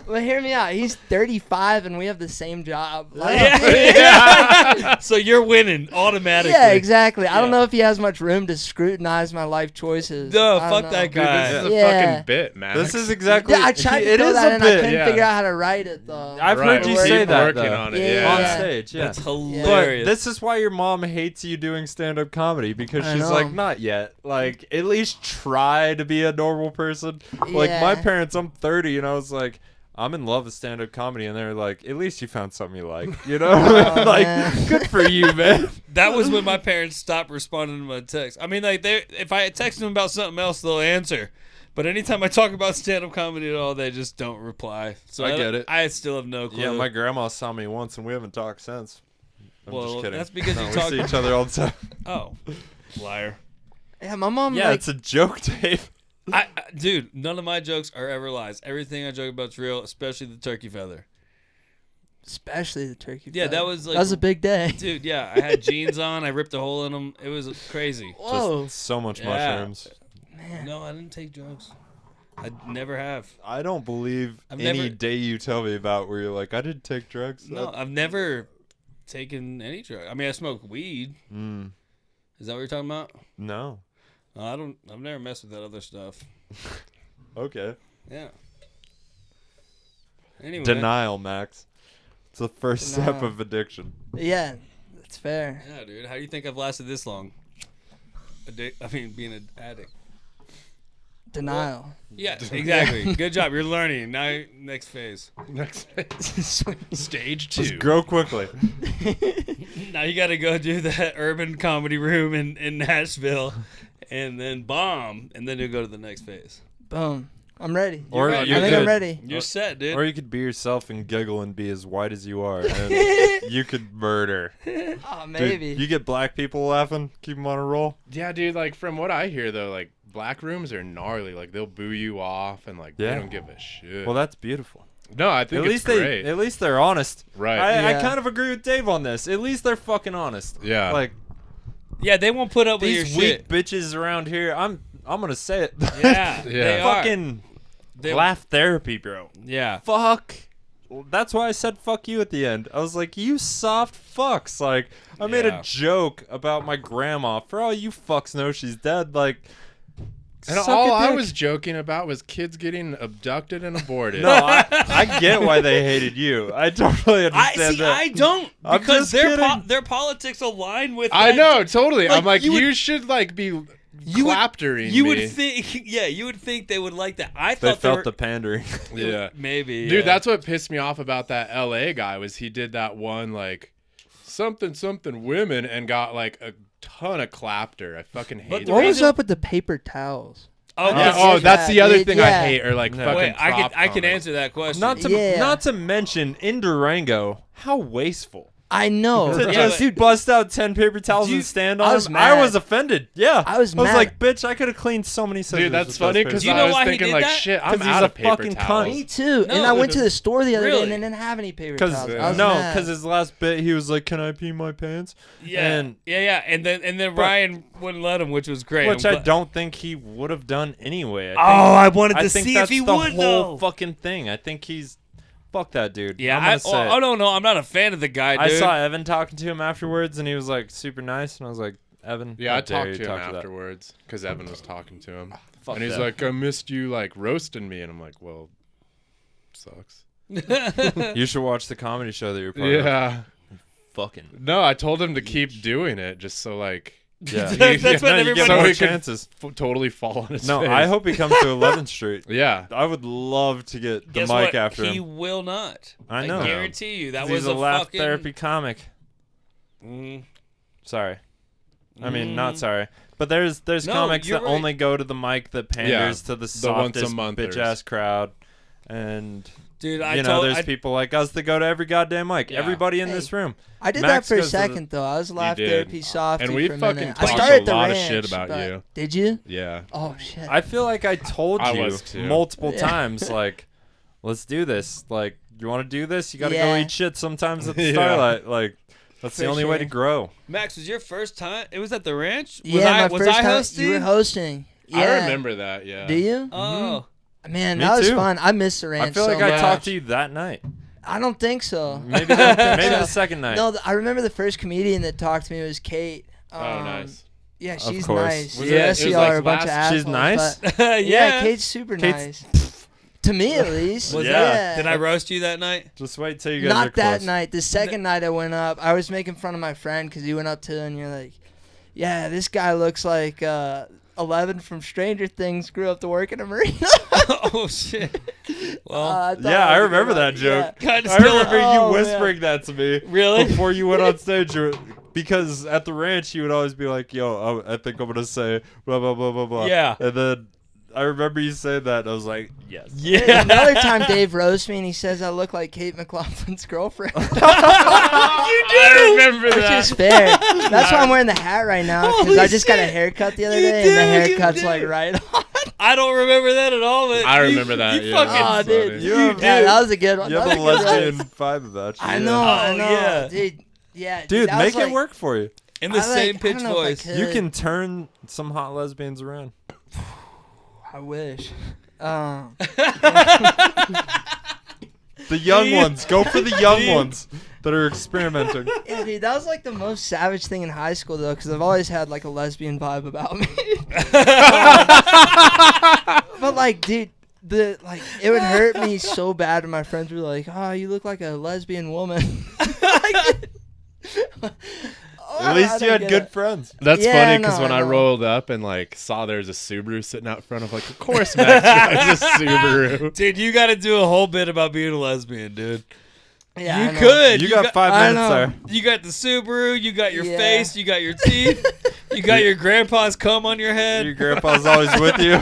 Well, hear me out. He's 35 and we have the same job. Like, Yeah. So you're winning automatically. yeah, exactly. I don't Yeah. know if he has much room to scrutinize my life choices. No, I don't fuck know. that Dude, guy. this is a Yeah. fucking bit, man. This is exactly. Yeah, I tried to it throw is that a in. I bit. couldn't yeah. figure out how to write it though. I've Right, heard you we're say keep that working though. on it. Yeah. Yeah. On stage. Yeah. That's But hilarious. this is why your mom hates you doing stand-up comedy because I she's know. like, not yet. Like, at least try to be a normal person. Like my Yeah. parents, I'm 30, and I was like, I'm in love with stand-up comedy, and they're like, at least you found something you like, you know? Oh, Like, man. good for you, man. That was when my parents stopped responding to my texts. I mean, like, if I text them about something else, they'll answer. But anytime I talk about stand-up comedy at all, they just don't reply. So I get it. I still have no clue. Yeah, my grandma saw me once, and we haven't talked since. I'm Well, just kidding. that's because no, you we talk- see each other all the time. Oh, liar. Yeah, my mom Yeah, like it's a joke, Dave. Dude, none of my jokes are ever lies. Everything I joke about's real, especially the turkey feather. especially the turkey. Yeah, feather. that was like, that was a big day. dude. Yeah, I had jeans on. I ripped a hole in them. It was crazy. Whoa, Just so much Yeah. mushrooms. man. No, I didn't take drugs. I never have. I don't believe I've any never- day you tell me about where you're like, I didn't take drugs. No, I've never taken any drug. I mean, I smoke weed. Mm, Is that what you're talking about? no. I don't. I've never messed with that other stuff. Okay. Yeah. Anyway. Denial, Max. It's the first step Denial. of addiction. Yeah, that's fair. Yeah, dude. How do you think I've lasted this long? Being an addict. Denial. Yeah, exactly. Good job. You're learning. Now, next phase. Next stage Just 2. grow quickly. Now you got to go do that urban comedy room in Nashville, and then bomb, and then you go to the next phase. Boom. I'm ready. Or ready. I you think I'm could- ready. You're set, dude. Or you could be yourself and giggle and be as white as you are, and you could murder. Oh, Dude, maybe. you get black people laughing, keep them on a roll. Yeah, dude. Like from what I hear though, like black rooms are gnarly. Like they'll boo you off, and like Yeah. they don't give a shit. Well, that's beautiful. no, I think At it's least great. at least they're honest. Right. I Yeah. kind of agree with Dave on this. At least they're fucking honest. Yeah. Like Yeah, they won't put up with your these weak shit. bitches around here. I'm gonna say it. Yeah, Yeah. they are. Fucking They- laugh therapy, bro. Yeah. Fuck. That's why I said fuck you at the end. I was like, you soft fucks. Like, I made Yeah. a joke about my grandma. For all you fucks know she's dead, like, and suck all a I dick. was joking about was kids getting abducted and aborted. No, I get why they hated you. I totally I understand see. that. I don't I'm because just their kidding. their politics align with. I that. know, totally. Like, I'm like, you you, would- should like be You would- claptering You me. would think, yeah, you would think they would like that. I They thought felt were, the pandering. Yeah. maybe, Dude, yeah. that's what pissed me off about that LA guy was he did that one like something women and got like a ton of clapter. I fucking hate the What it. was reason- up with the paper towels? Oh, Yeah, that's- oh, that's the other dude, thing yeah. I hate, or like No. fucking wait, I prop can comments. answer that question. Yeah. Not to mention in Durango, how wasteful. I know. To Yeah, just but- bust out 10 paper towels You- and stand I on was them. I mad. was offended. Yeah. I was mad. like, bitch, I could have cleaned so many scissors. Dude, that's with funny those because Do you I know was why he thinking did like, that? shit, 'Cause I'm he's out a of paper fucking towels. cunt. Me too. No, and I went to the store the other day Really? and they didn't have any paper Because towels. I was no, mad. because his last bit, he was like, "Can I pee my pants?" yeah, and yeah, and then Ryan wouldn't let him, which was great. which I'm I glad- don't think he would have done anyway. I wanted I to think see that's if he the would whole though. fucking thing. I think he's fuck that dude. Yeah, I'm gonna say it. oh no, I'm not a fan of the guy, I dude. saw Evan talking to him afterwards, and he was like super nice, and I was like, Evan, Yeah, how I dare talked you to him talk that. afterwards because Evan was talking to him, Fuck and he's that. like, "I missed you, like roasting me," and I'm like, "Well, sucks." You should watch the comedy show that you're part of. Yeah. Fucking. No, I told him to keep doing it just so like Yeah. That's what No, you get everybody. more he could chances. totally fall on his No, face. I hope he comes to 11th Street. Yeah. I would love to get the Guess mic what? after He him. will not. I know. I guarantee you. That He's was a laugh fucking therapy comic. Mm, Sorry. I mean, not sorry. But there's No, comics you're that right. only go to the mic that panders to the the once a softest monthers. bitch ass crowd. And dude, I you know, told there's I, people like us that go to every goddamn mic. Yeah. Everybody in Hey, this room. I did Max that for a goes to the- second though. I was laugh did. therapy softy And we for a fucking minute. I talked started a at the lot of ranch, shit about but- you. Did you? Yeah. Oh shit. I feel like I told I you was too. multiple Yeah. times, like, let's do this. Like, you want to do this? You got to Yeah. go eat shit sometimes at the Yeah. Starlight. Like, that's the For only way to sure. grow. Max, was your first time? It was at the ranch. Was yeah, I, my was first I time hosting? you were hosting. Yeah. I remember that, yeah. Do you? Oh, Man, Me that was too. fun. I missed the ranch I feel so like I much. talked to you that night. I don't think so. Maybe I don't think maybe so. the second night. No, I remember the first comedian that talked to me was Kate. Oh, nice. Yeah, she's course. nice. Was The it- rest it of was y'all like are a bunch of last- assholes. She's nice? but- yeah. yeah, Kate's super Kate's- nice. To me, at least. Was Yeah. Did I roast you that night? Just wait till you guys are Not that close. night. The second night I went up, I was making fun of my friend because he went up to and you're like, yeah, this guy looks like 11 from Stranger Things grew up to work in a marina. Oh shit. Well, I thought Yeah, I it was a good remember one. that joke. kind of I still. remember Oh, you man. whispering that to me Really? before you went on stage. Because at the ranch, you would always be like, yo, I think I'm going to say blah, blah, blah, blah, blah. Yeah. And then I remember you saying that, and I was like, yes. Yeah. Another time Dave roasts me and he says I look like Kate McLaughlin's girlfriend. I remember Which that. is fair. That's why I'm wearing the hat right now because Holy I just got a shit. haircut the other You day and the did, you haircut's did. like right on. I don't remember that at all. But I remember that, You yeah. fucking, Oh, dude. funny. You have, Yeah, that was a good one. you have That a was a good lesbian one. vibe about you. I yeah. know, I know. yeah. Dude. Yeah, Dude, that was make it like- work for you. in the I like- same I pitch don't know if I voice. could. You can turn some hot lesbians around. I wish. The young ones. Go for the young ones that are experimenting. Yeah, dude, that was like the most savage thing in high school though, because I've always had like a lesbian vibe about me. But like, dude, it would hurt me so bad when my friends were like, "Oh, you look like a lesbian woman." At least you had good friends. That's Yeah, funny because no, when I I know. rolled up and like saw there's a Subaru sitting out front, I'm like, of course Max drives a Subaru. Dude, you got to do a whole bit about being a lesbian, dude. Yeah, You I know. could. You got 5 I minutes know. there. You got the Subaru. You got your Yeah. face. You got your teeth. You got your grandpa's cum on your head. Your grandpa's always with you.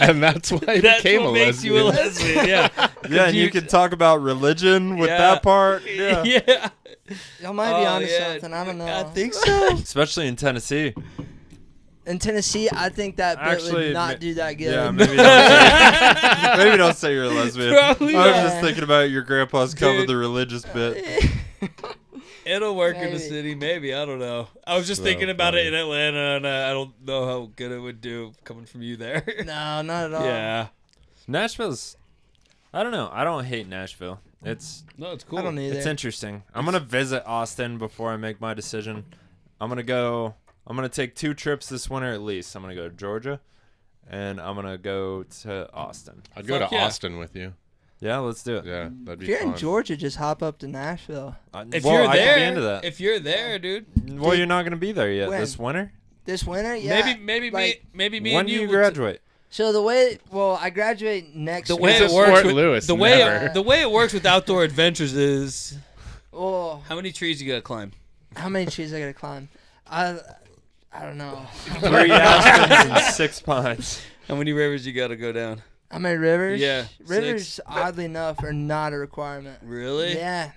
And that's why I That's became what a makes lesbian. you a lesbian. Yeah. Yeah, and you can talk about religion with Yeah. that part. Yeah. Yeah. Y'all might be Oh, onto yeah. something. I don't know. I think so. Especially in Tennessee. In Tennessee, I think that bit Actually, would not do that good. Yeah, maybe don't say you're a lesbian. Probably I was not. just thinking about your grandpa's cover Dude. the religious bit. It'll work in the Maybe. city, maybe. I don't know. I was just So thinking about funny. it in Atlanta, and I don't know how good it would do coming from you there. No, not at all. Yeah. Nashville's, I don't know. I don't hate Nashville. It's No, it's cool. I don't either. it's interesting. I'm gonna visit Austin before I make my decision. I'm gonna take 2 trips this winter at least. I'm gonna go to Georgia, and I'm gonna go to Austin. I'd go Fuck to yeah. Austin with you. Yeah, let's do it. Yeah, that'd be If you're fun. in Georgia, just hop up to Nashville. If well, you're I there, could be into that. if you're there, dude, Well, you're not gonna be there yet When? this winter. This winter, yeah. maybe like, me When and do you will graduate? So I graduate next The week. way It's it a works Fort with Lewis, the way never. the way it works with outdoor adventures is Oh, how many trees you gotta climb. how many trees I gotta climb? I don't know. 3 aspens and 6 pines. How many rivers you gotta go down. How many rivers? Yeah, Rivers, 6. oddly enough, are not a requirement. Really? Yeah.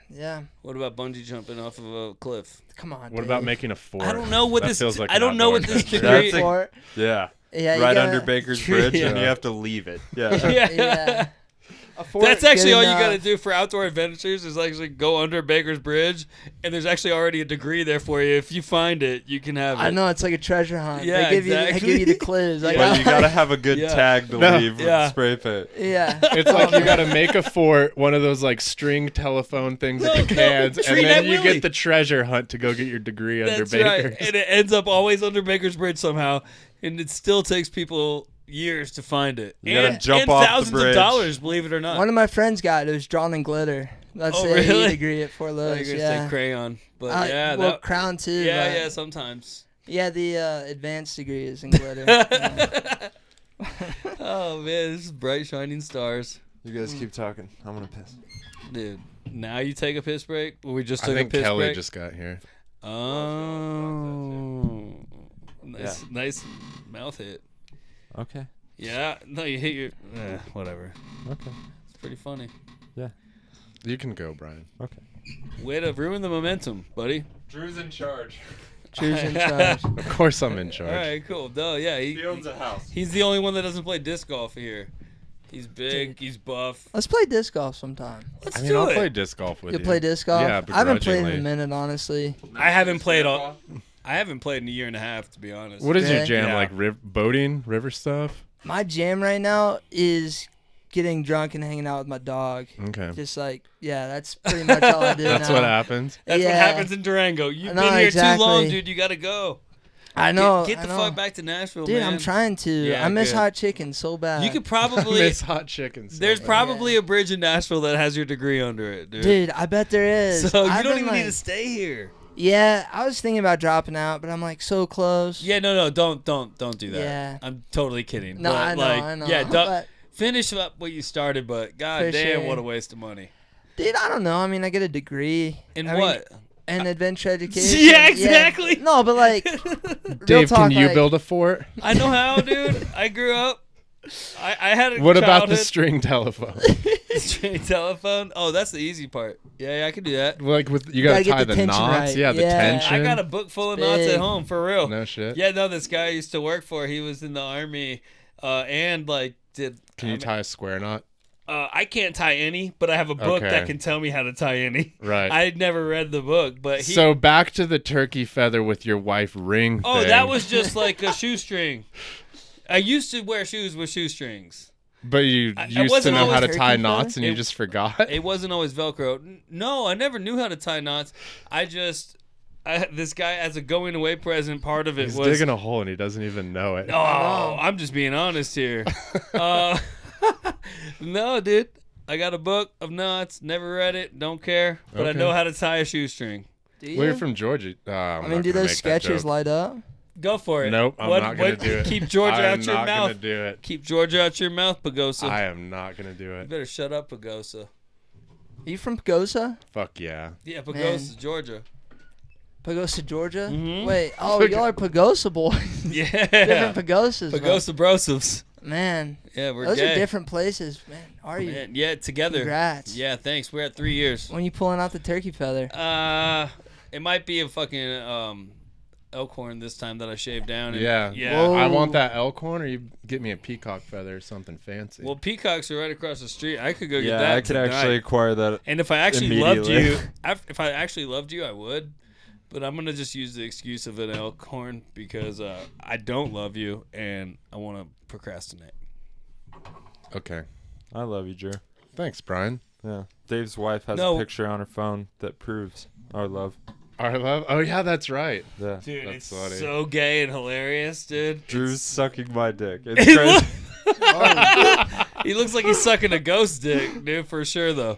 What about bungee jumping off of a cliff? Come on. What about making a fort? I don't know what That this. feels like I an don't know what outdoor this adventure. degree. That's a- Fort? Yeah. Yeah, you Right gotta- under Baker's Bridge, and Yeah. you have to leave it. Yeah. Yeah. A fort, That's actually good all you enough. gotta do for outdoor adventures is actually go under Baker's Bridge, and there's actually already a degree there for you. If you find it, you can have it. I know it's like a treasure hunt. Yeah, they give you exactly. the clues. Like, But you gotta have a good Yeah. tag to No. leave with Yeah. spray paint. yeah. It's like you gotta make a fort, one of those like string telephone things No, at the no, cans, Tree and then Net you Willie. get the treasure hunt to go get your degree under That's Baker's. right, and it ends up always under Baker's Bridge somehow, and it still takes people years to find it. You gotta and, jump and off the thousands bridge. of dollars, believe it or not. One of my friends got it. It was drawn in glitter. That's Oh, the AE really? degree at Fort I thought you Lewis. were gonna Yeah. say crayon, but well, yeah, crown too. yeah, but yeah, sometimes. Yeah, the advanced degree is in glitter. Yeah. Oh man, this is bright shining stars, You guys keep talking. I'm gonna piss. dude. Now you take a piss break. We just I took a think piss Kelly break. just got here. Oh, nice mouth hit. Okay. Yeah, no, you hit your whatever. Okay. It's pretty funny. You can go, Brian. Okay. Way to ruin the momentum, buddy. Drew's in charge. Drew's in charge. Of course I'm in charge. All right, cool. Duh, yeah, He owns a house. he's the only one that doesn't play disc golf here. He's big. He's buff. Let's play disc golf sometime. Let's I mean, do I'll it. play disc golf with You you. play disc golf? Yeah, I haven't played in a begrudgingly. minute, honestly. I haven't played all. I haven't played in a year and a half, to be honest. What is your Okay. jam? Yeah. Like boating, river stuff? My jam right now is getting drunk and hanging out with my dog. Okay. Just like, yeah, that's pretty much all I do That's now. what happens. That's what Yeah. happens in Durango. You've No, been here exactly. too long, dude. You gotta go. I know. Get I the know. fuck back to Nashville, Dude, man. I'm trying to. Yeah, I miss good. hot chicken so bad. You could I probably. miss hot chicken. So There's bad. probably a bridge in Nashville that has your degree under it, dude. Dude, I bet there is. So you I've don't been even need like- to stay here. Yeah, I was thinking about dropping out, but I'm like so close. Yeah, no, don't do that. Yeah. I'm totally kidding. No, but, I know, like, I know. Yeah, But- finish up what you started, but god For damn, sure. what a waste of money. Dude, I don't know. I mean, I get a degree. In I mean, what? and adventure education. Yeah, exactly. No, but like, real Dave, talk, can you like, build a fort? I know how, dude. I grew up. I had a What about the childhood- string telephone? string telephone? Oh, that's the easy part. Yeah, I can do that. Like with you gotta Gotta get tie the the tension knots. right. Yeah, the Yeah. tension. I got a book full of knots big. at home for real. No shit. Yeah, no, this guy I used to work for, he was in the army, and like did. Can you tie a square knot? I can't tie any, but I have a book Okay. that can tell me how to tie any. Right. I'd never read the book, but he. So back to the turkey feather with your wife ring. Oh, thing. that was just like a shoestring. I used to wear shoes with shoestrings. But you I used to wasn't know how always to tie turkey knots, feather? and you It- just forgot. It wasn't always Velcro. No, I never knew how to tie knots. This guy, as a going away present, part of it He's was. digging a hole and he doesn't even know it. Oh, I'm just being honest here. No, dude. I got a book of knots. Never read it. Don't care. But I Okay. know how to tie a shoestring. do you? Well, you're from Georgia. I mean, do those sketches light up? Go for it. Nope, I'm not gonna do it. Keep Georgia I'm out your not mouth. gonna do it. Keep Georgia out your mouth, Pagosa. I am not gonna do You it. better shut up, Pagosa. Are you from Pagosa? Fuck yeah. Yeah, Pagosa, Georgia. Pagosa, Georgia? Mhm. Wait, oh, y'all are Pagosa boys. Yeah. Different Pagosas. bro. Pagosa Brosovs. Man, Yeah, we're those gay. are different places. Man, are you? Man, yeah, together. Congrats. Yeah, thanks. We're at 3 years. When you pulling out the turkey feather? It might be a fucking elk horn this time that I shaved down. And, Yeah. Yeah. Whoa. I want that elk horn, or you get me a peacock feather or something fancy. Well, peacocks are right across the street. I could go get Yeah, that I could tonight. actually acquire that. And if I actually loved you, immediately. if I actually loved you, I would. But I'm gonna just use the excuse of an elk horn because I don't love you and I want to procrastinate. Okay. I love you, Drew. Thanks, Brian. Yeah. Dave's wife has No. a picture on her phone that proves our love. Our love. Oh yeah, that's right. Yeah. Dude, That's it's funny. so gay and hilarious, dude. Drew's sucking my dick. It's crazy. He looks like he's sucking a ghost dick, dude, for sure though.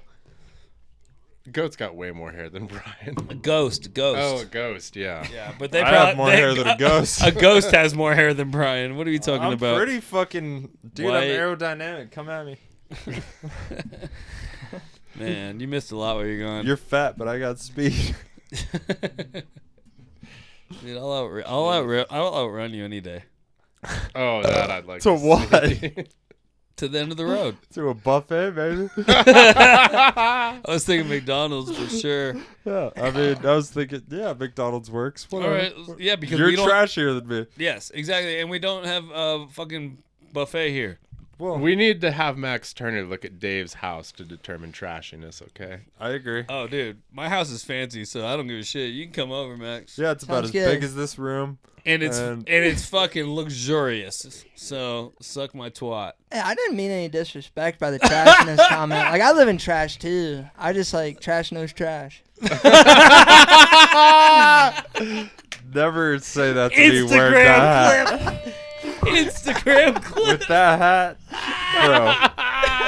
Goat's got way more hair than Brian. A ghost. Oh, a ghost. Yeah. Yeah, but they I probably have more hair than a ghost. A ghost has more hair than Brian. What are you talking I'm about? pretty fucking... Dude, White. I'm aerodynamic. Come at me. Man, you missed a lot where you're going. You're fat, but I got speed. Dude, I'll outrun you any day. Oh, that I'd like To to what? see. To the end of the road. To a buffet, baby. I was thinking McDonald's for sure. Yeah, I mean, I was thinking, yeah, McDonald's works. All Whatever. right, yeah, because You're we don't. trashier than me. Yes, exactly, and we don't have a fucking buffet here. Well, We need to have Max Turner look at Dave's house to determine trashiness, okay? I agree. Oh, dude, my house is fancy, so I don't give a shit. You can come over, Max. Yeah, it's about Sounds as good. big as this room. And it's And- fucking luxurious. So suck my twat. Hey, I didn't mean any disrespect by the trash in this comment. Like, I live in trash too. I just like trash knows trash. Never say that to me wearing that hat. Instagram clip. With that hat, bro.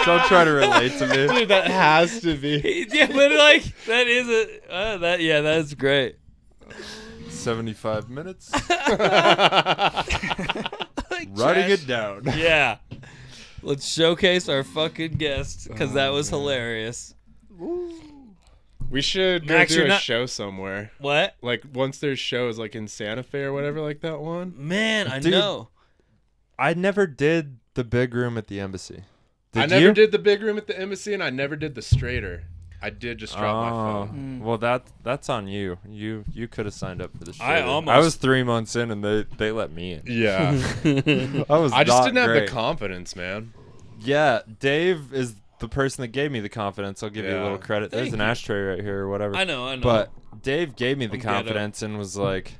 Don't try to relate to me. Dude, that has to be. Yeah, but like that is that is great. 75 minutes. Like Writing trash. it down. Yeah. Let's showcase our fucking guest because that was hilarious. We should go Max, do you're a not- show somewhere. What? Like once there's shows like in Santa Fe or whatever, like that one. Man, I Dude. know. I never did the big room at the embassy. I Did never you? did the big room at the embassy, and I never did the straighter. I did just drop my phone. Well, that's on you. You could have signed up for the show. I I almost- was 3 months in, and they let me in. Yeah. I I just not didn't have great. the confidence, man. Yeah, Dave is the person that gave me the confidence. I'll give you a Yeah. little credit. There's Thank an you. ashtray right here or whatever. I know. But Dave gave me the I'm ghetto. confidence and was like,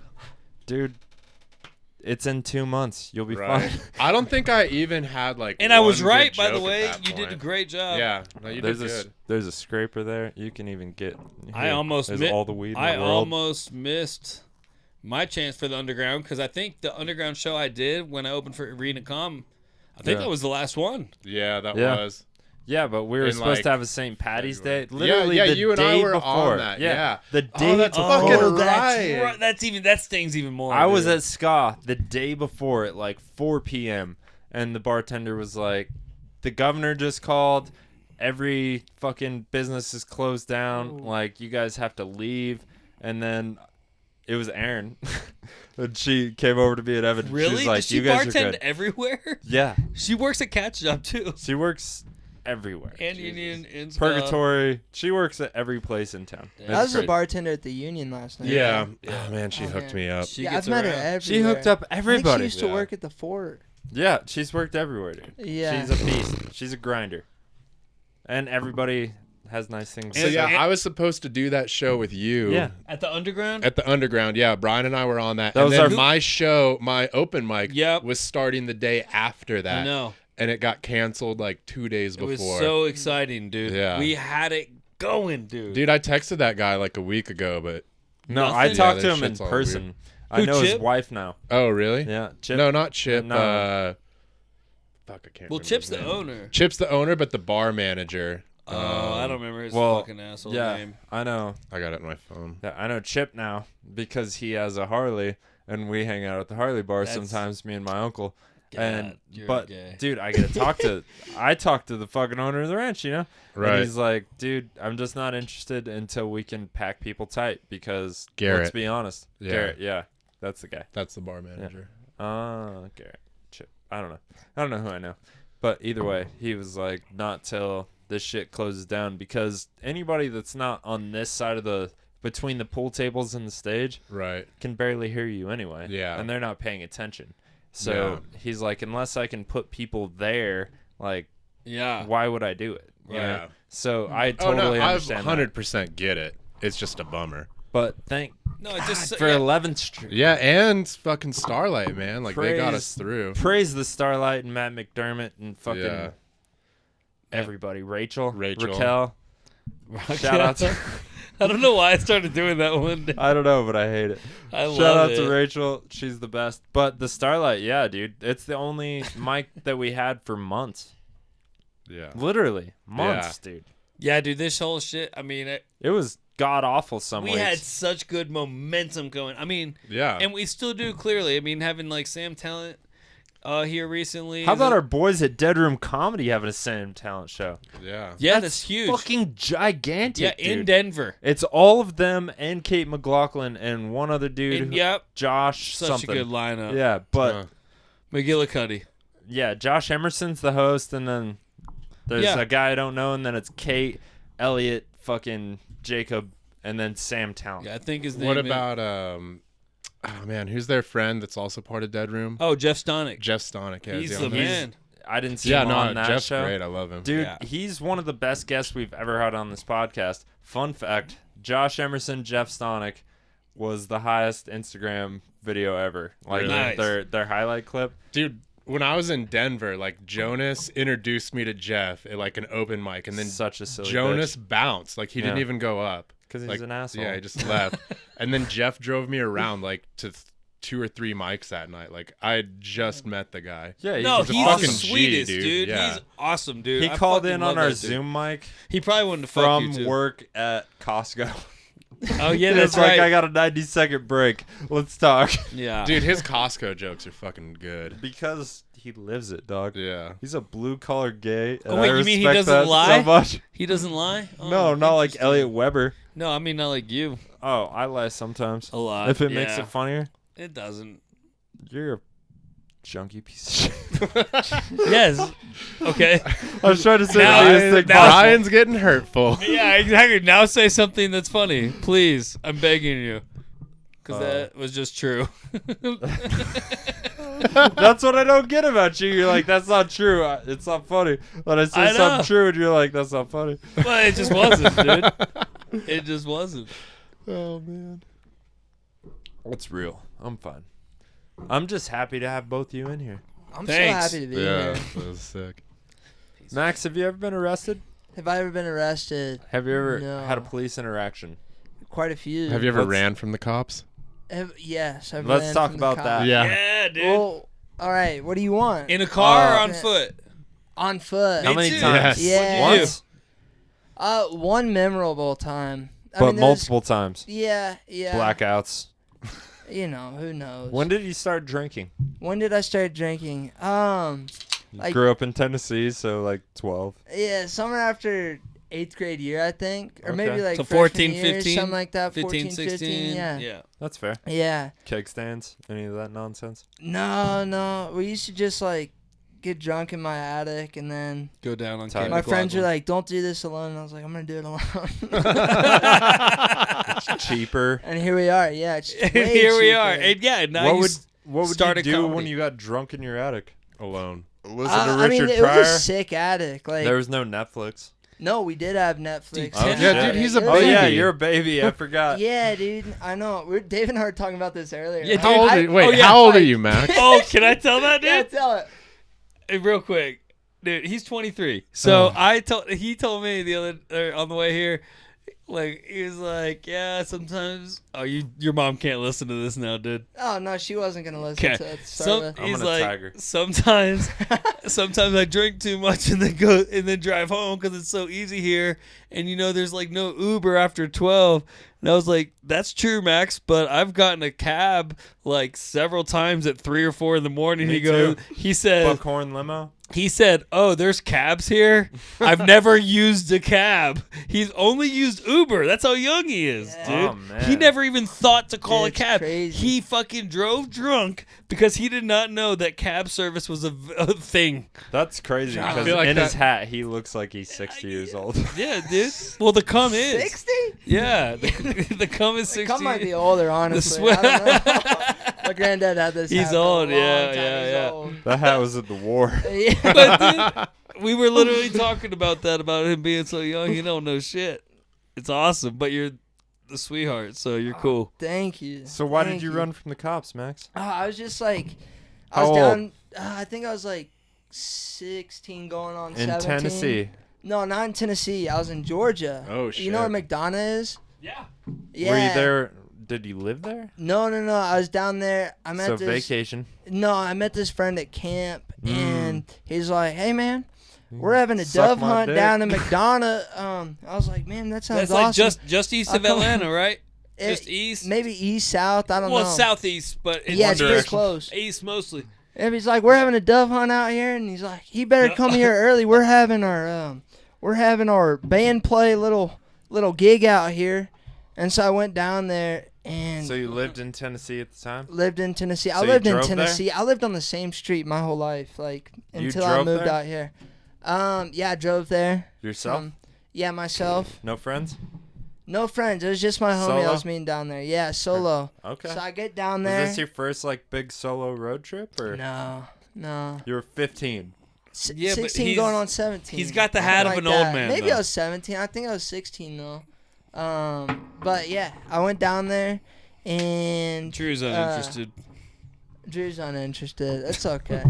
dude, it's in 2 months. You'll be Right. fine. I don't think I even had like. and I was one right, good by the joke at way. that You did a point. great job. Yeah, no, you There's did a good. there's a scraper there. You can even get. I here. almost There's mi- all the weed in I the world. almost missed my chance for the underground because I think the underground show I did when I opened for Arena Com, I think Yeah. that was the last one. Yeah, that Yeah. was. Yeah, but we were in, supposed like, to have a St. Patty's Day. February. Literally Yeah, the you and day I were before. on that. Yeah. The day that's before. fucking that's right. That stings even more. I was dude. at Ska the day before at like 4 p.m. and the bartender was like, "The governor just called. Every fucking business is closed down. Like, you guys have to leave." And then it was Erin, and she came over to me and Evan. She Really? was like, Does she "You guys are bartend good." everywhere? Yeah, She works at Cat's Job too. she works everywhere. And Union and Purgatory. She works at every place in town. Yeah. It's I was a crazy. bartender at the Union last night. Yeah. Yeah. Oh man, she Oh, hooked man. me up. She Yeah, gets I've met her around. everywhere. She hooked up I think everybody. she used to Yeah. work at the fort. Yeah, she's worked everywhere, dude. Yeah. She's a beast. She's a grinder. And everybody has nice things So to yeah, say. I was supposed to do that show with you. Yeah. At the underground? At the underground, yeah. Brian and I were on that. That And was then our- my show, my open mic, Yep. was starting the day after that. I know. And it got canceled like 2 days It before. was so exciting, dude. Yeah. We had it going, dude. Dude, I texted that guy like a week ago, but No, Nothing? I Yeah, talked that to him in shit's all person. weird. I Who, know his Chip? wife now. oh really? Yeah, Chip. No, not Chip. No. Fuck, I can't. Well, remember Chip's his the name. owner. Chip's the owner, but the bar manager. Oh, I don't remember his well, fucking asshole yeah, name. I know. I got it on my phone. Yeah, I know Chip now because he has a Harley, and we hang out at the Harley bar That's- sometimes. Me and my uncle. God, And you're but gay. dude, I get to talk to. I talked to the fucking owner of the ranch, you know. Right. And he's like, dude, I'm just not interested until we can pack people tight because let's Garrett. be honest. Yeah. Garrett, yeah, that's the guy. That's the bar manager. Garrett, Chip. I don't know who I know, but either way, he was like, not till this shit closes down because anybody that's not on this side of the between the pool tables and the stage Right. can barely hear you anyway. Yeah. and they're not paying attention. So he's like, unless I can put people there, like, Yeah. why would I do it? You know? Yeah. So I Oh totally no, I understand that. 100% get it. It's just a bummer. But thank No, it just for yeah. 11th Street. Yeah, and fucking Starlight, man. Like they got us Praise- through. Praise the Starlight and Matt McDermott and fucking Yeah. everybody. Rachel. Raquel. Shout out to. I don't know why I started doing that one day. I don't know, but I hate it. I Shout love out it. to Rachel. She's the best. But the Starlight, yeah, dude. It's the only mic that we had for months. Yeah. Literally. Months, dude. Yeah, dude, this whole shit. I mean, It was god awful some we weeks. had such good momentum going. I mean, Yeah. and we still do clearly. I mean, having like Sam Talent here recently. How is about a- our boys at Dead Room Comedy having a Sam Talent show? yeah. Yeah, that's huge. Fucking gigantic, Yeah, dude. in Denver. It's all of them and Kate McLaughlin and one other dude. And, yep, Josh such something. a good lineup. Yeah, but Uh, McGillicuddy. yeah, Josh Emerson's the host, and then there's Yeah. a guy I don't know, and then it's Kate, Elliot, fucking Jacob, and then Sam Talent. Yeah, I think his name. what is- about oh man, who's their friend that's also part of Dead Room? Oh, Jeff Stonick. Jeff Stonick. Yeah, is He's he the on there? man. I didn't see Yeah, him no, on that Jeff's show. great. I love him. Dude, Yeah. he's one of the best guests we've ever had on this podcast. Fun fact, Josh Emerson, Jeff Stonick was the highest Instagram video ever. Like Really? Nice. their highlight clip. Dude, when I was in Denver, like Jonas introduced me to Jeff at like an open mic, and then Such a silly Jonas bounced. Like he didn't Yeah. even go up 'Cause he's like, an asshole. Yeah, he just left. And then Jeff drove me around like to 2 or 3 mics that night. Like I had just met the guy. Yeah, No, a he's fucking the G, sweetest, dude. dude. Yeah. He's awesome, dude. he I called fucking in love on our that dude. Zoom mic He probably wanted to fuck from you too. work at Costco. Oh yeah, It's that's like right. I got a 90-second break. Let's talk. Yeah, Dude, his Costco jokes are fucking good. Because he lives it, dog. Yeah. He's a blue-collar gay. And Oh, wait, I you mean he respect doesn't that lie? So much. he doesn't lie. Oh, No, not like interesting. Elliot Weber. No, I mean not like you. Oh, I lie sometimes. A lot. If it makes yeah. it funnier, It doesn't. you're a junky piece of shit. Yes. Okay. I was trying to say Now- the least thing now- possible. Ryan's getting hurtful. Yeah, exactly. Now say something that's funny, please. I'm begging you, because Uh. that was just true. That's what I don't get about you. You're like, that's not true. It's not funny. When I say I know. something true, and you're like, that's not funny. But it just wasn't, dude. It just wasn't. Oh man, it's real. I'm fine. I'm just happy to have both you in here. I'm Thanks. so happy to be Yeah, here. that was sick. Max, have you ever been arrested? Have I ever been arrested? Have you ever No. had a police interaction? Quite a few. Have you ever Let's- ran from the cops? Yes. I've Let's ran talk from the about cops. that. Yeah. Yeah, dude. Well, all right. What do you want? In a car or on yeah. foot? On foot. How Me many too. times? Yes. What'd you Once, One memorable time. I but mean, there's- multiple times. Yeah. Blackouts. You know, who knows? When did you start drinking? When did I start drinking? You Like- grew up in Tennessee, so like 12. Yeah, somewhere after 8th grade year, I think, or maybe Okay. like So freshman 14, year, 15? something like that. 15, 14, 15, yeah. Yeah. That's fair. Yeah. Keg stands, any of that nonsense? No. We used to just like get drunk in my attic, and then Go down on Tight. Candy my friends were Cloud. like, "Don't do this alone." And I was like, "I'm gonna do it alone." It's cheaper. And here we are. Yeah, it's And way here we cheaper. are. And yeah, now What you would what would you started do when comedy. you got drunk in your attic? Alone. Listen to I mean, Richard it was Pryor. a sick attic. Like, There was no Netflix. no, we did have Netflix. Dude, Oh, yeah, shit. dude, he's a Oh yeah, baby. you're a baby. I forgot. Yeah, dude. I know. Dave and I were talking about this earlier. Yeah, How dude, old I- are you? Wait, oh, yeah, how old are like- you, Max? Oh, can I tell that, dude? Yeah, tell it. Hey, real quick, dude, he's 23. So he told me the other on the way here, like he was like, yeah, sometimes. Oh, your mom can't listen to this now, dude. Oh no, she wasn't gonna listen Okay, to it. to start with. I'm he's gonna like, tag her. sometimes I drink too much and then drive home because it's so easy here, and there's like no Uber after 12. And I was like, that's true, Max, but I've gotten a cab like several times at 3 or 4 in the morning. Me He too. said, Buckhorn limo. oh, there's cabs here? I've never used a cab. He's only used Uber. That's how young he is, Yeah. dude. Oh, man. He never even thought to call It's a cab. crazy. He fucking drove drunk because he did not know that cab service was a thing. That's crazy I because feel like in his that- hat he looks like he's 60 years old. Yeah, dude. Well, the cum is. 60? Yeah, the cum is 60. Come might be older, honestly. sweat- I don't know. My granddad had this. He's hat for a old, long yeah, time. yeah, He's yeah. old. That hat was at the war. Yeah. But dude, we were literally talking about him being so young. You don't know shit. It's awesome, but you're the sweetheart, so you're cool. Thank you. So why Thank did you run from the cops, Max? I was just like, I How was old? down. I think I was like 16 going on In 17. Tennessee. No, not in Tennessee. I was in Georgia. Oh, You know where shit. McDonough is? Yeah. Yeah. Were you there? Did you live there? No. I was down there. I met So this. vacation. No, I met this friend at camp, and he's like, "Hey, man, Mm. we're having a Suck dove my hunt dick." down in McDonough." I was like, "Man, that sounds That's like awesome." just east I'll of come- Atlanta, right? It- Just east. maybe east, south. I don't Well, know. southeast, but in Yeah, one it's pretty direction. close. East mostly. And he's like, "We're having a dove hunt out here," and he's like, "He better come here early. We're having our band play little gig out here." And so I went down there and So you lived in Tennessee at the time? lived in Tennessee. I So you lived in drove there? Tennessee. I lived on the same street my whole life, like You until I drove moved there? out here. Yeah, I drove there. Yourself? Yeah, myself. No friends? No friends. It was just my homie I Solo? was meeting down there. Yeah, solo. Okay. So I get down Is there. this your first like big solo road trip or No. you were 15? Yeah, but 16 he's- going on 17. he's got the hat of Something an like old that. man, Maybe though. I was 17. I think I was 16 though. But yeah, I went down there and Drew's uninterested. Drew's uninterested. It's okay.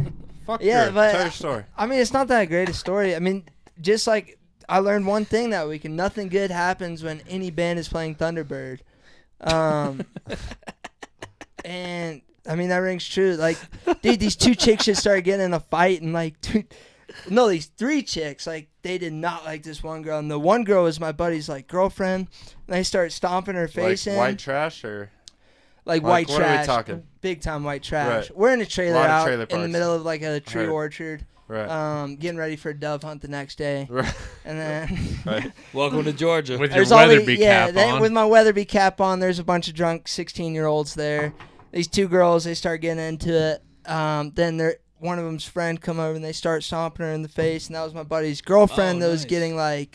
Fuck Yeah, Drew. but- Tell your story. I mean, it's not that great a story. I mean, just like I learned one thing that weekend: nothing good happens when any band is playing Thunderbird. And I mean that rings true. Like, dude, these two chicks just started getting in a fight, and like, dude, no, these 3 chicks, like, they did not like this one girl. And the one girl was my buddy's, like, girlfriend. And they start stomping her face Like in. white trash or Like like, white what are we trash. talking? Big time white trash. Right. We're in a trailer Lot of out trailer in the parks. middle of, like, a tree Right. orchard. right? Getting ready for a dove hunt the next day. Right. And then... Right. Welcome to Georgia. With your There's all Weatherby cap on. with my Weatherby cap on, there's a bunch of drunk 16-year-olds there. These 2 girls, they start getting into it. Then one of them's friend come over and they start stomping her in the face, and that was my buddy's girlfriend Oh, that was nice. getting like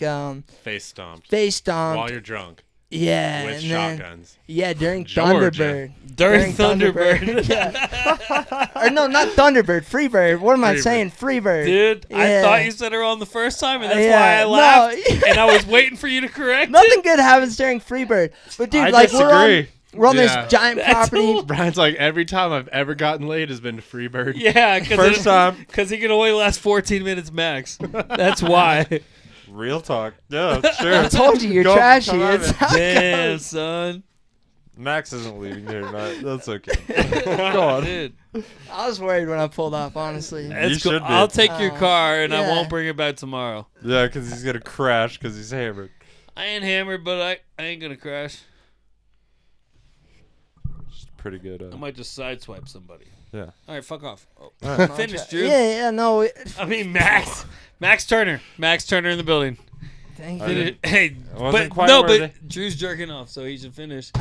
Face stomped. face stomped. While you're drunk. Yeah, With and then, shotguns. yeah, during Georgia. Thunderbird. During Thunderbird. Yeah. Or no, not Thunderbird, Freebird. What am I Freebird. saying? Freebird. Dude, I Yeah. thought you said her on the first time, and that's Yeah, why I no. laughed. And I was waiting for you to correct Nothing good happens during Freebird. But dude, I like disagree. we're on Yeah. this giant That's property. all- Brian's like, every time I've ever gotten laid has been Freebird. it. Yeah, First time. because he can only last 14 minutes max. That's why. Real talk. Yeah, sure. I told you, you're Go- trashy. come at It's me. how it Damn, goes. son. Max isn't leaving here tonight. That's okay. Go on. Dude, I was worried when I pulled up, honestly. it's You cool. should be. I'll take your car, and I yeah. won't bring it back tomorrow. Yeah, because he's gonna crash because he's hammered. I ain't hammered, but I ain't gonna crash. It's pretty good. I might just sideswipe somebody. Yeah. All right, fuck off. Oh. All right. Finish, Drew. Yeah, no. I mean, Max Turner in the building. Thank I you. didn't- Hey, wasn't but quite no, worthy. but Drew's jerking off, so he should finish.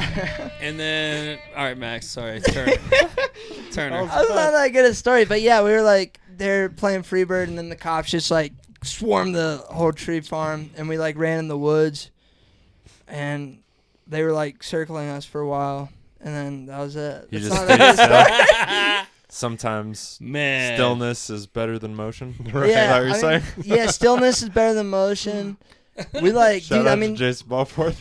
And then, all right, Max. Sorry, Turner. Turner. I was not that good at a story, but yeah, we were like, they're playing Freebird, and then the cops just like swarmed the whole tree farm, and we like ran in the woods, and they were like circling us for a while, and then that was it. You It's just not that stayed good a story. still. Sometimes Man. stillness is better than motion. Right. Is that Yeah, what you're I saying? mean, yeah, stillness is better than motion. We like, Shout dude. out I mean, to Jason Balforth.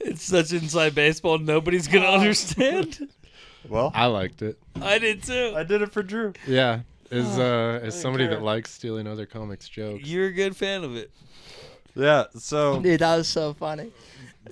It's such inside baseball, nobody's going to understand. Well, I liked it. I did too. I did it for Drew. Yeah. As somebody care. that likes stealing other comics' jokes. You're a good fan of it. Yeah. So dude, that was so funny.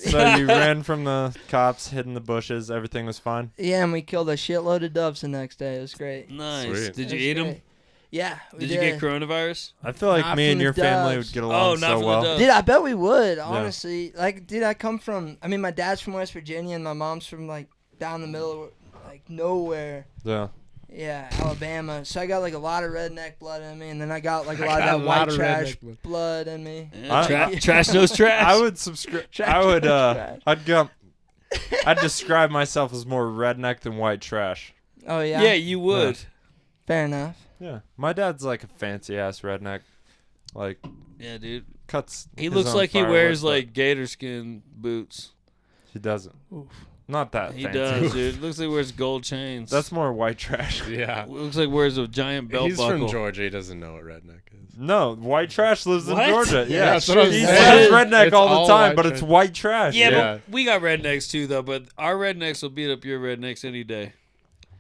you ran from the cops, hid in the bushes. Everything was fine. Yeah, and we killed a shitload of doves the next day. It was great. Nice. Sweet. Did It you was eat them? great. Yeah, we Did did. you get coronavirus? I feel like Not me from and the your family doves. would get Oh, along not so from the well. doves. Dude, I bet we would, honestly. Like, dude, I come from, I mean, my dad's from West Virginia, and my mom's from, like, down the middle of, like, nowhere. Yeah. Yeah, Alabama. So I got, like, a lot of redneck blood in me, and then I got, like, a lot got of a that lot white of trash redneck blood in me. Yeah, I- trash knows trash. I would subscribe. Trash, I would. trash. I'd describe myself as more redneck than white trash. Oh, yeah? Yeah, you would. Fair enough. Yeah. My dad's like a fancy ass redneck. Like Yeah, dude. cuts. He his looks own like he firewood, wears but like gator skin boots. He doesn't. Not that He fancy. does, dude. Looks like he wears gold chains. That's more white trash. Yeah. Looks like wears a giant belt He's buckle. from Georgia. He doesn't know what redneck is. No, white trash lives What? in Georgia. Yeah, Yeah, that's what I'm he saying. says redneck It's all all the time, white but it's trash. white trash. Yeah, Yeah. but we got rednecks too, though. But our rednecks will beat up your rednecks any day.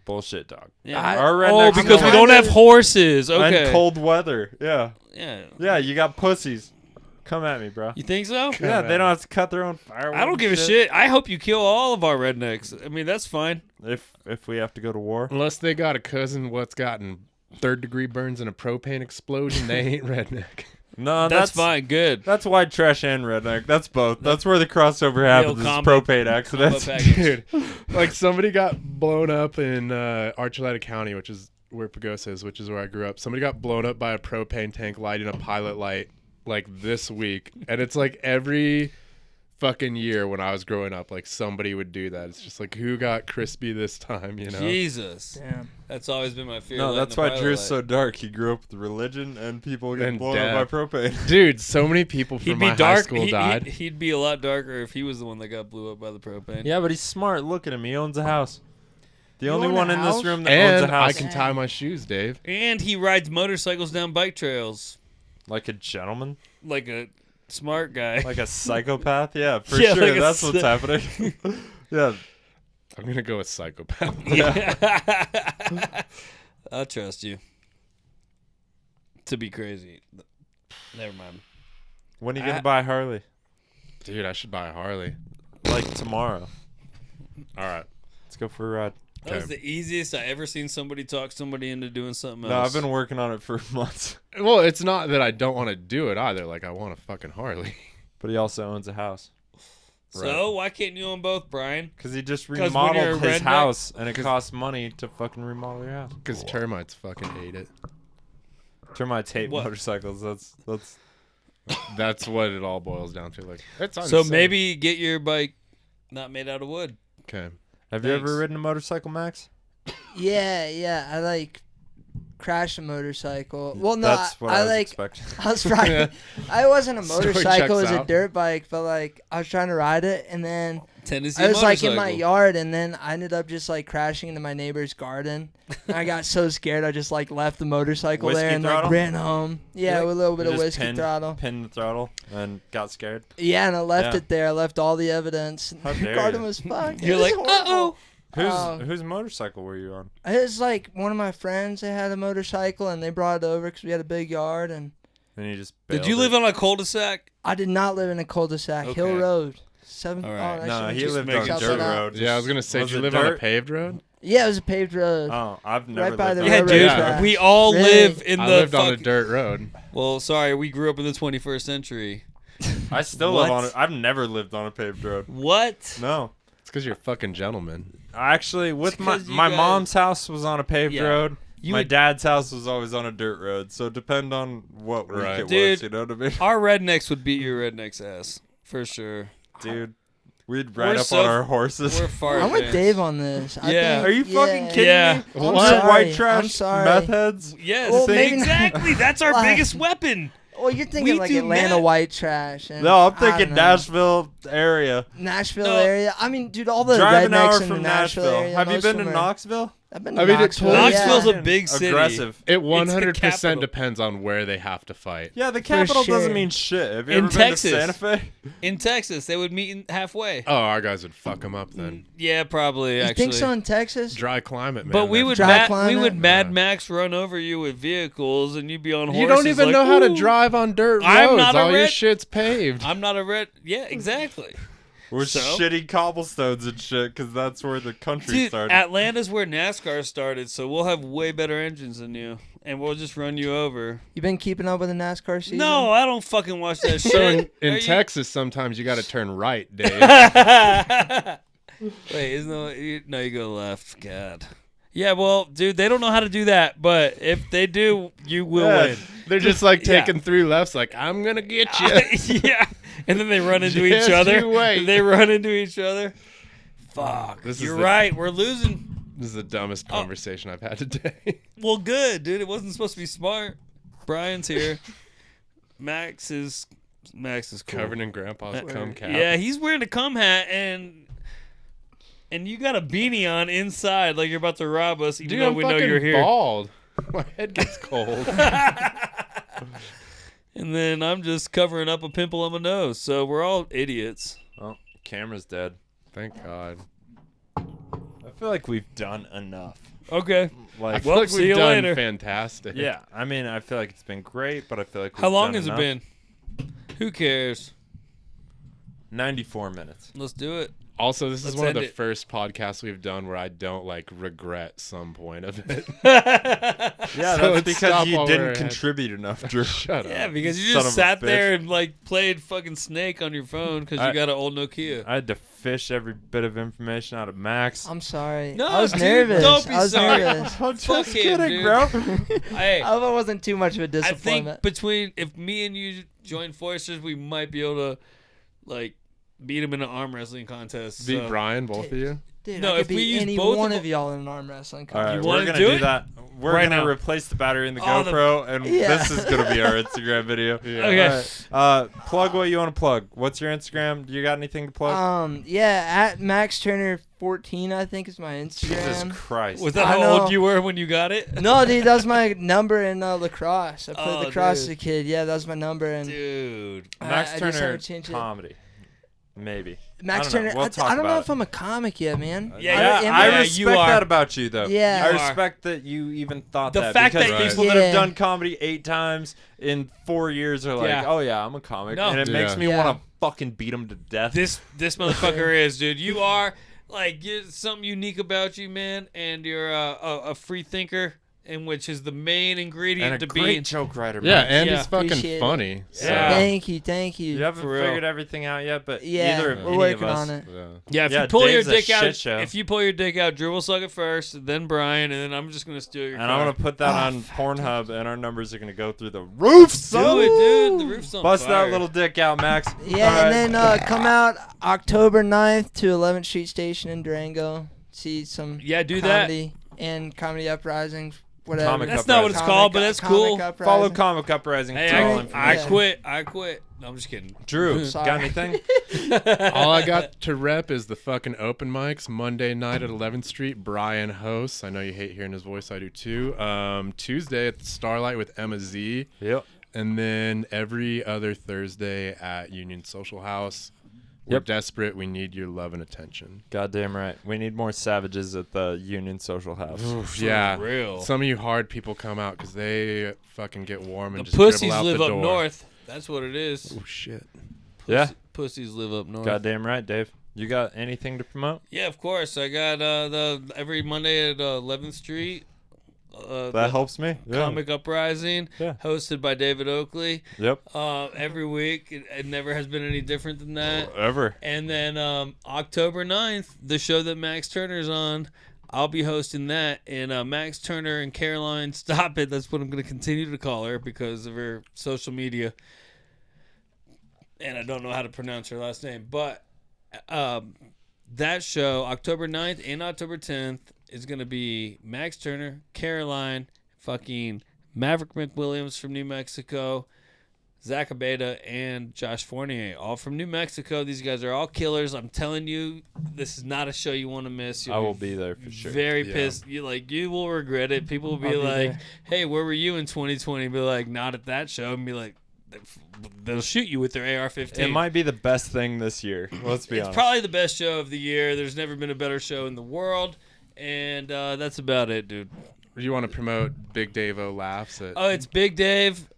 Bullshit, dog. Yeah. Our Oh, rednecks because we know- don't have horses. Okay. And cold weather. Yeah. Yeah. Yeah, you got pussies. Come at me, bro. You think so? Yeah, they don't have to cut their own firewood. I don't give a shit. I hope you kill all of our rednecks. I mean, that's fine. If we have to go to war. Unless they got a cousin what's gotten third-degree burns in a propane explosion, they ain't redneck. No, That's fine. Good. That's white trash and redneck. That's both. That's where the crossover happens. Is combo- propane accidents. combo package. Dude, like somebody got blown up in Archuleta County, which is where Pagosa is, which is where I grew up. Somebody got blown up by a propane tank lighting a pilot light like this week. And it's like every fucking year when I was growing up, like somebody would do that. It's just like, who got crispy this time, you know? Jesus. Damn. That's always been my fear. No, lighting that's the why pilot Drew's light. so dark. He grew up with religion and people getting And blown death. up by propane. Dude, so many people He'd from be my high dark. school died. He'd be a lot darker if he was the one that got blew up by the propane. Yeah, but he's smart. Look at him. He owns a house. The You only own a one in this house? room that owns a And house. I can tie my shoes, Dave. And he rides motorcycles down bike trails Like a gentleman. like a smart guy. Like a psychopath. Yeah, for Yeah, sure. like a That's what's happening. Yeah. I'm going to go with psychopath. Yeah. I'll trust you. To be crazy. Never mind. When are you going to buy a Harley? Dude, I should buy a Harley. Like tomorrow. All right. Let's go for a ride. That was the easiest I ever seen somebody talk somebody into doing something No, else. I've been working on it for months. Well, it's not that I don't want to do it either. Like, I want a fucking Harley. But he also owns a house. So why can't you own both, Brian? Because he just 'Cause when remodeled you're a his redneck- house, and it costs money to fucking remodel your house. Because termites fucking ate it. Termites hate What? motorcycles. That's That's what it all boils down to. Like, it's So unsafe. maybe get your bike not made out of wood. Okay. Have you Thanks. ever ridden a motorcycle, Max? Yeah. I like crashed a motorcycle. Well, no, That's what I was like expecting. I was riding. I wasn't a Story motorcycle; it checks was a out. dirt bike. But like, I was trying to ride it, and then Tennessee I was like in my motorcycle. yard, and then I ended up just like crashing into my neighbor's garden. And I got so scared, I just like left the motorcycle Whiskey there and throttle? like ran home. Yeah, Really? with a little bit You of just whiskey throttle. Pinned the throttle and got scared. Yeah, and I left Yeah. it there. I left all the evidence. How The dare garden you. was fucked. You're It was like, horrible. Whose motorcycle were you on? It was like one of my friends. They had a motorcycle, and they brought it over because we had a big yard. And And you just Did you bailed live it? on a cul-de-sac? I did not live in a cul-de-sac. Hill Okay. Road. Seven. All right. I No, shouldn't he just lived make on it dirt shout that out. road. Yeah, I was going to say, Was did you it live on a dirt? paved road? Yeah, it was a paved road. Oh, I've never by lived the on Yeah, a railroad dude. dirt track. road. We all Really? live in I the lived on a fuck- dirt road. Well, sorry, we grew up in the 21st century. I still What? live on it. I've never lived on a paved road. What? No. It's because you're a fucking gentleman. Actually, with It's my 'cause you my guys- mom's house was on a paved Yeah. road. You My would- dad's house was always on a dirt road. So depend on what week Right. it Dude. was. You know what I mean? Our rednecks would beat your redneck's ass for sure. Dude, we'd ride We're up so- on our horses. We're far. I'm with advanced. Dave on this. I Yeah. think, Are you fucking kidding Yeah. me? I'm Bunch of sorry. white trash I'm sorry. meth heads. Yes, Well, maybe- exactly. That's our Like- biggest weapon. Well, you're thinking We like do Atlanta meth. white trash. And No, I'm I thinking don't know. Nashville area. Nashville No. area. I mean, dude, all the Drive an rednecks hour in the from Nashville Nashville. area. Have you most been of to them are- Knoxville? I've been to I mean, it Knoxville. totally- Knoxville's yeah. a big city. Aggressive. It capital. 100% depends on where they have to fight. Yeah, the capital sure. doesn't mean shit. Have you In ever been Texas. to Santa Fe? In Texas, they would meet halfway. Oh, our guys would fuck them up then. Yeah, probably. You actually. think so in Texas? Dry climate, man. But we That's- would Dry we climate? would Mad Yeah. Max run over you with vehicles, and you'd be on horses. You don't even like, know how to "Ooh." drive on dirt roads. I'm not a All your red- shit's paved. I'm not a red. Yeah, exactly. With So? shitty cobblestones and shit, because that's where the country Dude, started. Atlanta's where NASCAR started, so we'll have way better engines than you, and we'll just run you over. You been keeping up with the NASCAR season? No, I don't fucking watch that shit. So in Are you- Texas, sometimes you got to turn right, Dave. Wait, no, you go left. God. Yeah, well, dude, they don't know how to do that, but if they do, you will Yeah. win. They're just like Yeah. taking 3 lefts, like, I'm going to get you. Yeah, and then they run into Just each other. you wait. They run into each other. Fuck. This is You're the- right. We're losing. This is the dumbest conversation I've had today. Well, good, dude. It wasn't supposed to be smart. Brian's here. Max is cool. Covered in Grandpa's cum cap. Yeah, he's wearing a cum hat and you got a beanie on inside like you're about to rob us, even Dude, though I'm we know fucking you're here. bald. My head gets cold. And then I'm just covering up a pimple on my nose. So we're all idiots. Oh, camera's dead. Thank God. I feel like we've done enough. Okay. I Like, feel Well, like see we've you done later. fantastic. yeah, I mean, I feel like it's been great, but I feel like How we've long done has enough. it been? Who cares? 94 minutes. Let's do it. Also, this is Let's one of end the it. first podcasts we've done where I don't like regret some point of it. Yeah, So that's let's because stop you while we're didn't ahead. contribute enough, Drew. Shut Yeah, up. because you Son just of a sat there bitch. and like played fucking Snake on your phone because you I- got an old Nokia. I had to fish every bit of information out of Max. I'm sorry. No, I was dude, nervous. don't be I was sorry. nervous. I'm Fuck just him, kidding, dude. bro. Hey, I hope it wasn't too much of a I think disappointment. between if me and you join forces, we might be able to like beat him in an arm wrestling contest. Beat so. Brian, both of you. Dude, No, I could if we beat use any both one of of y'all in an arm wrestling All right, contest. You we're wanna gonna do do it? that. We're Right gonna now. replace the battery in the Oh, the- GoPro, and Yeah. this is gonna be our Instagram video. Yeah. Okay. All right. Plug what you want to plug. What's your Instagram? Do you got anything to plug? Yeah, at Max Turner 14, I think is my Jesus Instagram. Christ. Was that I how know. old you were when you got it? No, dude, that was my number in lacrosse. I played Oh, lacrosse as dude. a kid. Yeah, that was my number. And Dude. Max I just Turner haven't changed it. comedy. Maybe. Max I don't know. Turner, We'll I talk don't know about if I'm a comic yet, man. Yeah, am I yeah, respect you are. that about you, though. Yeah. I You are. respect that you even thought The that. fact because that you- people that have Yeah. done comedy 8 times in 4 years are like, Yeah. oh yeah, I'm a comic, No. and it makes Yeah. me Yeah. want to fucking beat them to death. This motherfucker is, dude. You are like something unique about you, man, and you're a free thinker, and which is the main ingredient And a to great being. joke writer, Yeah, man. and Yeah. he's fucking Appreciate it. funny. So. Yeah. Thank you. You haven't For real. figured everything out yet, but Yeah, either of we're any working of us. on it. Yeah. Yeah, if Yeah, you pull Dave's a your dick shit out, show. if you pull your dick out, Drew will suck it first, then Brian, and then I'm just gonna steal your. And car. I'm gonna put that on Pornhub, and our numbers are gonna go through the roof. do it, dude. The roof's on Bust fire. that little dick out, Max. Yeah, All right. and then come out October 9th to 11th Street Station in Durango. See some Yeah, do that. comedy and Comedy Uprising, whatever. Comic That's not what it's Uprising. called, but that's cool. Follow Comic Uprising. Hey, for all I information. quit. I quit. No, I'm just kidding. Drew, Sorry. got anything? All I got to rep is the fucking open mics Monday night at 11th Street. Brian hosts. I know you hate hearing his voice. I do too. Tuesday at the Starlight with Emma Z. Yep. And then every other Thursday at Union Social House. We're Yep. desperate. We need your love and attention. Goddamn right. We need more savages at the Union Social House. Yeah. real. Some of you hard people come out because they fucking get warm and The just dribble pussies out live the up door. north. That's what it is. Oh, shit. Yeah. Pussies live up north. Goddamn right, Dave. You got anything to promote? Yeah, of course. I got the every Monday at 11th Street. That helps me. Yeah. Comic Uprising, Yeah. hosted by David Oakley. Yep. Every week. It never has been any different than that. Ever. And then October 9th, the show that Max Turner's on, I'll be hosting that. And Max Turner and Caroline Stop It, that's what I'm going to continue to call her because of her social media. And I don't know how to pronounce her last name. But that show, October 9th and October 10th, is going to be Max Turner, Caroline, fucking Maverick McWilliams from New Mexico, Zach Abeda, and Josh Fournier, all from New Mexico. These guys are all killers. I'm telling you, this is not a show you want to miss. I will be there for sure. Very Yeah. pissed. You will regret it. People will be I'll be like, there. "Hey, where were you in 2020?" Be like, "Not at that show." And be like, "They'll shoot you with their AR-15." It might be the best thing this year. Let's be It's honest. probably the best show of the year. There's never been a better show in the world, and that's about it, dude. You want to promote Big Dave-O Laughs at Oh, it's Big Dave,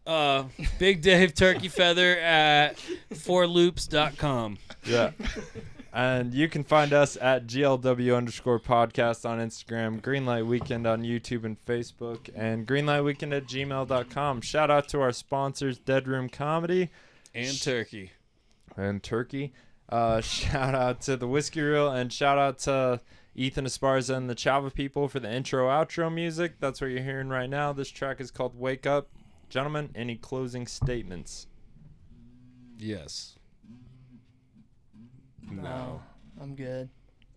Big Dave Turkey Feather at 4loops.com. Yeah. And you can find us at GLW_podcast on Instagram, Greenlight Weekend on YouTube and Facebook, and greenlightweekend@gmail.com. Shout out to our sponsors, Dead Room Comedy And Turkey. and Turkey. Shout out to the Whiskey Reel, and shout out to Ethan Esparza and the Chava people for the intro-outro music. That's what you're hearing right now. This track is called Wake Up. Gentlemen, any closing statements? Yes. No, I'm good.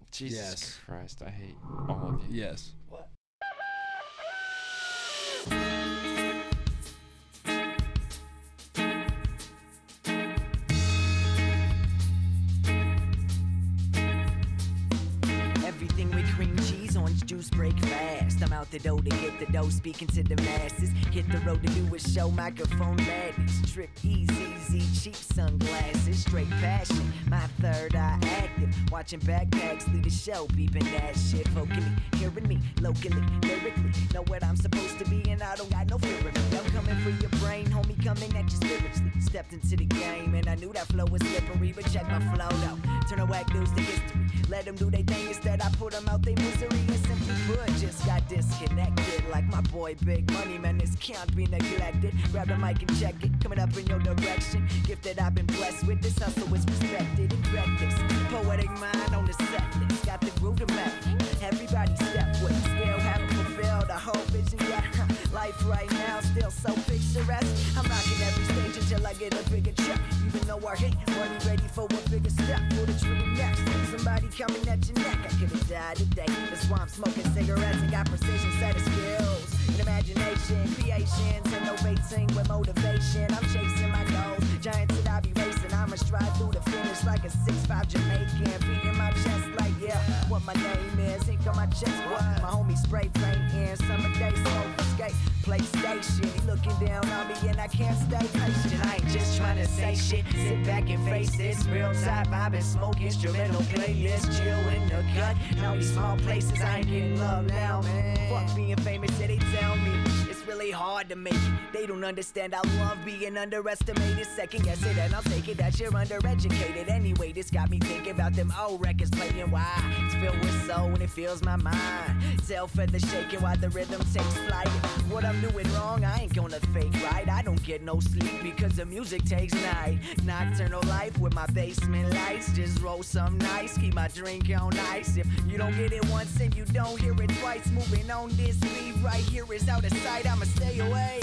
Jesus Yes. Christ, I hate all of you. Yes. Everything with cream cheese, orange juice, break fast. I'm out the door to get the dough, speaking to the masses. Hit the road to do a show, microphone madness. Trip easy, cheap sunglasses, straight passion. My third eye active, watching backpacks lead the show, beeping that shit vocally. Hearing me locally, lyrically, know what I'm supposed to be, and I don't got no fear of me. I'm coming for your brain, homie, coming at you spiritually. Stepped into the game, and I knew that flow was slippery, but check my flow though. Turn the whack news to history. Let them do their thing, instead I put them out their misery. And simply put, just got disconnected. Like my boy Big Money, man, this can't be neglected. Grab the mic and check it, coming up in your direction. Gift that I've been blessed with, this hustle is respected and reckless. Poetic mind on the set list, got the groove to match. Everybody step with, still haven't fulfilled a whole vision yet. Life right now still so picturesque. I'm rocking every stage until I get a bigger check. Even though I hate money, ready for a bigger step. Pull the trigger next. Somebody coming at your neck. I could've died today. That's why I'm smoking cigarettes and got precision set of skills. And imagination, creations, innovating with motivation. I'm chasing my goals. Giants that I be racing. I'ma stride through the finish like a 6'5" Jamaican. Beating my chest like, yeah, what my name is. Ink on my chest, what? My homie spray painting. Summer day smoke, skate, PlayStation. He looking down on me and I can't stay patient. I ain't just trying to say shit. Sit back and face this. Real type, I've been smoking instrumental playlist. Chill in the cut. Now these small places, I ain't getting love now, man. Fuck being famous, yeah, they tell me. It's really hard to make it. They don't understand I love being underestimated. Second guess it and I'll take it that you're undereducated. Anyway, this got me thinking about them old records playing. Why? It's filled with soul and it fills my mind. Tail feather shaking while the rhythm takes flight. What I'm doing wrong, I ain't gonna fake right. I don't get no sleep because the music takes night. Nocturnal life with my basement lights. Just roll some nice, keep my drink on ice. If you don't get it once and you don't hear it twice, moving on this beat right here is out of sight. I'ma stay away.